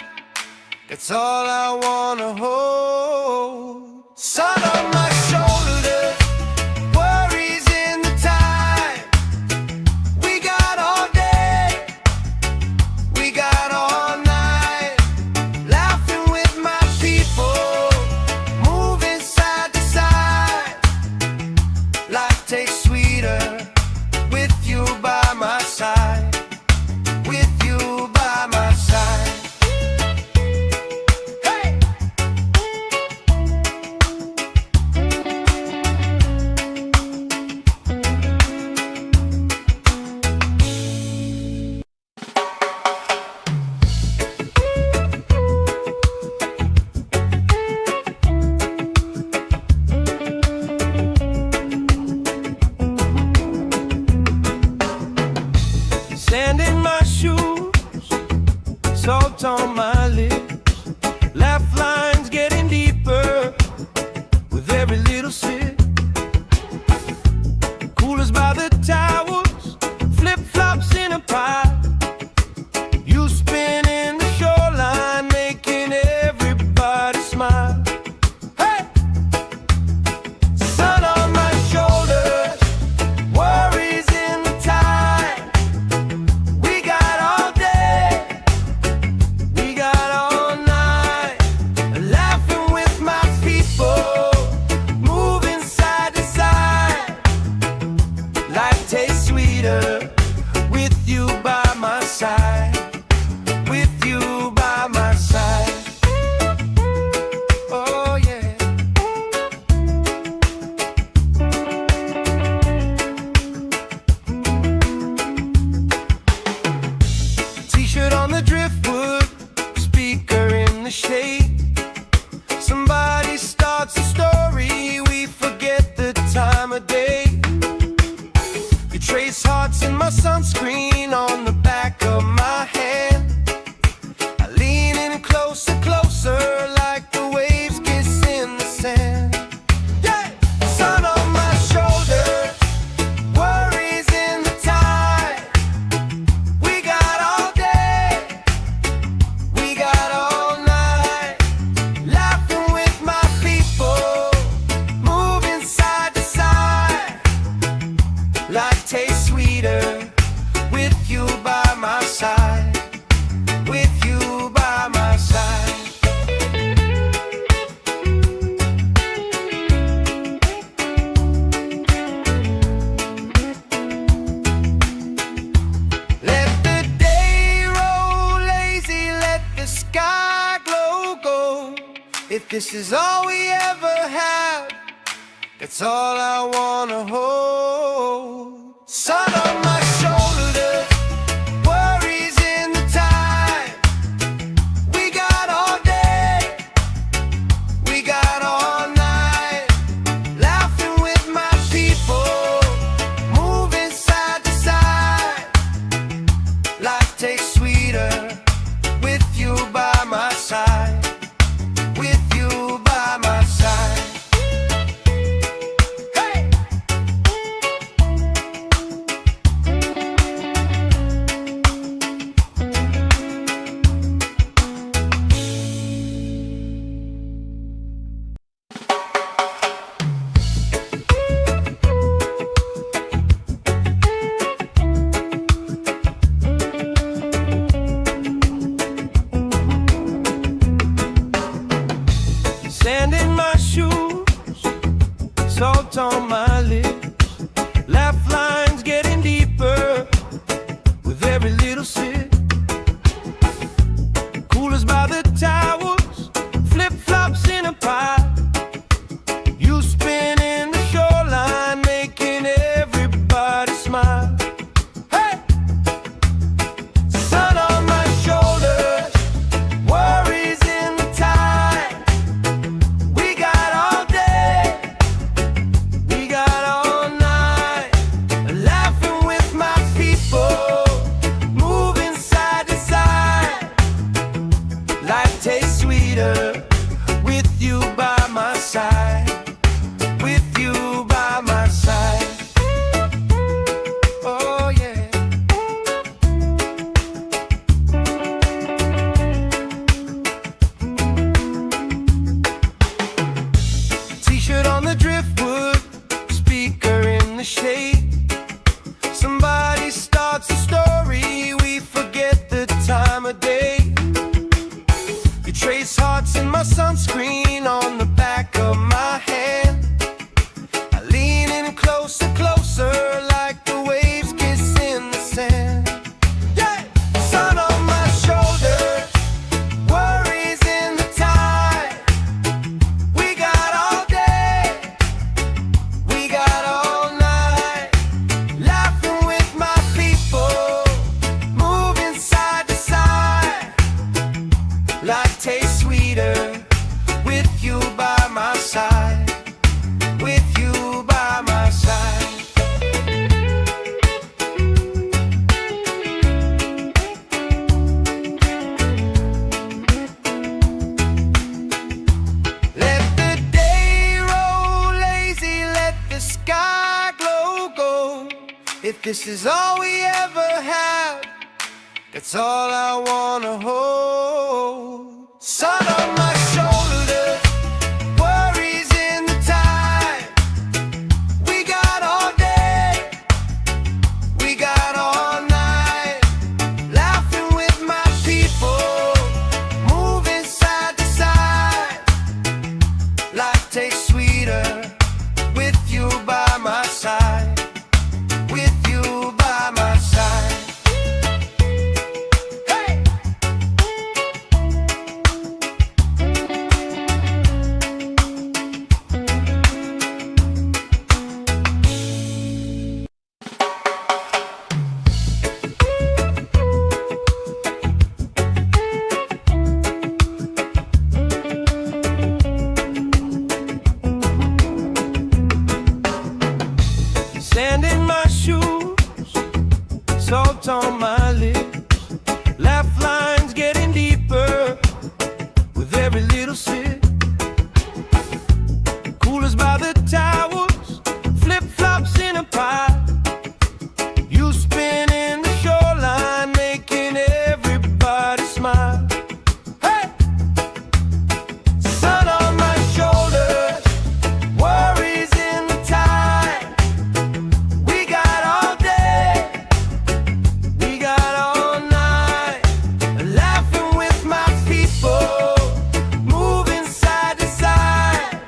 that's all I wanna hold. Sun on my shoulders, worries in the time. We got all day, we got all night, laughing with my people, moving side to side. Life tastes sweeter with you by my side. With you by my side. Hey! Sand in my shoes, salt on my lips, laugh lines getting deeper with every little sip. Coolers by the towels, flip-flops in a pile. You spinning the shoreline, making everybody smile. Hey! Sun on my shoulders, worries in the tide. We got all day, we got all night, laughing with my people, moving side to side. Life tastes sweeter with you by my side. With you by my side. Oh yeah. T-shirt on the driftwood, speaker in the shade. Somebody starts a story, we forget the time of day. You trace hearts in my sunscreen on the back of my hand. I lean in closer, closer, like the waves kiss in the sand. Yeah! Sun on my shoulders, worries in the tide. We got all day, we got all night, laughing with my people, moving side to side. Life tastes sweeter with you by my side. With you by my side. Let the day roll lazy, let the sky glow gold. If this is all we ever have, that's all I wanna hold. Sun on my shoulders, worries in the time. We got all day, we got all night, laughing with my people, moving side to side. Life tastes sweeter with you by my side. With you by my side. Hey! Sand in my shoes, salt on my lips, laugh lines getting deeper with every little sip. Coolers by the towels, flip-flops in a pile. You spinning the shoreline, making everybody smile. Hey! Sun on my shoulders, worries in the tide. We got all day, we got all night, laughing with my people, moving side to side. Life tastes sweeter with you by my side. With you by my side. Oh yeah. trace hearts in my sunscreen on the back of my hand. I lean in closer, closer, like the waves kiss in the sand. Yeah! Sun on my shoulders, worries in the tide. We got all day, we got all night, laughing with my people, moving side to side. Life tastes sweeter with you by my side, with you by my side. Let the day roll lazy, let the sky glow gold. If this is all we ever have, that's all I wanna hold. Sun on my shoulders, worries in the tide. We got all day, we got all night, laughing with my people, moving side to side. Life tastes sweeter with you by my side, with you by my side. Sand in my shoes, salt on my lips, laugh lines getting deeper with every little sip. Coolers by the towels, flip-flops in a pile. You spin in the shoreline, making everybody smile. Hey! Sun on my shoulders, worries in the tide. We got all day, we got all night, laughing with my people, moving side to side.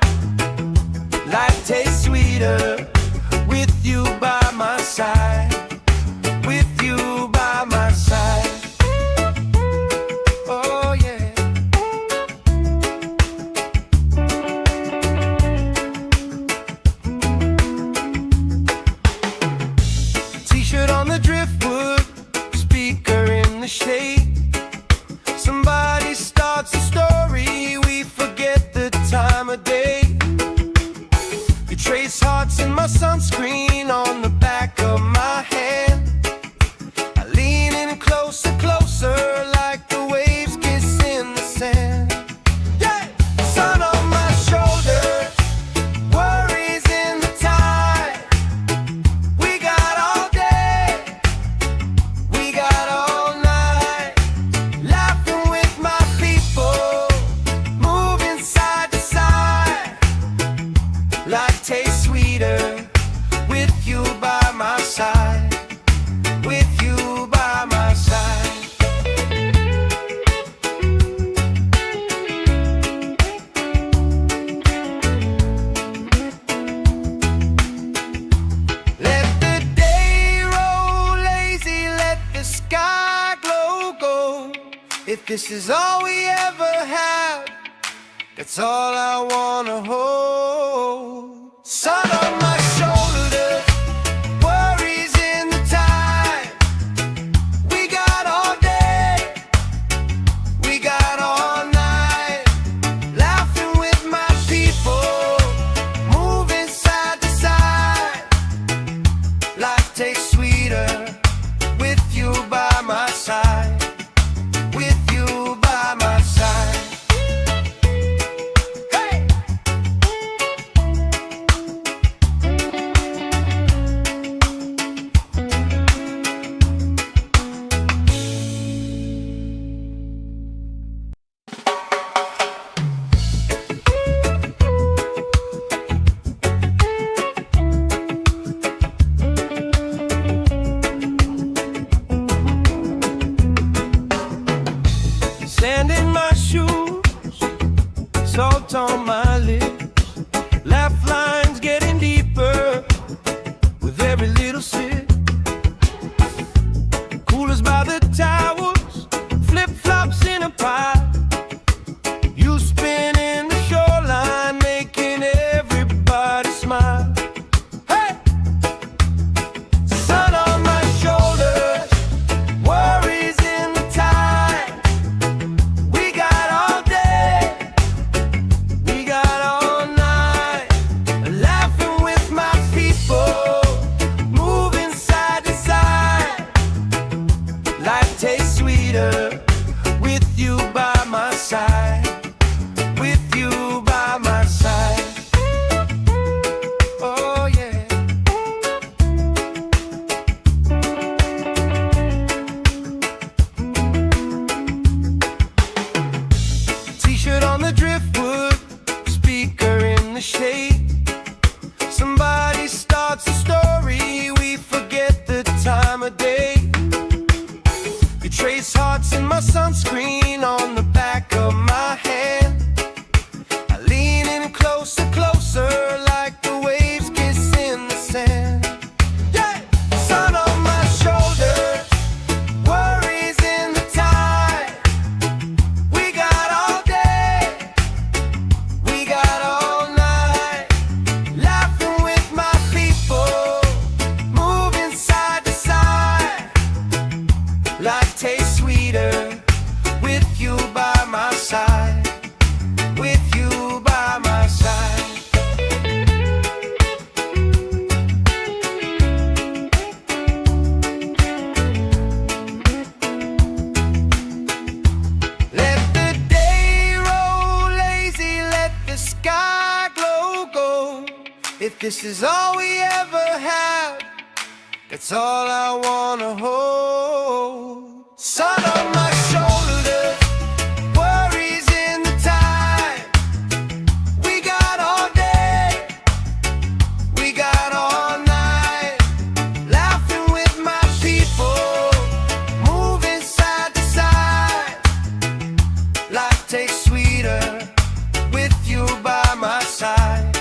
Life tastes sweeter with you by my side, with you by my side. Oh yeah. T-shirt on the driftwood, speaker in the shade. Somebody starts a story, we forget the time of day. You trace hearts in my sunscreen on the back of my hand. I lean in closer, closer, like the waves kiss in the sand. Yeah! Sun on my shoulders, worries in the tide. We got all day, we got all night, laughing with my people, moving side to side. Life tastes sweeter with you by my side, with you by my side. Let the day roll lazy, let the sky glow gold. If this is all we ever have, that's all I wanna hold. Sun on my shoulders, worries in the tide. We got all day, we got all night, laughing with my people, moving side to side. Life tastes sweeter with you by my side, with you by my side. Hey! salt on my lips, laugh lines getting deeper with every little sip. Coolers by the towers, flip-flops in a pie. You spin in the shoreline, making everybody smile. Hey! Sun on my shoulders, worries in the tide. We got all day, we got all night, laughing with my people, moving side to side. Life tastes sweeter with you by my side, with you by my side. Oh yeah. T-shirt on the driftwood, speaker in the shade. Somebody starts a story, we forget the time of day. You trace hearts in my sunscreen on the back of my hand. I lean in closer, closer, like the waves kiss in the sand. Yeah! Sun on my shoulders, worries in the tide. We got all day, we got all night, laughing with my people, moving side to side. Life tastes sweeter with you by my side, with you by my side. Let the day roll lazy, let the sky glow gold. If this is all we ever have, that's all I wanna hold. Sun on my shoulders, worries in the tide. We got all day, we got all night, laughing with my people, moving side to side. Life tastes sweeter with you by my side,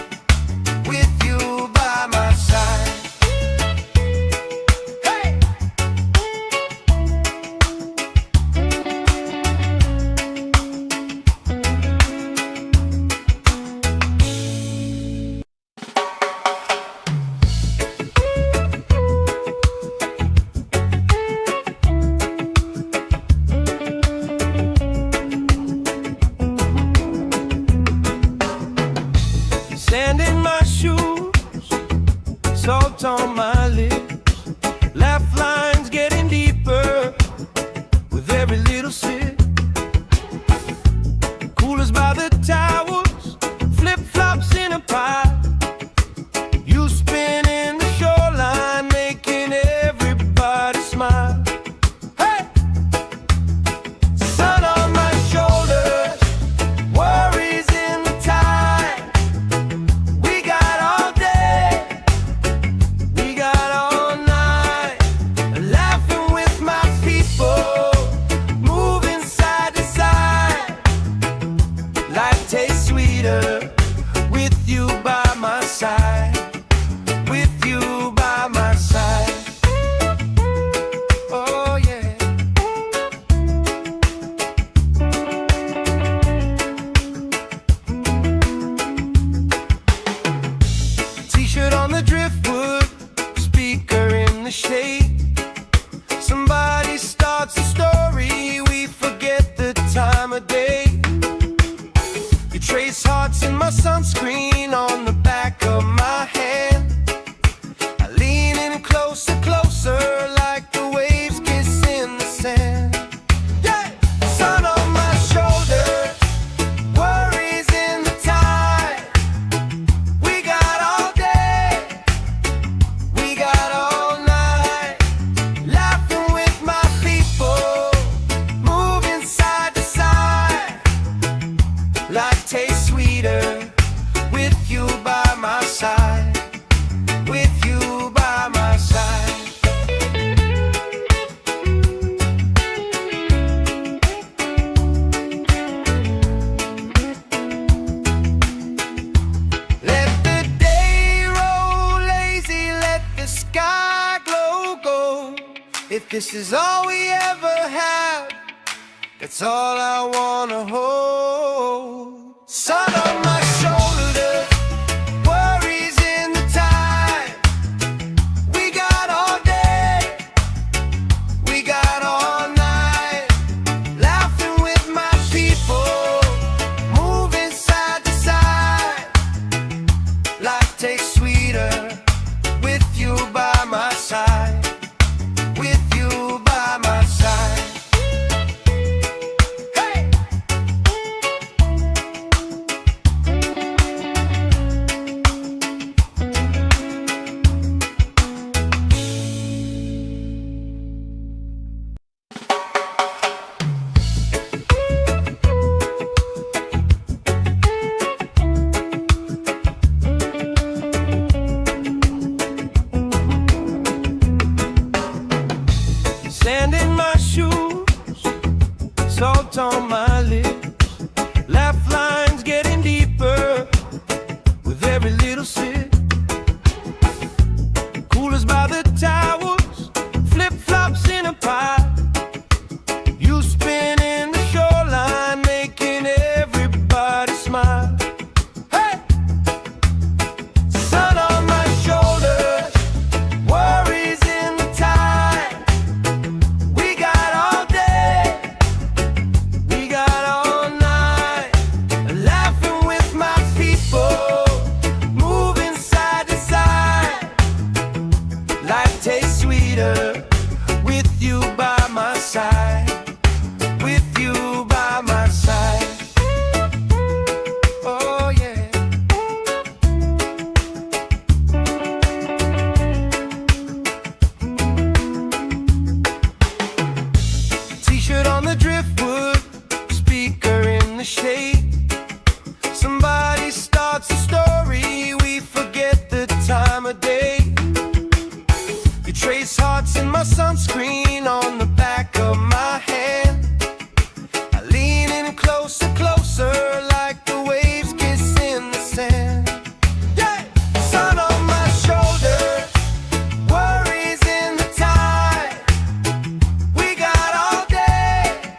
with you by my side. Hey! Sand in my shoes, salt on my lips, laugh lines getting deeper with every little sip. Coolers by the towers, flip-flops in a pie. You spin in the shoreline, making everybody smile. Hey! Sun on my shoulders, worries in the tide. We got all day, we got all night, laughing with my people, moving side to side. Life tastes sweeter with you by my side, with you by my side. Oh yeah. T-shirt on the driftwood, speaker in the shade. Somebody starts a story, we forget the time of day. You trace hearts in my sunscreen on the back of my hand. I lean in closer, closer, like the waves kiss in the sand. Yeah! Sun on my shoulders, worries in the tide. We got all day, we got all night, laughing with my people, moving side to side. Life tastes sweeter with you by my side, with you by my side. If this is all we ever have, that's all I wanna hold. Sun on my shoulder, worries in the tide. We got all day, we got all night, laughing with my people, moving side to side. Life tastes sweeter with you by my side. With you by my side. Hey! Sand in my shoes, salt on my lips, laugh lines getting deeper with every little sip. Coolers by the towels, flip-flops in a pie. You spinning the shoreline, making everybody smile. Hey! Sun on my shoulders, worries in the tide. We got all day, we got all night, laughing with my people, moving side to side. Life tastes sweeter with you by my side. With you by my side. Oh yeah. T-shirt on the driftwood, speaker in the shade. Somebody starts a story, we forget the time of day. You trace hearts in my sunscreen on the back of my hand. I lean in closer, closer, like the waves kiss in the sand. Yeah! Sun on my shoulders, worries in the tide. We got all day,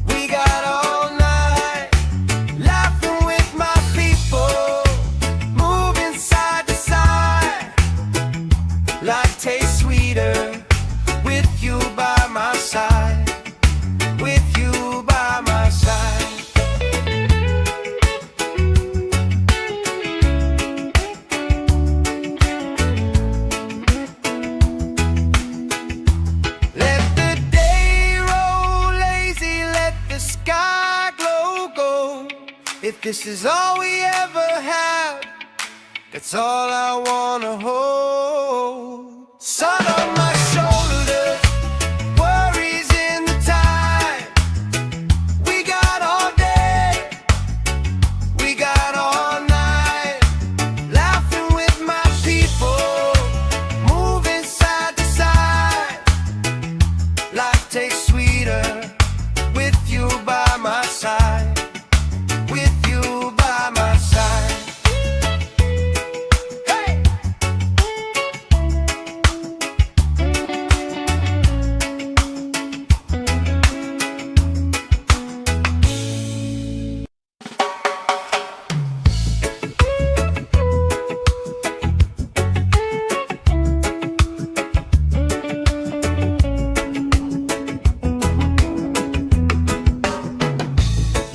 we got all night, laughing with my people, moving side to side. Life tastes sweeter with you by my side. With you by my side. Let the day roll lazy, let the sky glow gold. If this is all we ever have, that's all I wanna hold. Sun on my shoulders, worries in the tide. We got all day, we got all night, laughing with my people, moving side to side. Life tastes sweeter with you by my side. With you by my side. Hey!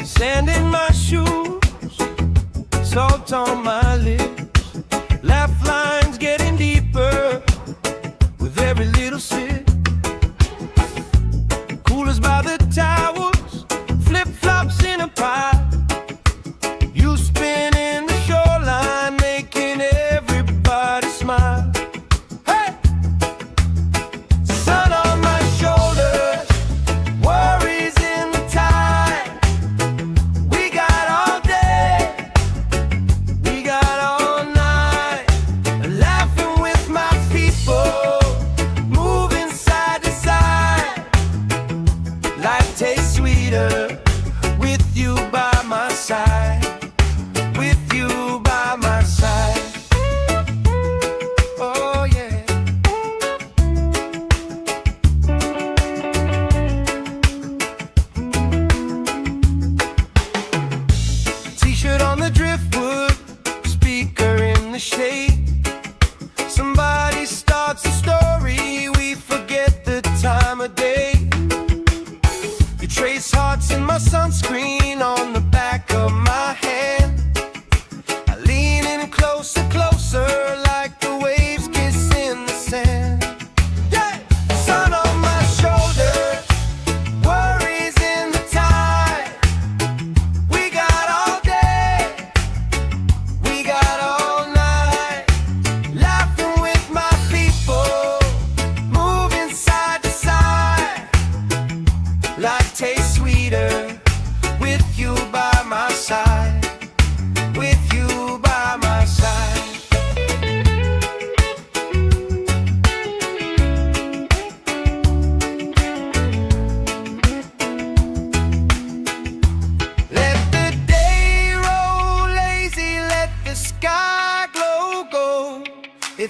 Sand in my shoes, salt on my lips, laugh lines getting deeper with every little sip. Coolers by the towels, flip-flops in a pie. You spinning the shoreline, making everybody smile. Hey! Sun on my shoulders, worries in the tide. We got all day, we got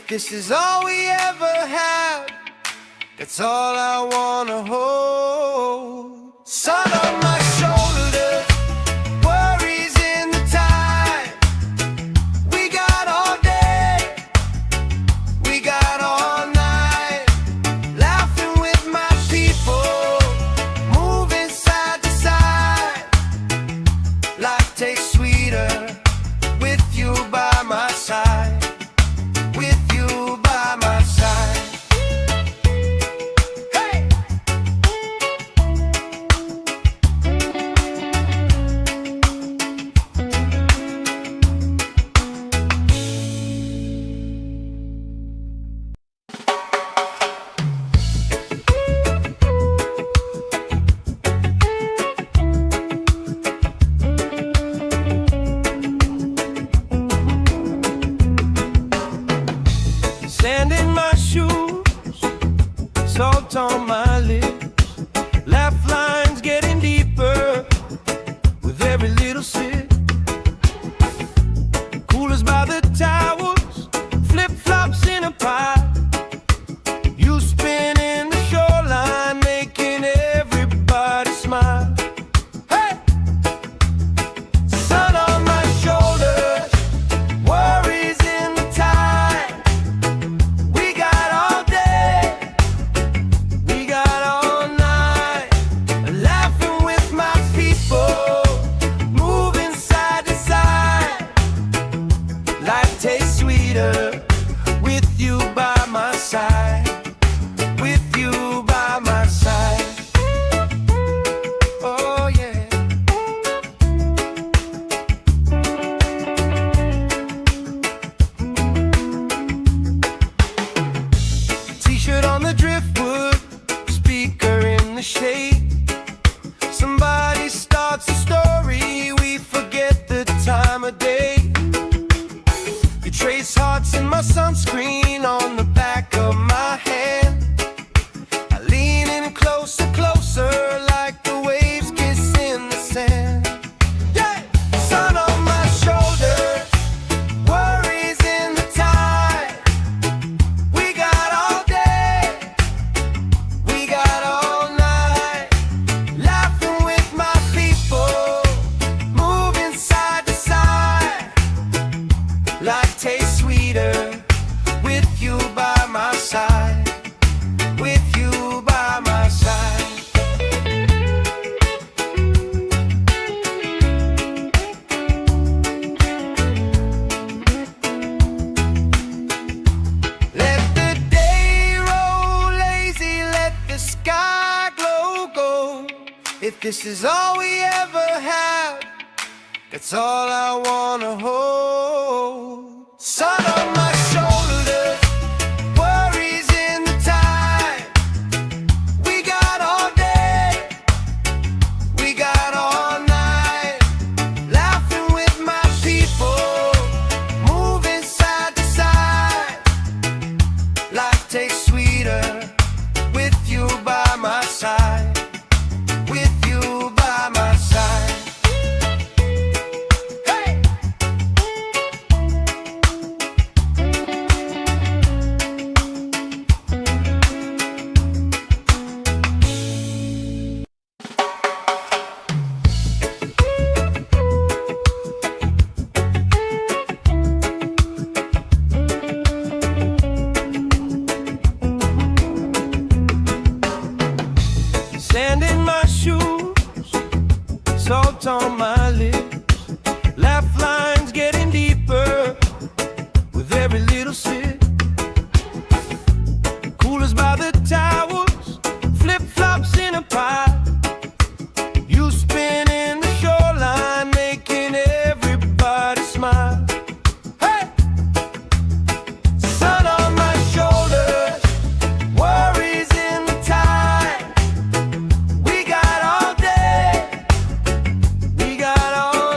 If this is all we ever have, that's all I wanna hold. Sun on my shoulders, worries in the tide. We got all day, we got all night, laughing with my people, moving side to side. Life tastes sweeter with you by my side, with you by my side. Hey! Sand in my shoes, salt on my lips, laugh lines getting deeper with every little sip. Coolers by the towers, flip-flops in a pie. You spin in the shoreline, making everybody smile. Hey! Sun on my shoulders, worries in the tide. We got all day, we got all night, laughing with my people, moving side to side. Life tastes sweeter with you by my side, with you by my side. Oh yeah. T-shirt on the driftwood, speaker in the shade. Somebody starts a story, we forget the time of day. You trace hearts in my sunscreen on the back of my hand. I lean in closer, closer, like the waves kiss in the sand. Yeah! Sun on my shoulders, worries in the tide. We got all day, we got all night, laughing with my people, moving side to side. Life tastes sweeter with you by my side, with you by my side. Let the day roll lazy, let the sky glow gold. If this is all we ever have, that's all I wanna hold. Sun on my shoulders, worries in the tide. We got all day, we got all night, laughing with my people, moving side to side. Life tastes sweeter with you by my side, with you by my side. Hey! Sand in my shoes, salt on my lips, laugh lines getting deeper with every little sip. Coolers by the towers, flip-flops in a pie. You spin in the shoreline, making everybody smile. Hey! Sun on my shoulders, worries in the tide. We got all day, we got all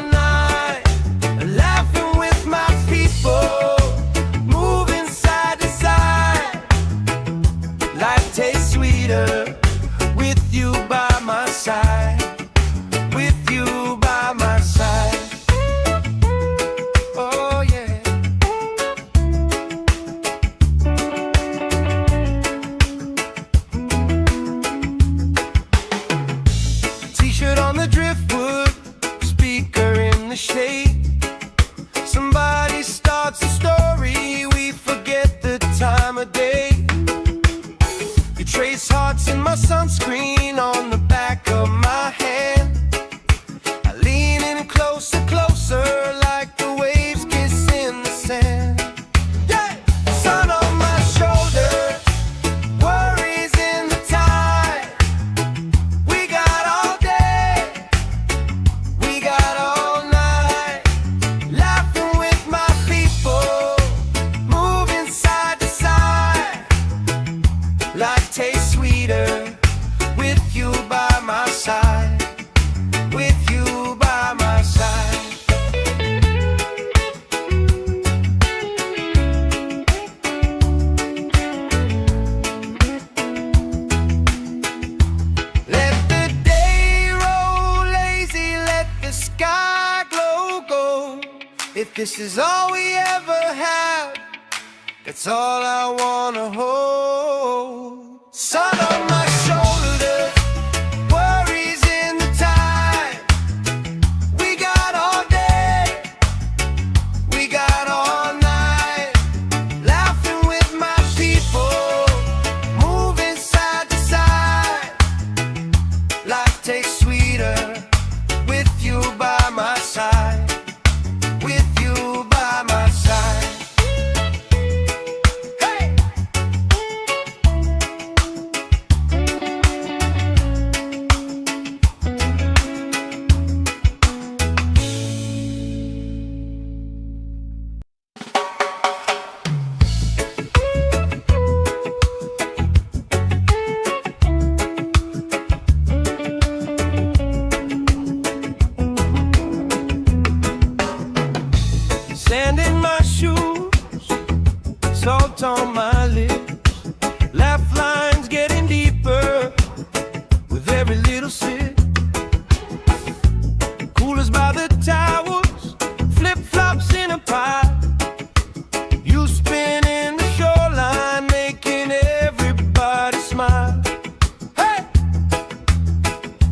shade. Somebody starts a story, we forget the time of day. You trace hearts in my sunscreen on the back of my hand. I lean in closer, closer, like the waves kiss in the sand. Yeah! Sun on my shoulder, worries in the tide. We got all day, we got all night, laughing with my people, moving side to side. Life tastes sweeter with you by my side, with you by my side. Let the day roll lazy, let the sky glow gold. If this is all we ever have, that's all I wanna hold. Sun on my shoulder, worries in the tide. We got all day, we got all night, laughing with my people, moving side to side. Life tastes sweeter with you by my side, with you by my side. Sand in my shoes, salt on my lips, laugh lines getting deeper with every little sip. Coolers by the towers, flip-flops in a pile. You spinning the shoreline, making everybody smile. Hey!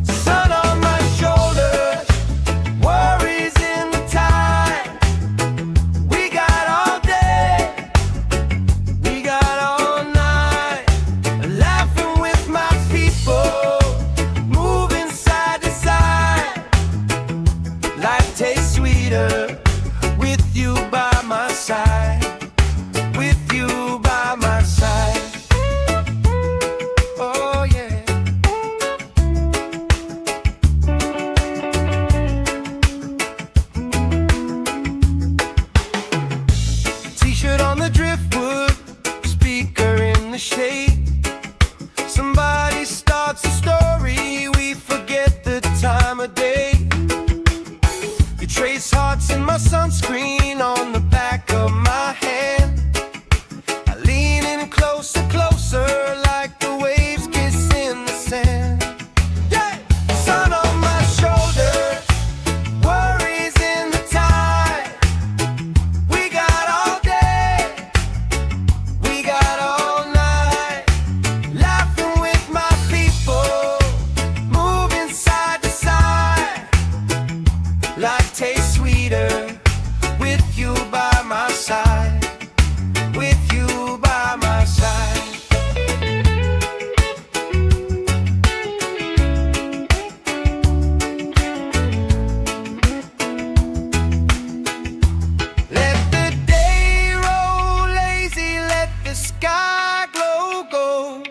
Sun on my shoulders, worries in the tide. We got all day, we got all night, laughing with my people, moving side to side. Life tastes sweeter with you by my side, with you by my side. Oh yeah. T-shirt on the driftwood, speaker in the shade. Somebody starts a story, we forget the time of day. You trace hearts in my sunscreen on the back of my hand. I lean in closer, closer, like the waves kiss in the sand. Yeah! Sun on my shoulder, worries in the tide. We got all day, we got all night, laughing with my people, moving side to side. Life tastes sweeter with you by my side, with you by my side. Let the day roll lazy, let the sky glow gold.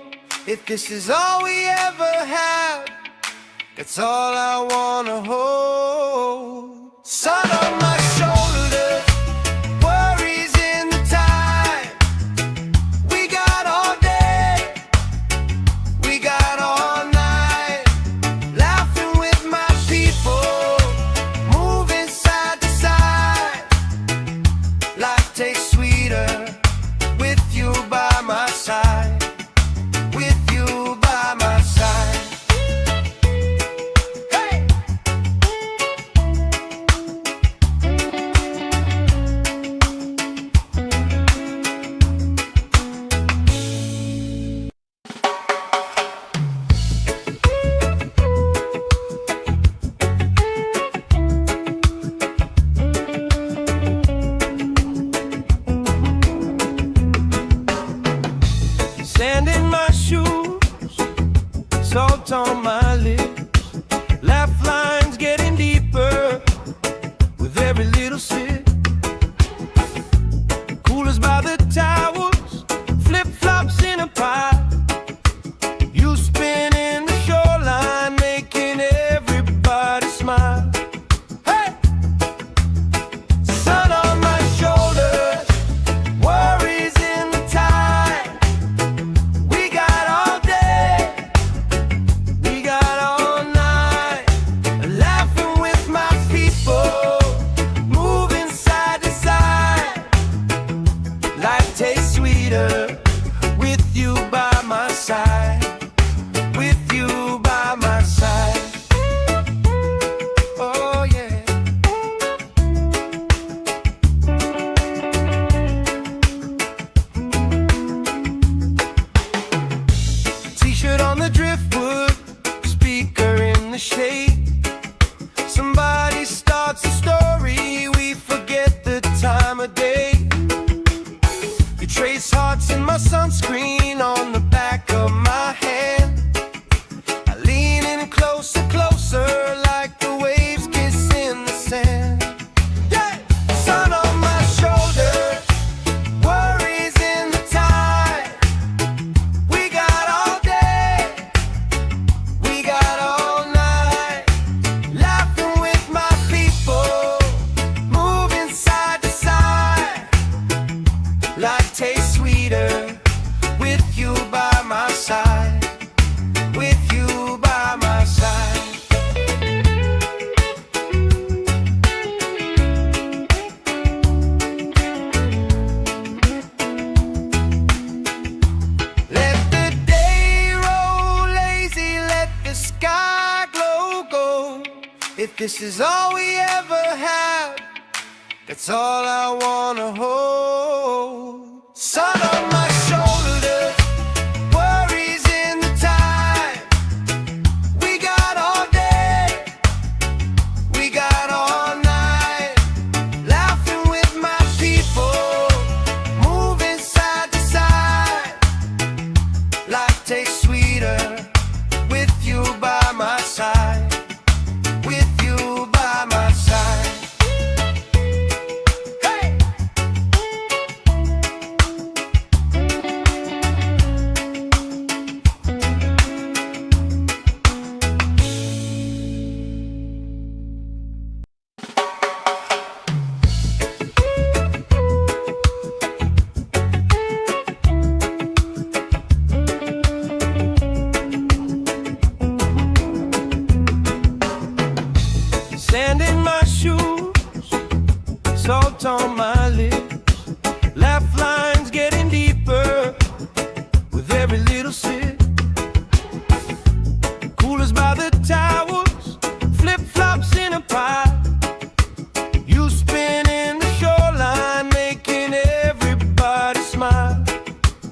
If this is all we ever have, that's all I wanna hold. Sun on my shoulder, worries in the tide. We got all day, we got all night, laughing with my people, moving side to side. Life tastes sweeter with you by my side, with you by my side. Hey! this is all we ever have, that's all I wanna hold. Sun on my shoulders, worries in the time. We got all day, we got all night, laughing with my people, moving side to side. Life tastes sweeter with you by my side. With you by my side. Hey! Sand in my shoes, salt on my lips, laugh lines getting deeper with every little sip. Coolers by the towels, flip-flops in a pile. You spin in the shoreline, making everybody smile.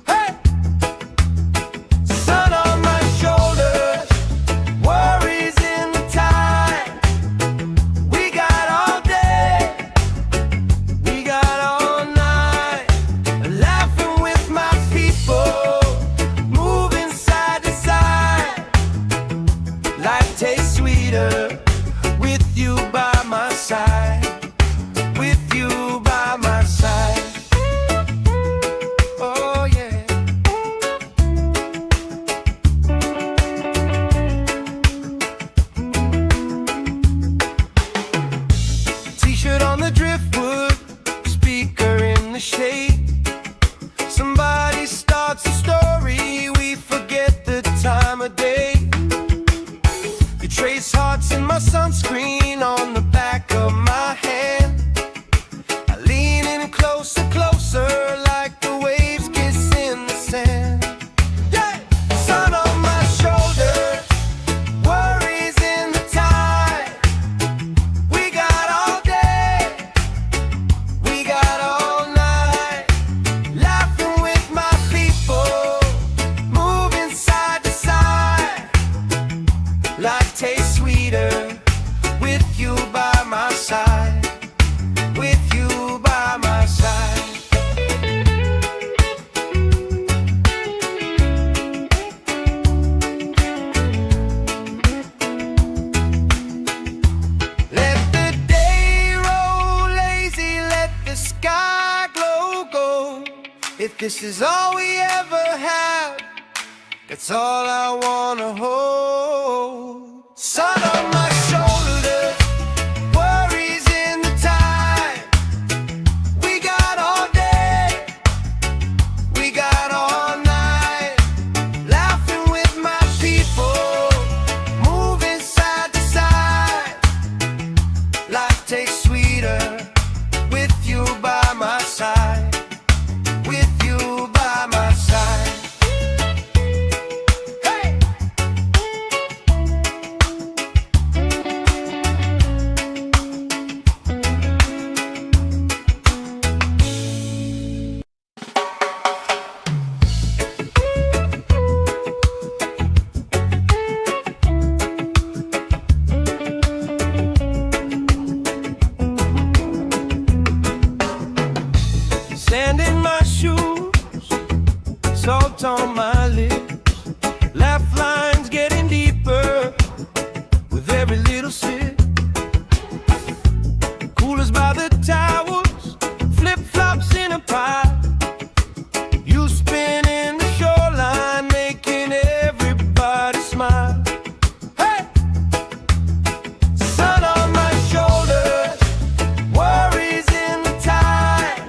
Hey! Sun on my shoulders, worries in the tide. We got all day, we got all night, laughing with my people, moving side to side. Life tastes sweeter with you by my side. With you by my side. Oh yeah. T-shirt on the driftwood, speaker in the shade. Somebody starts a story, we forget the time of day. You trace hearts in my sunscreen on the back of my hand. I lean in closer, closer, like the waves kiss in the sand. Yeah! Sun on my shoulders, worries in the tide. We got all day, we got all night, laughing with my people, moving side to side. Life tastes sweeter with you by my side. With you by my side. Let the day roll lazy, let the sky glow gold. If this is all we ever have, that's all I wanna hold. Sun on my shoulders, worries in the time. We got all day, we got all night, laughing with my people, moving side to side. Life tastes sweeter with you by my side. With you by my side. Hey! Sand in my shoes, salt on my lips, laugh lines getting deeper with every little sip. Coolers by the towels, flip-flops in a pile. You spin in the shoreline, making everybody smile. Hey! Sun on my shoulders, worries in the tide.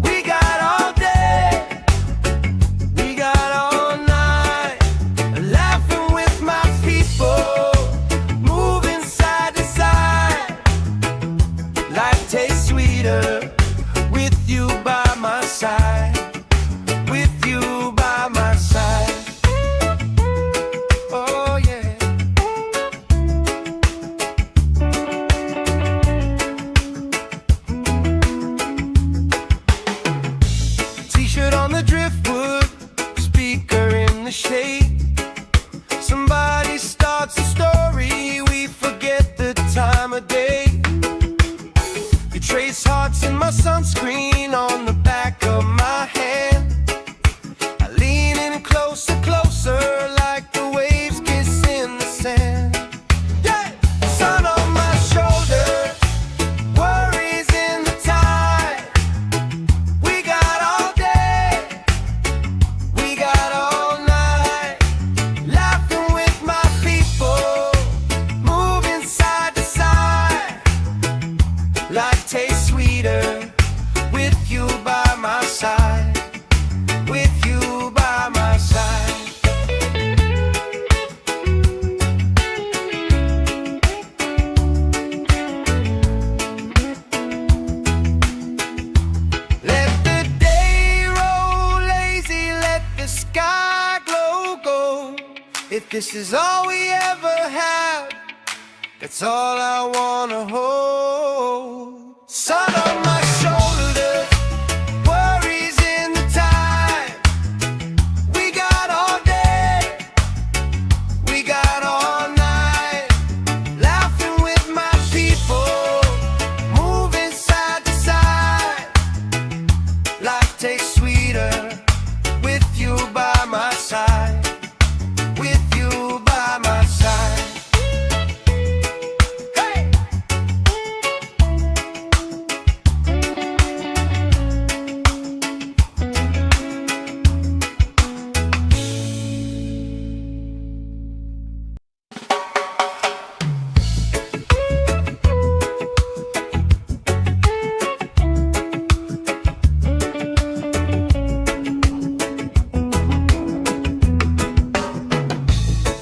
We got all day, we got all night, laughing with my people, moving side to side. Life tastes sweeter with you by my side. With you by my side. Oh yeah. trace hearts in my sunscreen on the back of my hand. I lean in closer, closer, like the waves kiss in the sand. Yeah! Sun on my shoulders, worries in the tide. We got all day, we got all night, laughing with my people, moving side to side. Life tastes sweeter with you by my side, with you by my side. Let the day roll lazy, let the sky glow gold. If this is all we ever have, that's all I wanna hold. Sun on my shoulders, worries in the tide. We got all day, we got all night, laughing with my people, moving side to side. Life tastes sweeter with you by my side, with you by my side.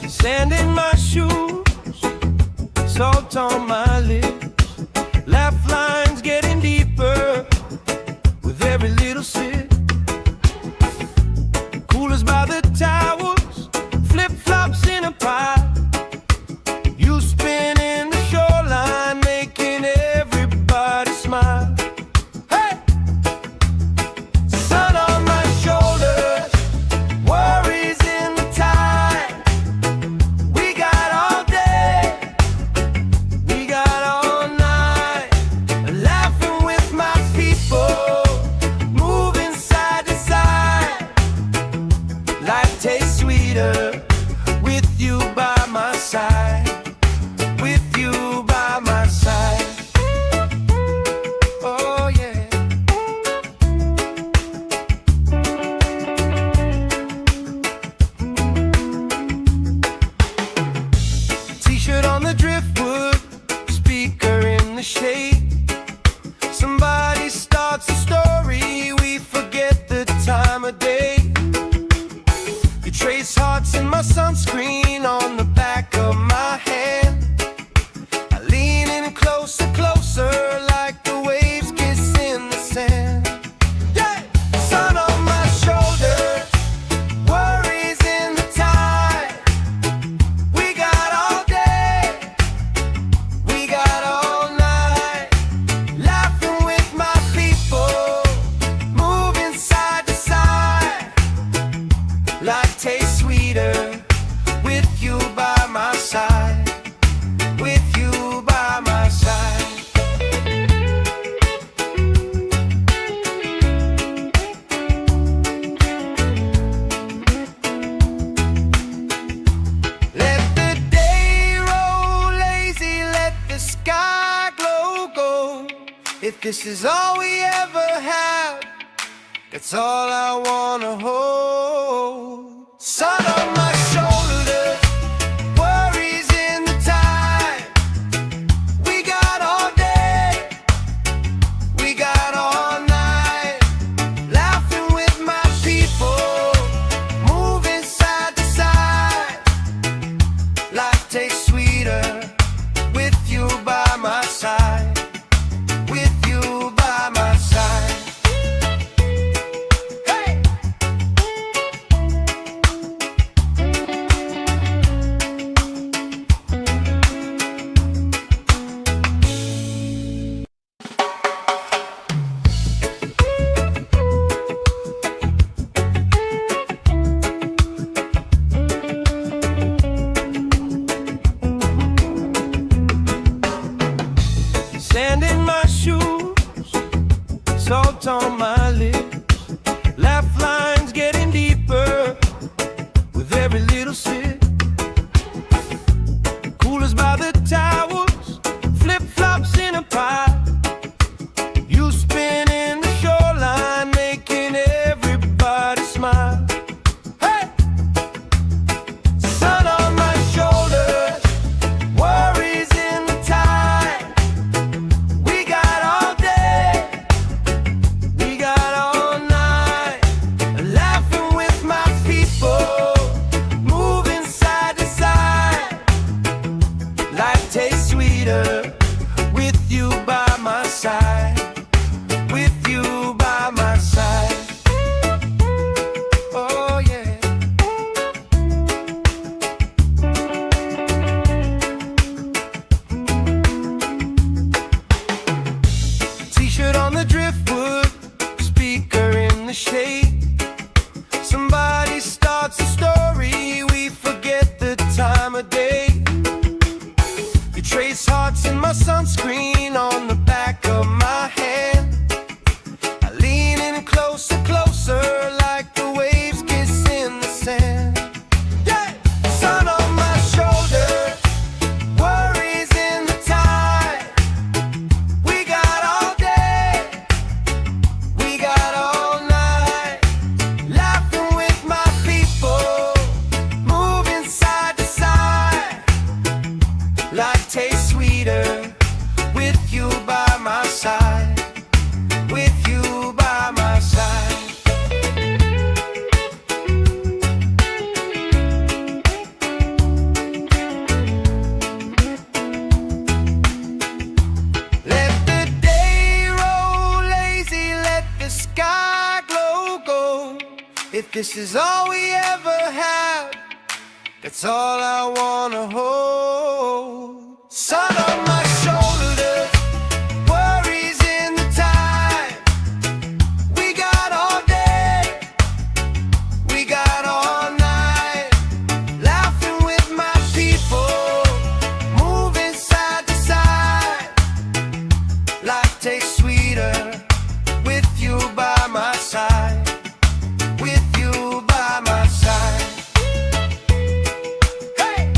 Sand in my shoes, salt on my lips, laugh lines getting deeper with every little sip. Coolers by the towers, flip-flops in a pile. You spin in the shoreline, making everybody smile. Hey! Sun on my shoulders, worries in the tide. We got all day, we got all night, laughing with my people, moving side to side. Life tastes sweeter with you by my side, with you by my side. Oh yeah. T-shirt on the driftwood, speaker in the shade. Somebody starts a story, we forget the time of day. You trace hearts in my sunscreen on the back of my hand. I lean in closer, closer, like the waves kiss in the sand. Yeah! Sun on my shoulders, worries in the tide. We got all day, we got all night, laughing with my people, moving side to side. Life tastes sweeter with you by my side, with you by my side. Let the day roll lazy, let the sky glow gold. If this is all we ever have, that's all I wanna hold. Sun on my shoulders, worries in the tide. We got all day, we got all night, laughing with my people, moving side to side. Life tastes sweeter with you by my side, with you by my side. Hey! Sand in my shoes, salt on my lips, laugh lines getting deeper with every little sip. Coolers by the towers, flip-flops in a pie. You spin in the shoreline, making everybody smile. Hey! Sun on my shoulders, worries in the tide. We got all day, we got all night, laughing with my people, moving side to side. Life tastes sweeter with you by my side, with you by my side. Oh yeah. T-shirt on the driftwood, speaker in the shade. Somebody starts a story, we forget the time of day. You trace hearts in my sunscreen on the back of my hand. I lean in closer, closer, like the waves kiss in the sand. Yeah! Sun on my shoulders, worries in the tide. We got all day, we got all night, laughing with my people, moving side to side. Life tastes sweeter with you by my side, with you by my side. Let the day roll lazy, let the sky glow gold. If this is all we ever have, that's all I wanna hold. Sun on my shoulders, worries in the tide. We got all day, we got all night, laughing with my people, moving side to side. Life tastes sweeter with you by my side, with you by my side. Hey!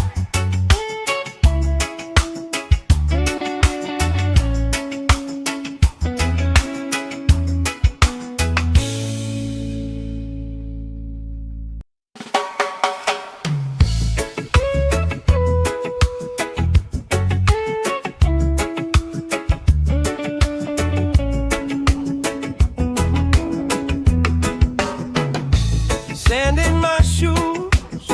Sand in my shoes,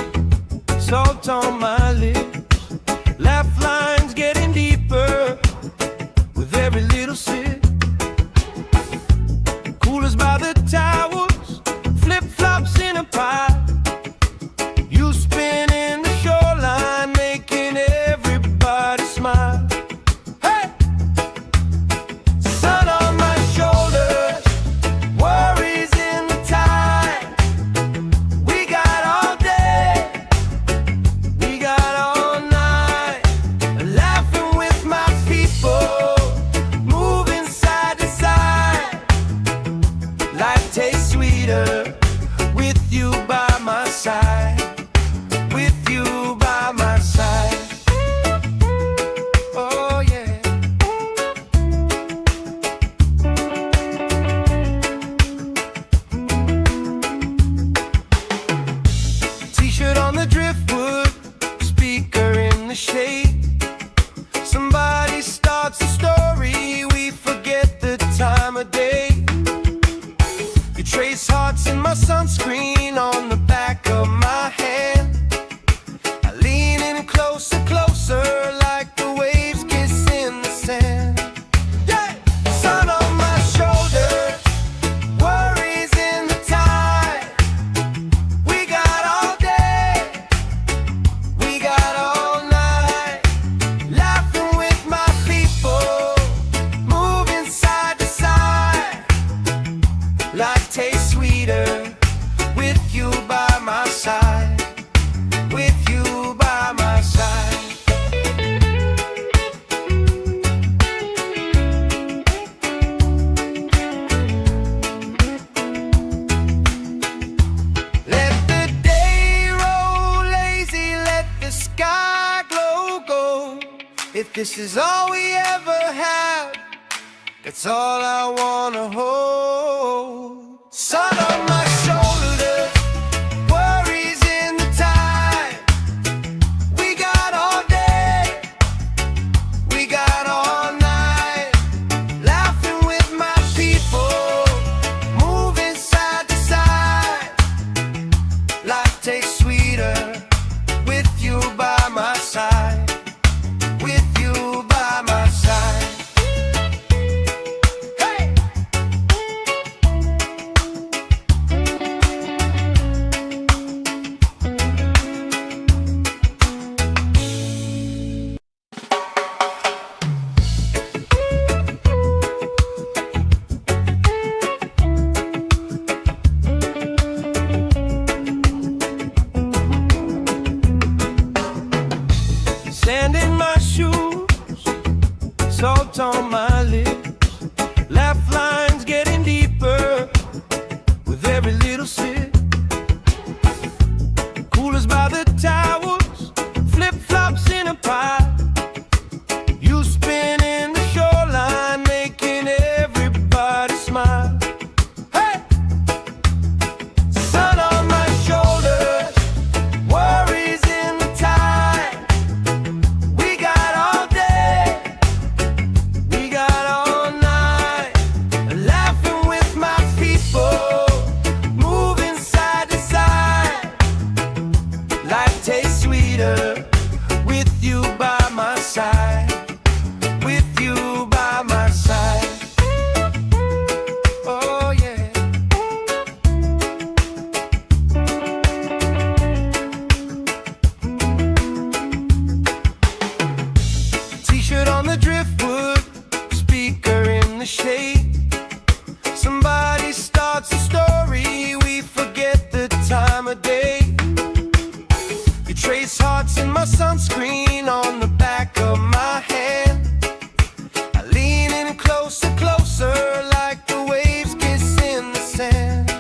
salt on my lips, laugh lines getting deeper with every little sip. Coolers by the towers, flip-flops in a pie. You spin in the shoreline, making everybody smile. Hey! Sun on my shoulders, worries in the tide. We got all day, we got all night, laughing with my people, moving this is all we ever have, that's all I wanna hold. Sun on my shoulders, worries in the tide. We got all day, we got all night, laughing with my people, moving side to side. Life tastes sweeter with you by my side, with you by my side. Hey! Sand in my shoes, salt on my lips, laugh lines getting deeper with every little sip. Coolers by the towels, flip-flops in a pile. You spin in the shoreline, making everybody smile. Hey! Sun on my shoulders, worries in the tide. We got all day, we got all night, laughing with my people, moving side to side. Life tastes sweeter with you by my side, with you by my side. Oh yeah. T-shirt on the driftwood, speaker in the shade. Somebody starts a story, we forget the time of day. You trace hearts in my sunscreen on the back of my hand. I lean in closer, closer, like the waves kiss in the sand.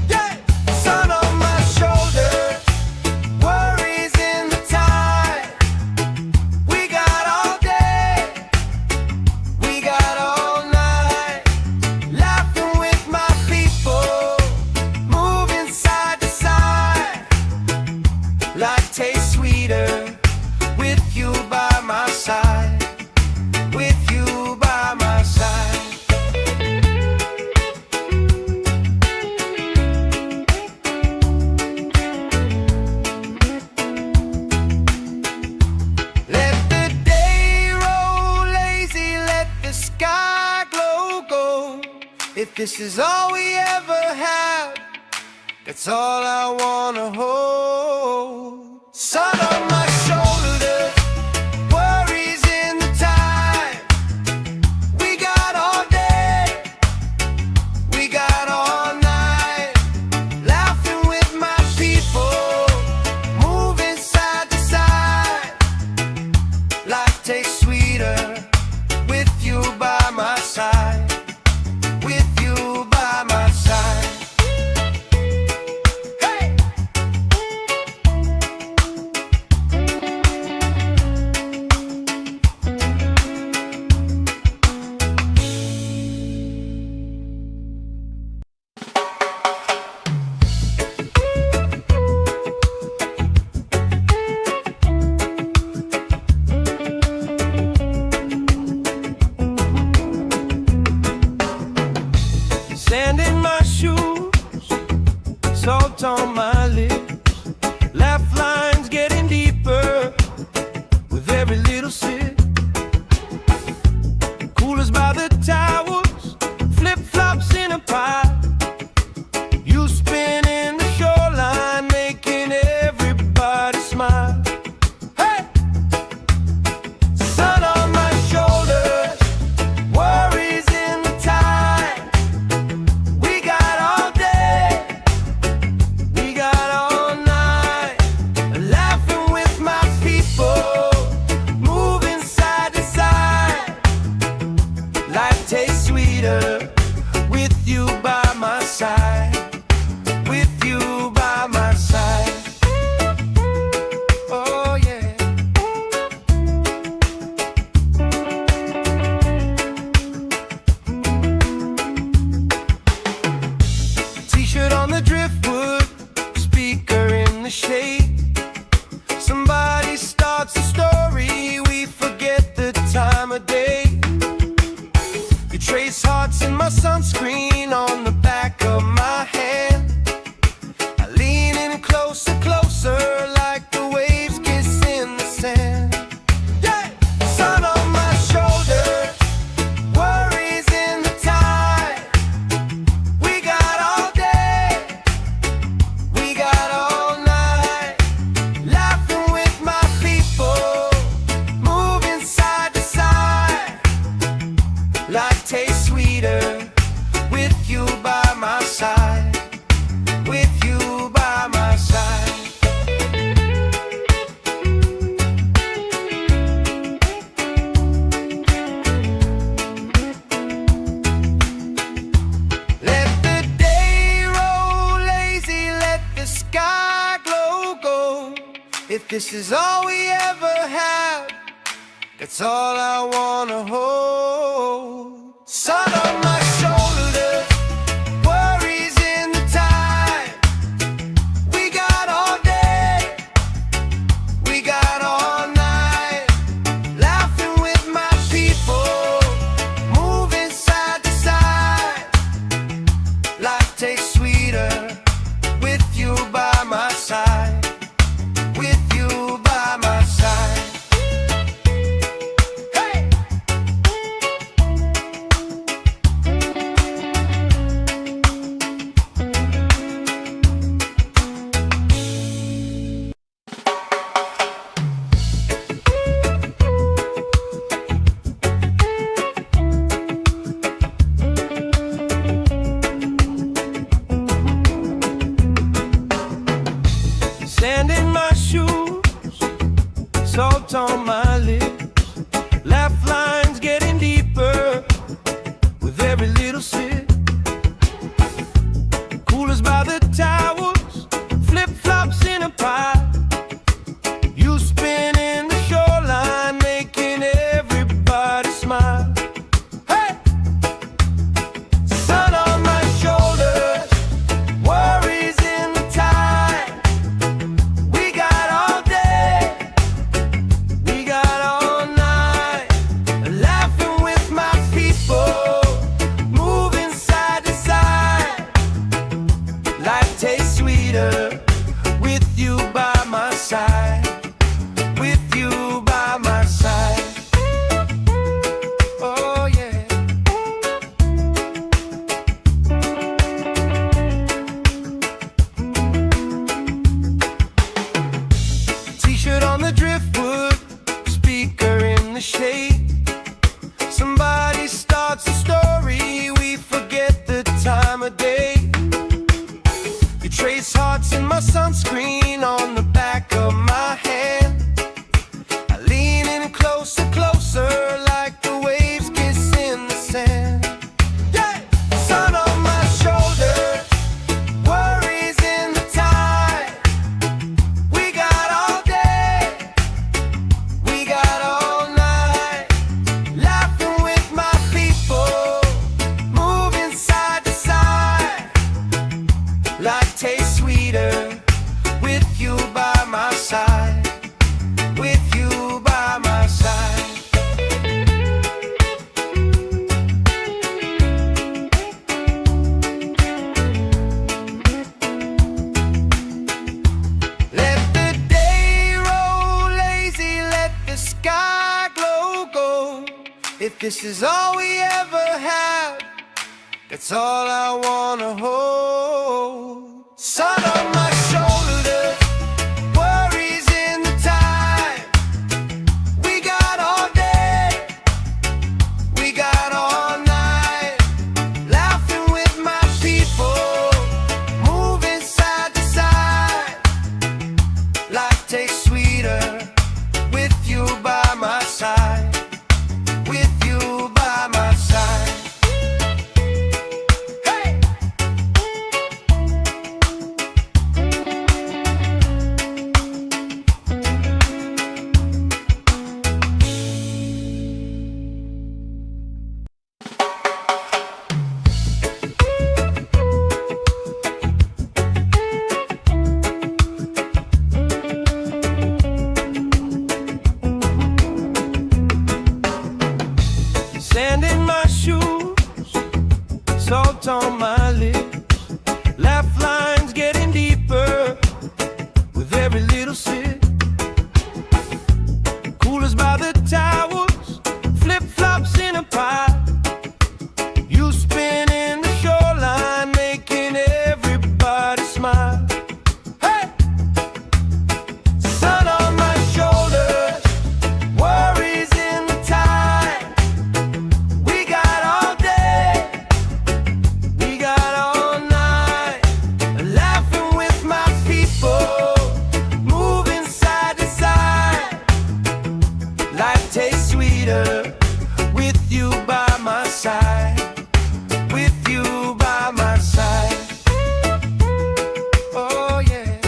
Yeah! Sun on my shoulders, worries in the tide. We got all day, we got all night, laughing with my people, moving side to side. Life tastes sweeter with you by my side, with you by my side. Let the day roll lazy, let the sky glow gold. If this is all we ever have, that's all I wanna hold. Sun on my shoulders, worries in the tide. We got all day, we got all night, laughing with my people, moving side to side. Life tastes sweeter with you by my side, with you by my side. Hey! Sand in my shoes, salt on my lips, laugh lines getting deeper with every little sip. Coolers by the towels, flip-flops in a pile. You spin in the shoreline, making everybody smile. Hey! Sun on my shoulders, worries in the tide. We got all day, we got all night, laughing with my people, moving side to side. Life tastes sweeter with you by my side, with you by my side. Oh yeah. trace hearts in my sunscreen on the back of my hand. I lean in closer, closer, like the waves kiss in the sand. Yeah! Sun on my shoulders, worries in the tide. We got all day, we got all night, laughing with my people, moving side to side. Life tastes sweeter with you by my side, with you by my side. Let the day roll lazy, let the sky glow gold. If this is all we ever have, that's all I wanna hold. Sun on my shoulders, worries in the tide. We got all day, we got all night, laughing with my people, moving side to side. Life tastes sweeter with you by my side, with you by my side. Sand in my shoes, salt on my lips, laugh lines getting deeper with every little sip. Coolers by the towers, flip-flops in a pile. You spin in the shoreline, making everybody smile. Hey! Sun on my shoulders, worries in the tide. We got all day, we got all night, laughing with my people, moving side to side. Life tastes sweeter with you by my side, with you by my side. Oh yeah. T-shirt on the driftwood, speaker in the shade. Somebody starts a story, we forget the time of day. You trace hearts in my sunscreen on the back of my hand. I lean in closer, closer, like the waves kiss in the sand. Yeah! Sun on my shoulders, worries in the tide. We got all day, we got all night, laughing with my people, moving side to side. Life tastes sweeter with you by my side, with you by my side. Let the day roll lazy, let the sky glow gold. If this is all we ever have, that's all I wanna hold. Sun on my shoulders, worries in the tide. We got all day, we got all night, laughing with my people, moving side to side. Life tastes sweeter with you by my side, with you by my side. Hey! salt on my lips, laugh lines getting deeper with every little sip. Coolers by the towers, flip-flops in a pie. You spin in the shoreline, making everybody smile. Hey! Sun on my shoulders, worries in the tide. We got all day, we got all night, laughing with my people, moving side to side. Life tastes sweeter with you by my side, with you by my side. Oh yeah.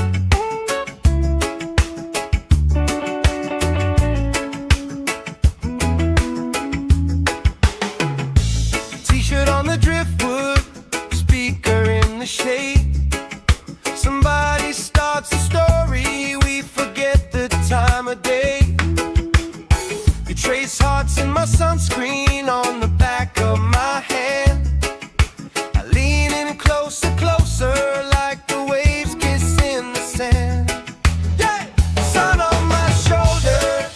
T-shirt on the driftwood, speaker in the shade. Somebody starts a story, we forget the time of day. You trace hearts in my sunscreen on the back of my hand. I lean in closer, closer, like the waves kiss in the sand. Yeah! Sun on my shoulders,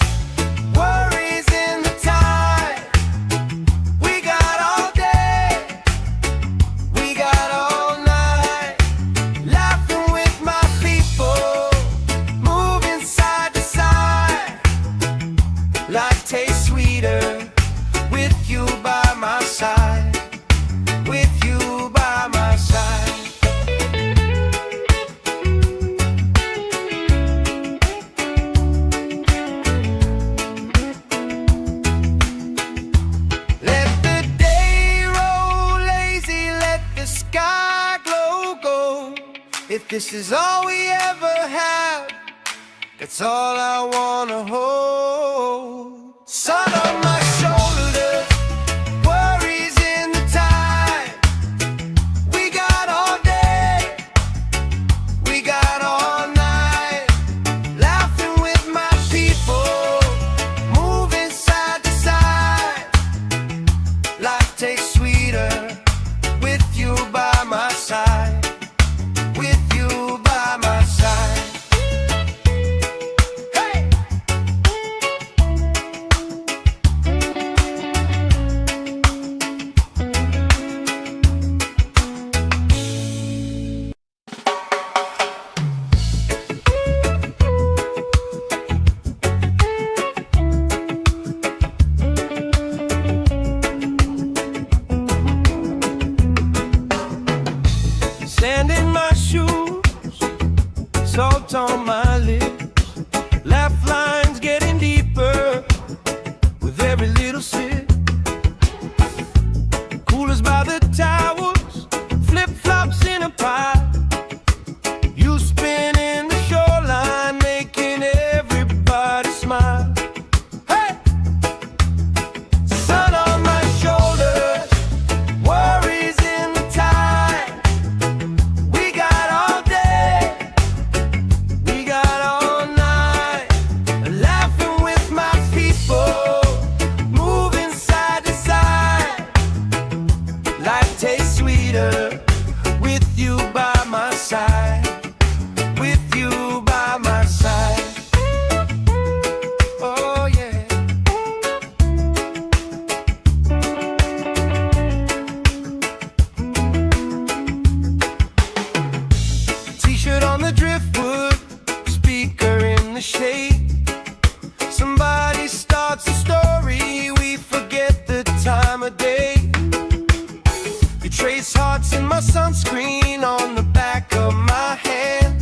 worries in the tide. We got all day, we got all night, laughing with my people, moving side to side. Life tastes sweeter with you by my side, with you by my side. Let the day roll lazy, let the sky glow gold. If this is all we ever have, that's all I wanna hold. Sun on my shoulders, worries in the tide. We got all day, we got all night, laughing with my people, moving side to side. Life tastes sweeter with you by my side, with you by my side. Hey! Sand in my shoes, salt on my lips, laugh lines getting deeper with every little sip. Coolers by the towers, flip-flops in a pie. You spin in the shoreline, making everybody smile. Hey! Sun on my shoulders, worries in the tide. We got all day, we got all night, laughing with my people, moving side to side. Life tastes sweeter with you by my side, with you by my side. Oh yeah. T-shirt on the driftwood, speaker in the shade. Somebody starts a story, we forget the time of day. You trace hearts in my sunscreen on the back of my hand.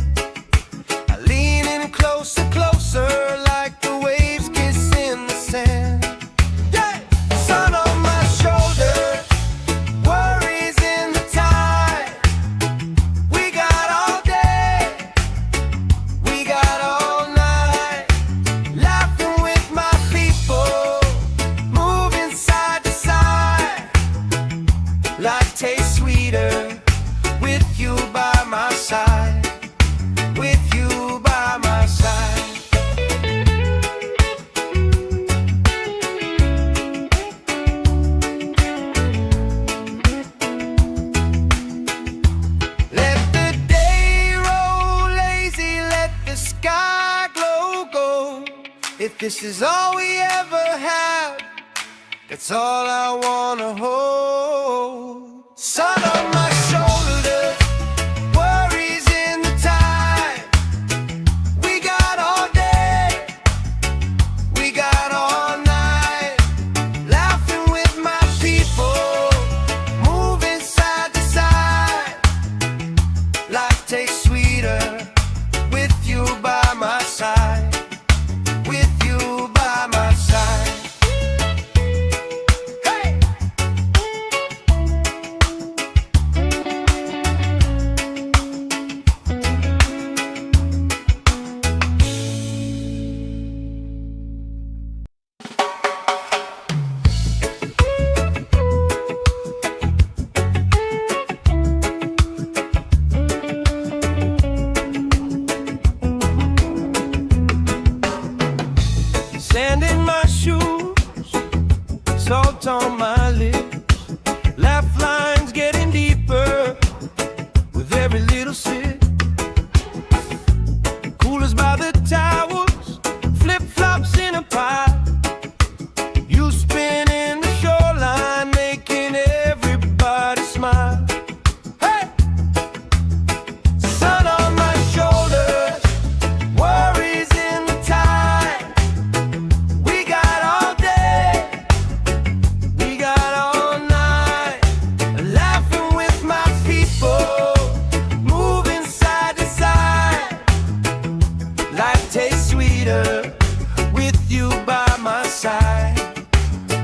I lean in closer, closer, like the waves kiss in the sand. Yeah! Sun on my shoulders, worries in the tide. We got all day, we got all night, laughing with my people, moving side to side. Life tastes sweeter with you by my side, with you by my side. this is all we ever had, that's all I wanna hold. Sun on my shoulders, worries in the tide. We got all day, we got all night, laughing with my people, moving side to side. Life tastes sweeter with you by my side, with you by my side. Hey! Sand in my shoes, salt on my lips, laugh lines getting deeper with every little sip. Coolers by the towers, flip-flops in a pile. You spin in the shoreline, making everybody smile. Hey! Sun on my shoulders, worries in the tide. We got all day, we got all night, laughing with my people, moving side to side. Life tastes sweeter with you by my side,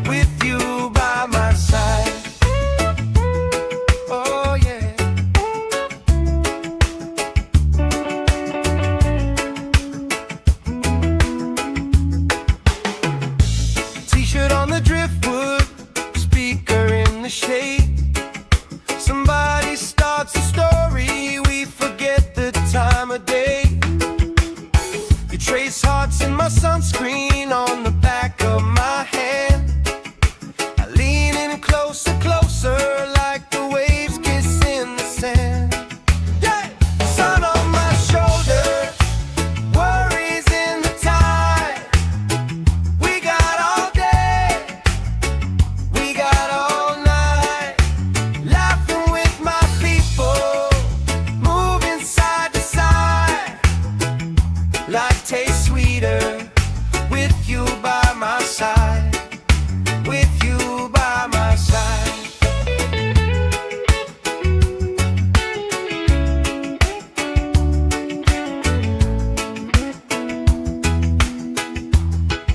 with you by my side. Oh yeah. T-shirt on the driftwood, speaker in the shade. Somebody starts a story, we forget the time of day. You trace hearts in my sunscreen on the back of my hand. I lean in closer, closer, like the waves kiss in the sand. Yeah! Sun on my shoulders, worries in the tide. We got all day, we got all night, laughing with my people, moving side to side. Life tastes sweeter with you by my side, with you by my side.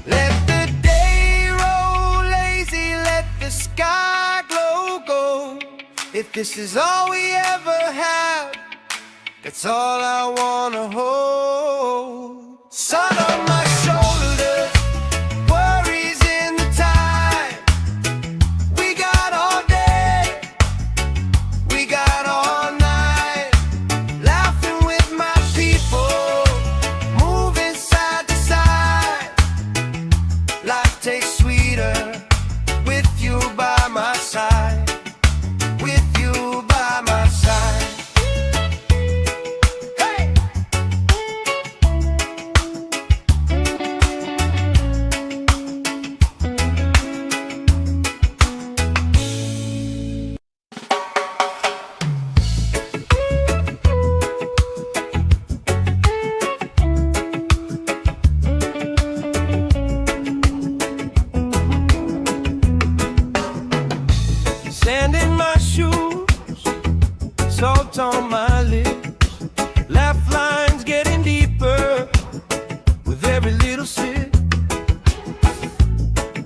Let the day roll lazy, let the sky glow gold. If this is all we ever have, that's all I wanna hold. Sun on my shoulders, worries in the tide. We got all day, we got all night, laughing with my people, moving side to side. Life tastes sweeter with you by my side, with you by my side. Hey! Sand in my shoes, salt on my lips, laugh lines getting deeper with every little sip.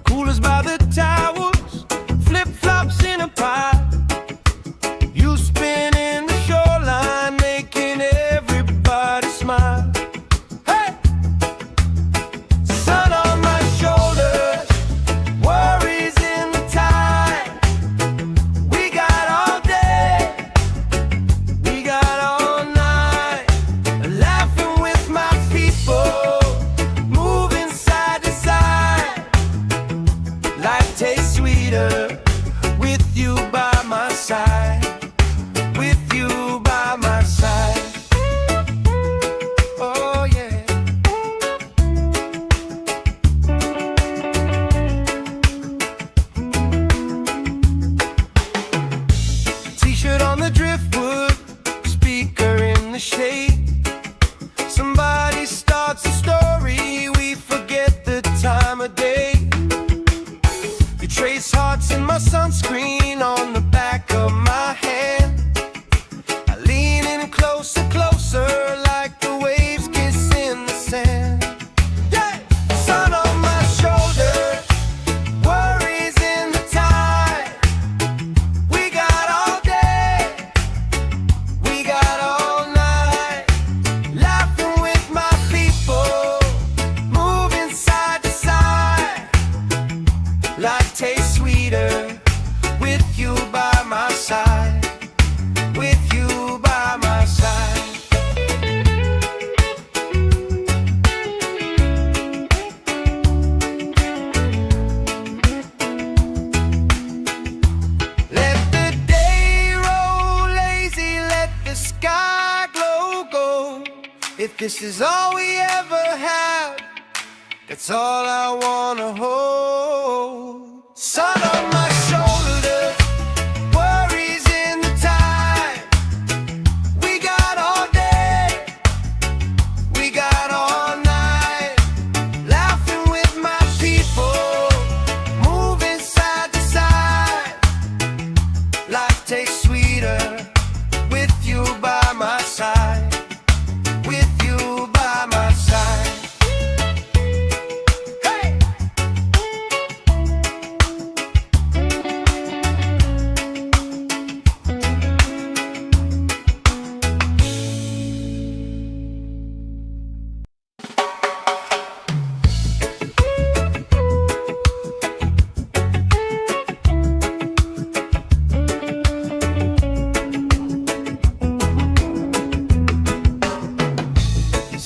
Coolers by the towers, flip-flops in a pile. You spin in the shoreline, making everybody smile. Hey! Sun on my shoulders, worries in the tide. We got all day, we got all night, laughing with my people, moving side to side. Life tastes sweeter with you by my side, with you by my side. Oh yeah. you by my side, with you by my side. Let the day roll lazy, let the sky glow gold. If this is all we ever have, that's all I wanna hold. Sun on my shoulders, worries in the tide. We got all day, we got all night, laughing with my people, moving side to side. Life tastes sweeter with you by my side, with you by my side.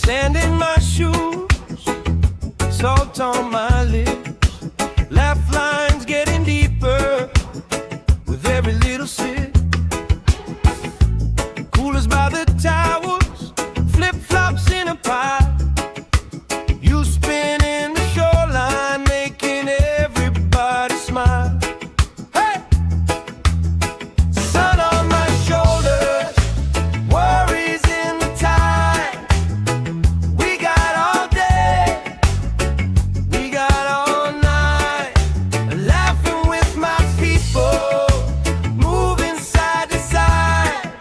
Sand in my shoes, salt on my lips, laugh lines getting deeper with every little sip. Coolers by the towers, flip-flops in a pile. You spinning the shoreline, making everybody smile. Hey! Sun on my shoulders, worries in the tide. We got all day, we got all night, laughing with my people, moving side to side.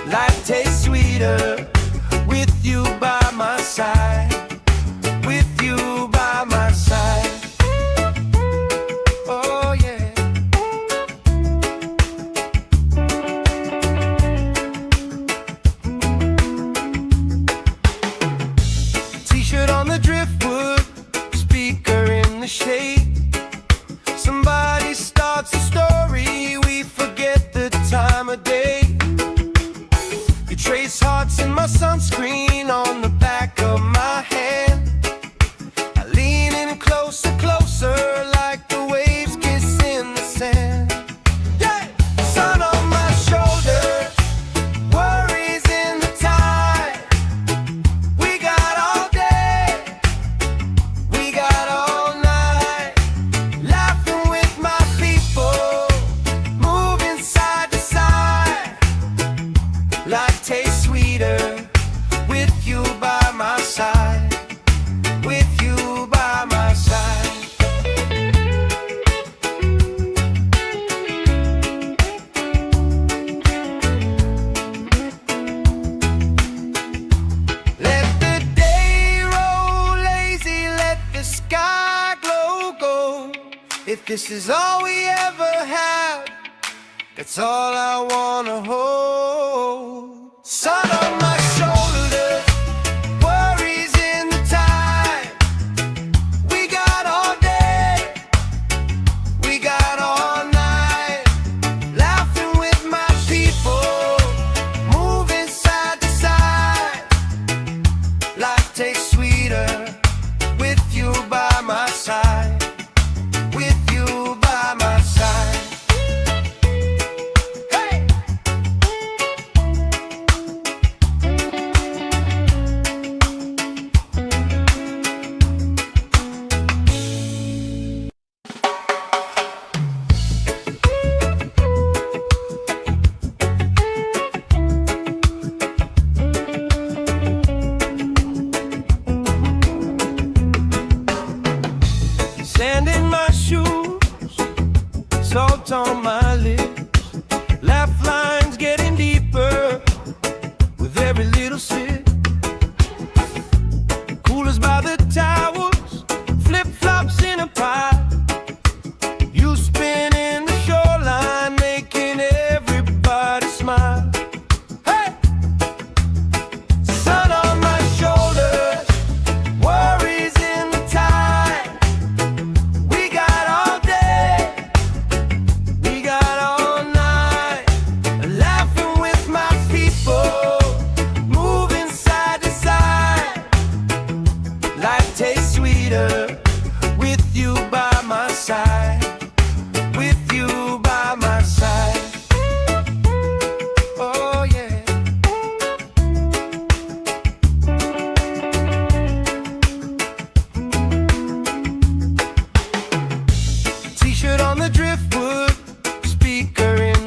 Life tastes sweeter with you by my side, with you by my side. Oh yeah. T-shirt on the driftwood, speaker in the shade. Somebody starts a story, we forget the time of day. You trace hearts in my sunscreen on the back of my hand. I lean in closer, closer, like the waves kiss in the sand. Yeah! Sun on my shoulders, worries in the tide. We got all day, we got all night, laughing with my people, moving side to side. Life tastes sweeter with you by my side, with you by my side. Let the day roll lazy, let the sky glow gold. If this is all we ever have, that's all I wanna hold. Sun on my shoulders, worries in the tide. We got all day, we got all night, laughing with my people, moving side to side. Life tastes sweeter with you by my side, with you by my side. Hey!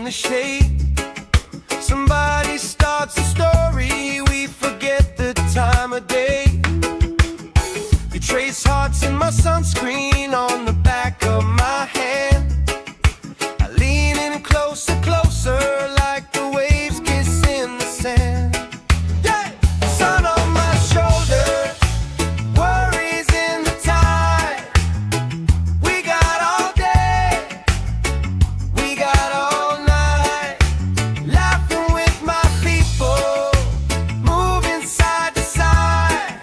the shade. Somebody starts a story, we forget the time of day. You trace hearts in my sunscreen on the back of my hand. I lean in closer, closer, like the waves kiss in the sand. Yeah! Sun on my shoulder, worries in the tide. We got all day, we got all night, laughing with my people, moving side to side.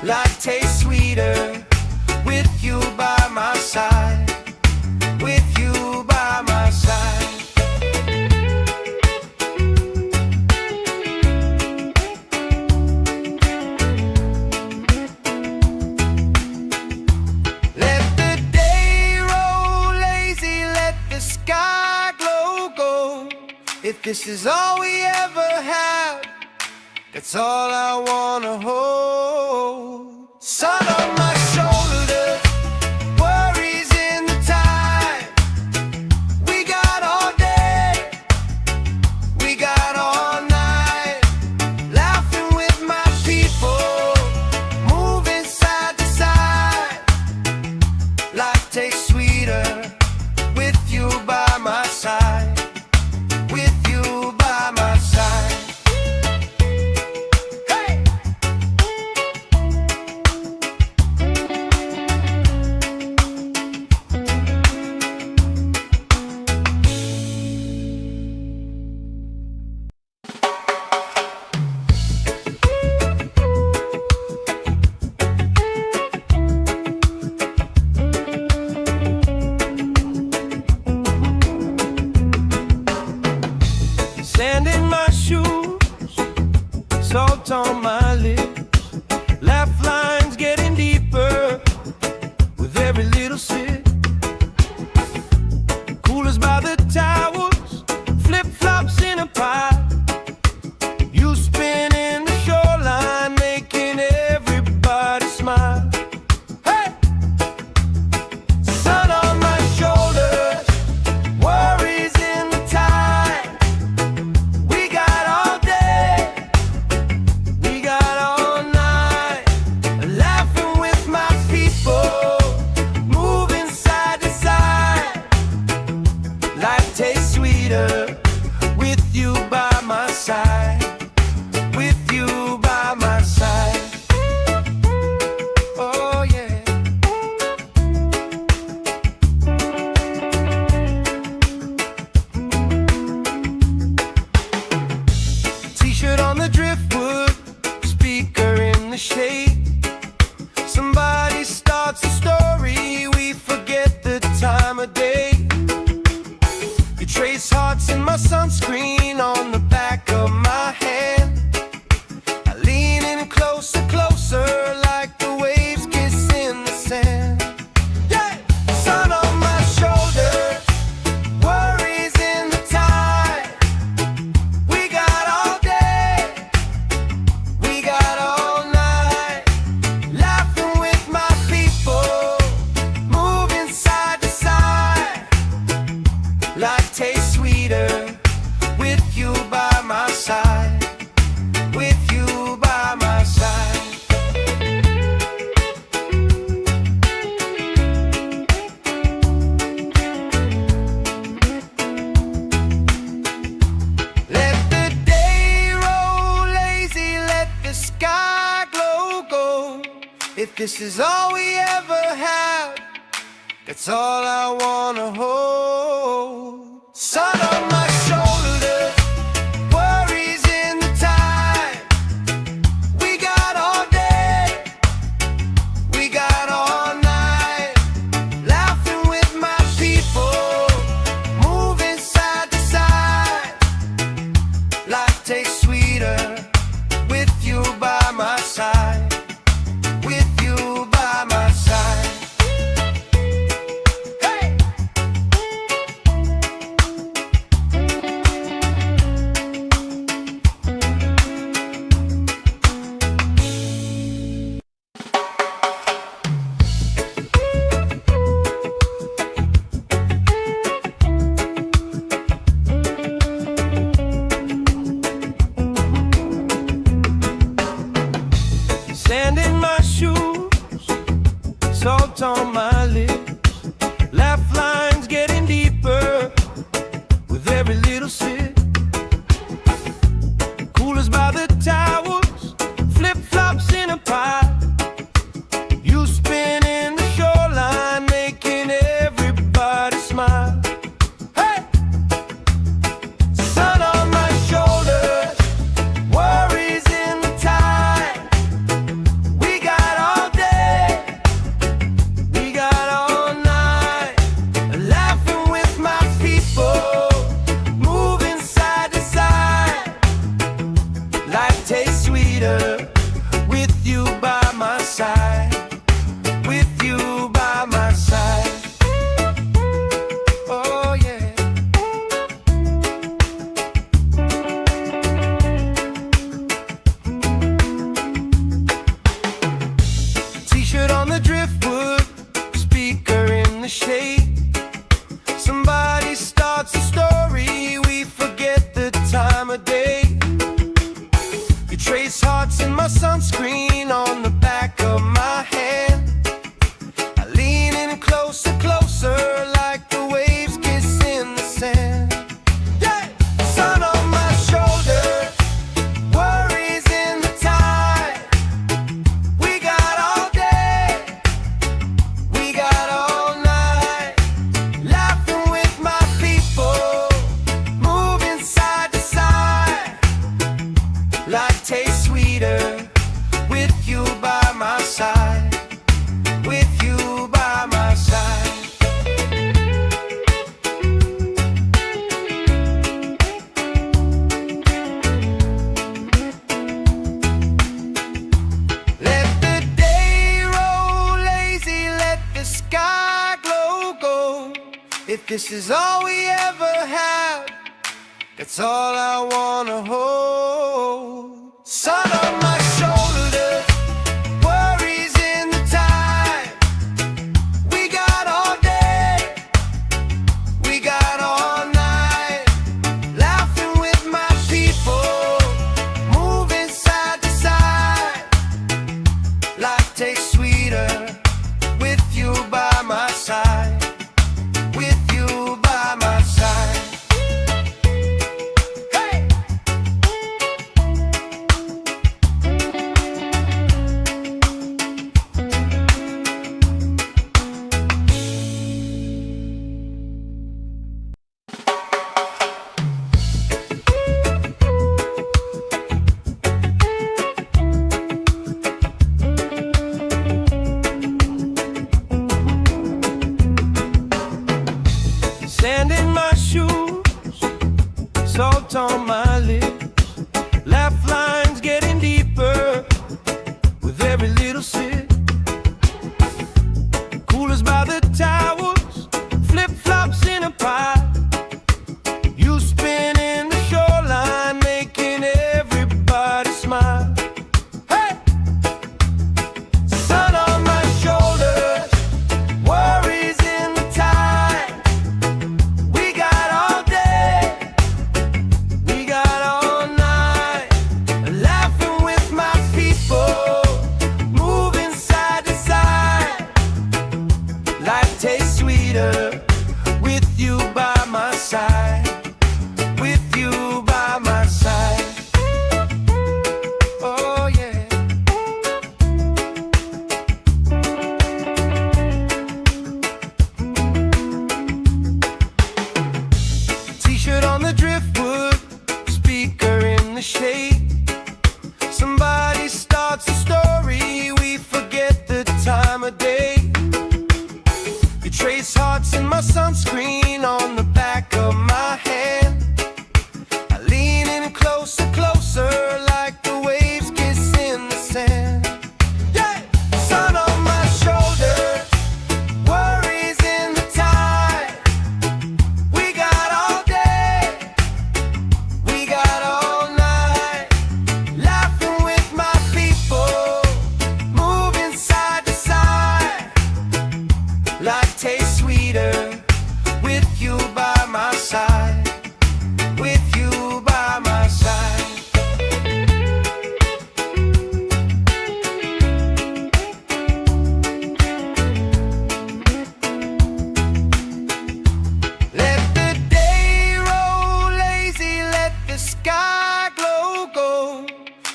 Life tastes sweeter with you by my side, with you by my side. Let the day roll lazy, let the sky glow gold. If this is all we ever have, that's all I wanna hold. Sun on my shoulder, worries in the tide. We got all day, we got all night, laughing with my people, moving side to side. Life tastes sweeter with you by my side, with you by my side. Sand in my shoes, salt on my lips, laugh lines getting deeper with every little sip. Coolers by the towers, flip-flops in a pile. You spin in the shoreline, making everybody smile. Hey! Sun on my shoulders, worries in the tide. We got all day, we got all night, laughing with my people, moving side to side. Life tastes sweeter with you by my side, with you by my side. Oh yeah. T-shirt on the driftwood, speaker in the shade. Somebody starts a story, we forget the time of day. You trace hearts in my sunscreen on the back of my hand. I lean in closer, closer, like the waves kiss in the sand. Yeah! Sun on my shoulder, worries in the tide. We got all day, we got all night, laughing with my people, moving side to side. Life tastes sweeter with you by my side, with you by my side. Let the day roll lazy, let the sky glow gold. If this is all we ever have, that's all I wanna hold. Sun on my shoulders, worries in the tide. We got all day, we got all night, laughing with my people, moving side to side. Life tastes sweeter with you by my side, with you by my side. Hey! this is all we ever had, that's all I wanna hold. Sun on my shoulders, worries in the tide. We got all day, we got all night, laughing with my people, moving side to side. Life tastes sweeter with you by my side, with you by my side. Hey! Sand in my shoes, salt on my lips, laugh lines getting deeper with every little sip. Coolers by the towers, flip-flops in a pie. You spin in the shoreline, making everybody smile. Hey! Sun on my shoulders, worries in the tide. We got all day, we got all night, laughing with my people, moving side to side. Life tastes sweeter with you by my side, with you by my side. Oh yeah. T-shirt on the driftwood, speaker in the shade. Somebody starts a story, we forget the time of day. You trace hearts in my sunscreen on the back of my hand. I lean in closer, closer, like the waves kiss in the sand. Yeah! Sun on my shoulders, worries in the tide. We got all day, we got all night, laughing with my people, moving side to side. Life tastes sweeter with you by my side, with you by my side. Let the day roll lazy, let the sky glow gold.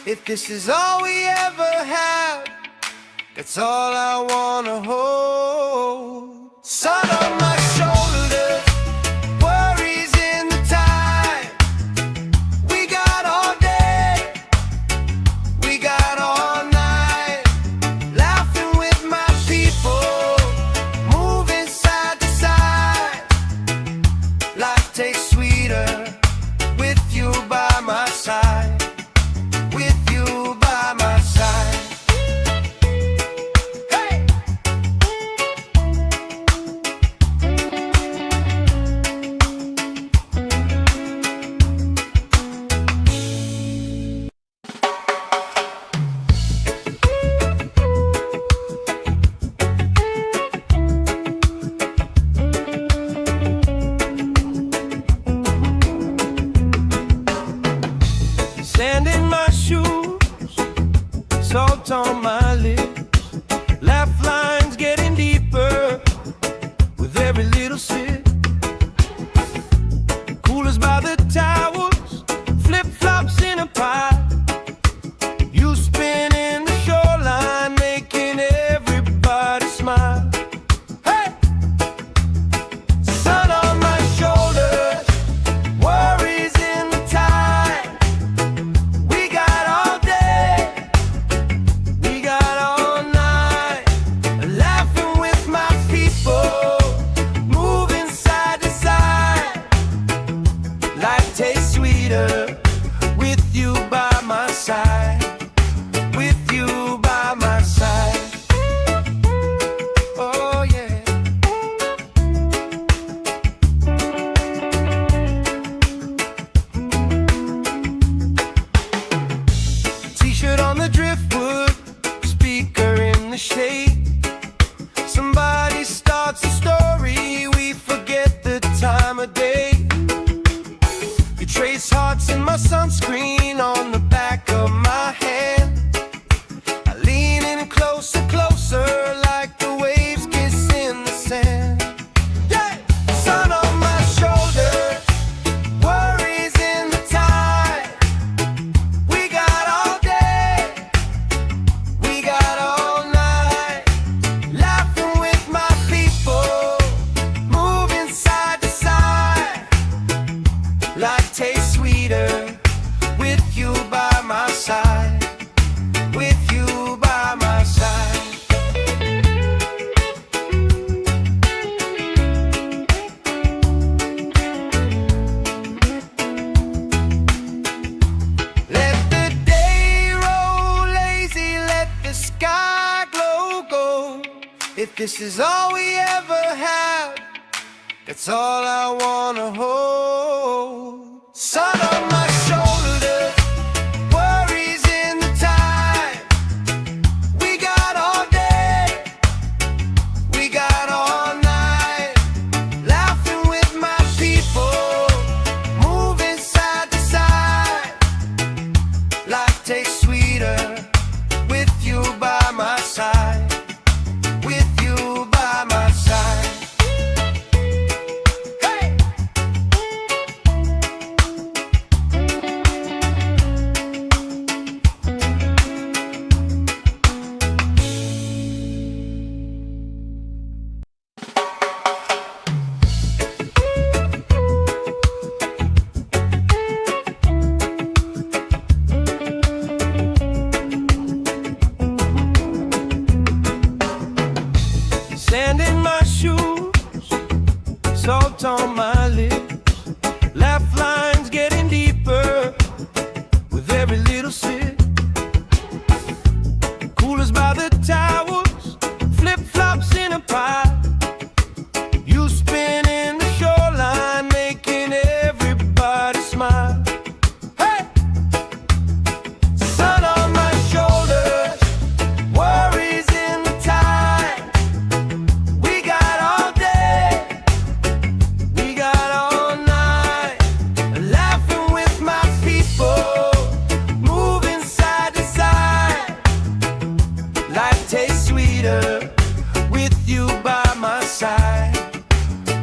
If this is all we ever had, that's all I wanna hold. Sun on my shoulders, worries in the tide. We got all day, we got all night, laughing with my people, moving side to side. Life tastes sweeter with you by my side, with you by my side. Hey! Sand in my shoes, salt on my lips, laugh lines getting deeper with every little sip. Coolers by the towers, flip-flops in a pie. You spin in the shoreline, making everybody smile. Hey! Sun on my shoulders, worries in the tide. We got all day, we got all night, laughing with my people, moving side to side. Life takes this is all we ever had, that's all I wanna hold. Sun on my shoulders, worries in the time. We got all day, we got all night, laughing with my people, moving side to side. Life tastes sweeter with you by my side. With you by my side. Hey! Sand in my shoes, salt on my lips, laugh lines getting deeper with every little sip. Coolers by the towels, flip-flops in a pile. You spinning the shoreline, making everybody smile. Hey! Sun on my shoulders, worries in the tide. We got all day, we got all night, laughing with my people, moving side to side. Life tastes sweeter with you by my side.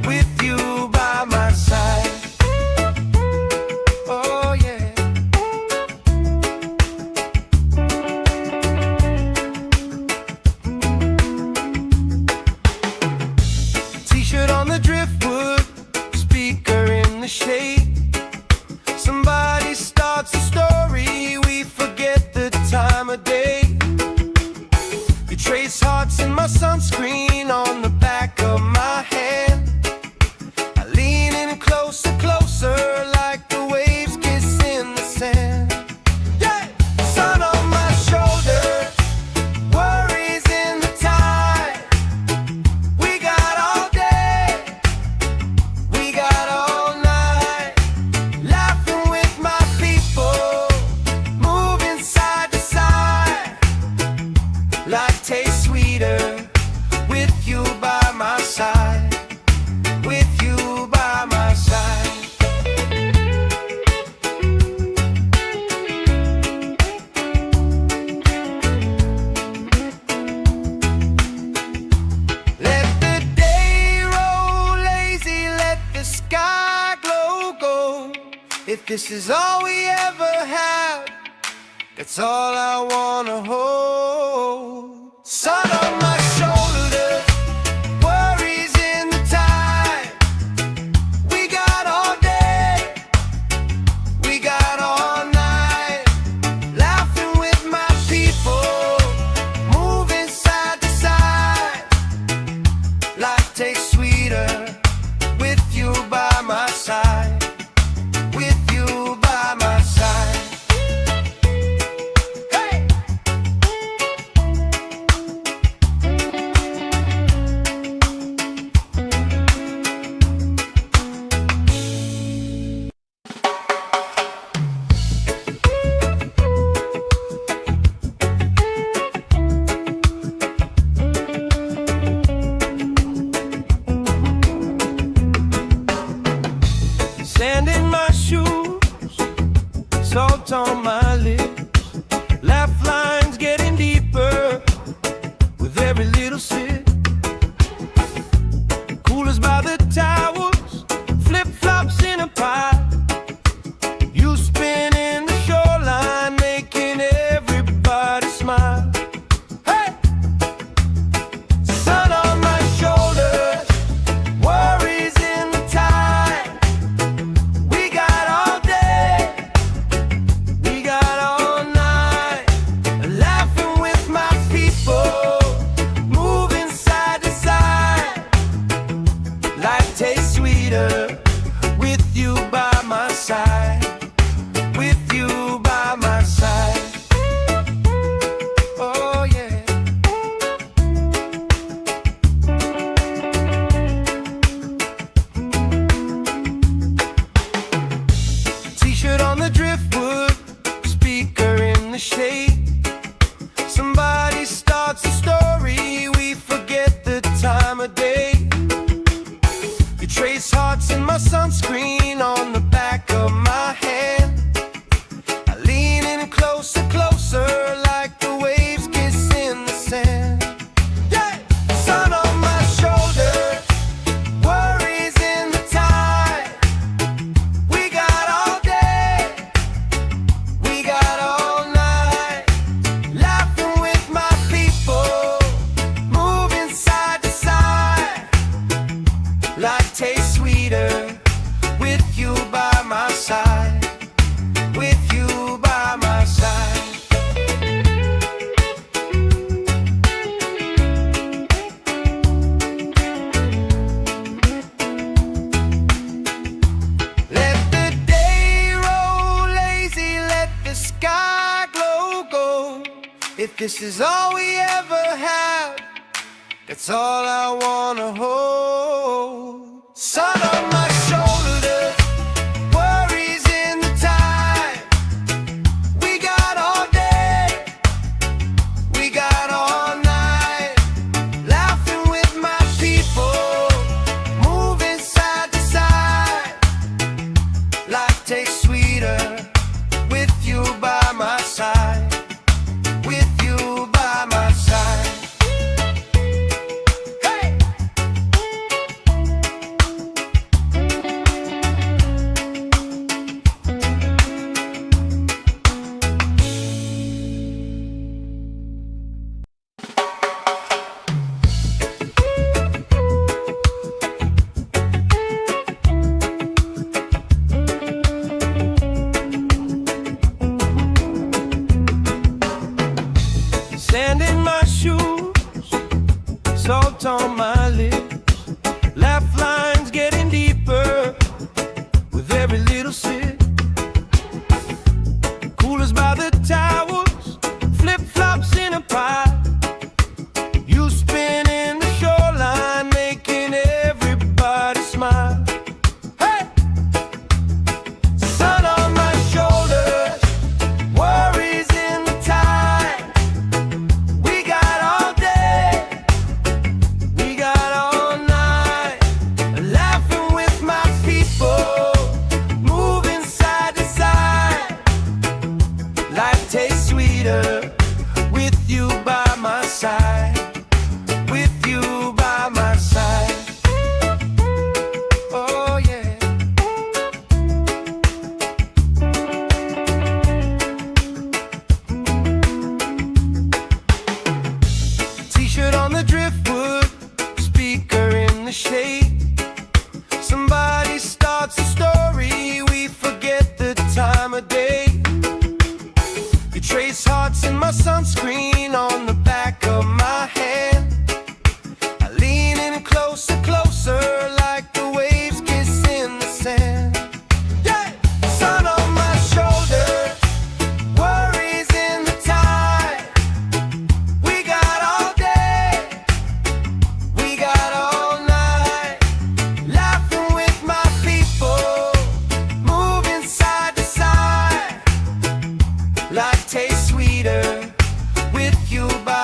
With you by my side. Oh yeah. T-shirt on the driftwood, speaker in the shade. Somebody starts a story, we forget the time of day. You trace hearts in my sunscreen on the back of my hand. I lean in closer, closer, like the waves kiss in the sand. Yeah! Sun on my shoulders, worries in the tide. We got all day, we got all night, laughing with my people, moving side to side. Life tastes sweeter with you by my side. With you by my side. Let the day roll lazy, let the sky glow gold. If this is all we ever had, that's all I wanna hold. Sun on my shoulders, worries in the time. We got all day, we got all night, laughing with my people, moving side to side. Life tastes sweeter with you by my side. With you by my side. Hey! Sand in my shoes, salt on my lips, laugh lines getting deeper with every little sip. Coolers by the towels, flip-flops in a pile. You spinning the shoreline, making everybody smile. Hey! Sun on my shoulders, worries in the tide. We got all day, we got the shade. Somebody starts a story, we forget the time of day. You trace hearts in my sunscreen on the back of my hand. I lean in closer, closer, like the waves kiss in the sand. Yeah! Sun on my shoulder, worries in the tide. We got all day, we got all night, laughing with my people, moving side to side. Life tastes sweeter with you by my side, with you by my side. Let the day roll lazy, let the sky glow gold. If this is all we ever have, that's all I wanna hold. Sun on my shoulders, worries in the tide. We got all day, we got all night, laughing with my people, moving side to side. Life tastes sweeter with you by my side, with you by my side. Hey! Sand in my shoes, salt on my lips, laugh lines getting deeper with every little sip. Coolers by the towels, flip-flops in a pile. You spin in the shoreline, making everybody smile. Hey! Sun on my shoulders, worries in the tide. We got all day, we got all night, laughing with my people, moving side to side. Life tastes sweeter with you by my side, with you by my side. Oh yeah. T-shirt on the driftwood, speaker in the shade. Somebody starts a story, we forget the time of day. You trace hearts in my sunscreen on the back of my hand. I lean in closer, closer, like the waves kiss in the sand. Yeah! Sun on my shoulders, worries in the tide. We got all day, we got all night, laughing with my people, moving side to side. Life tastes sweeter with you by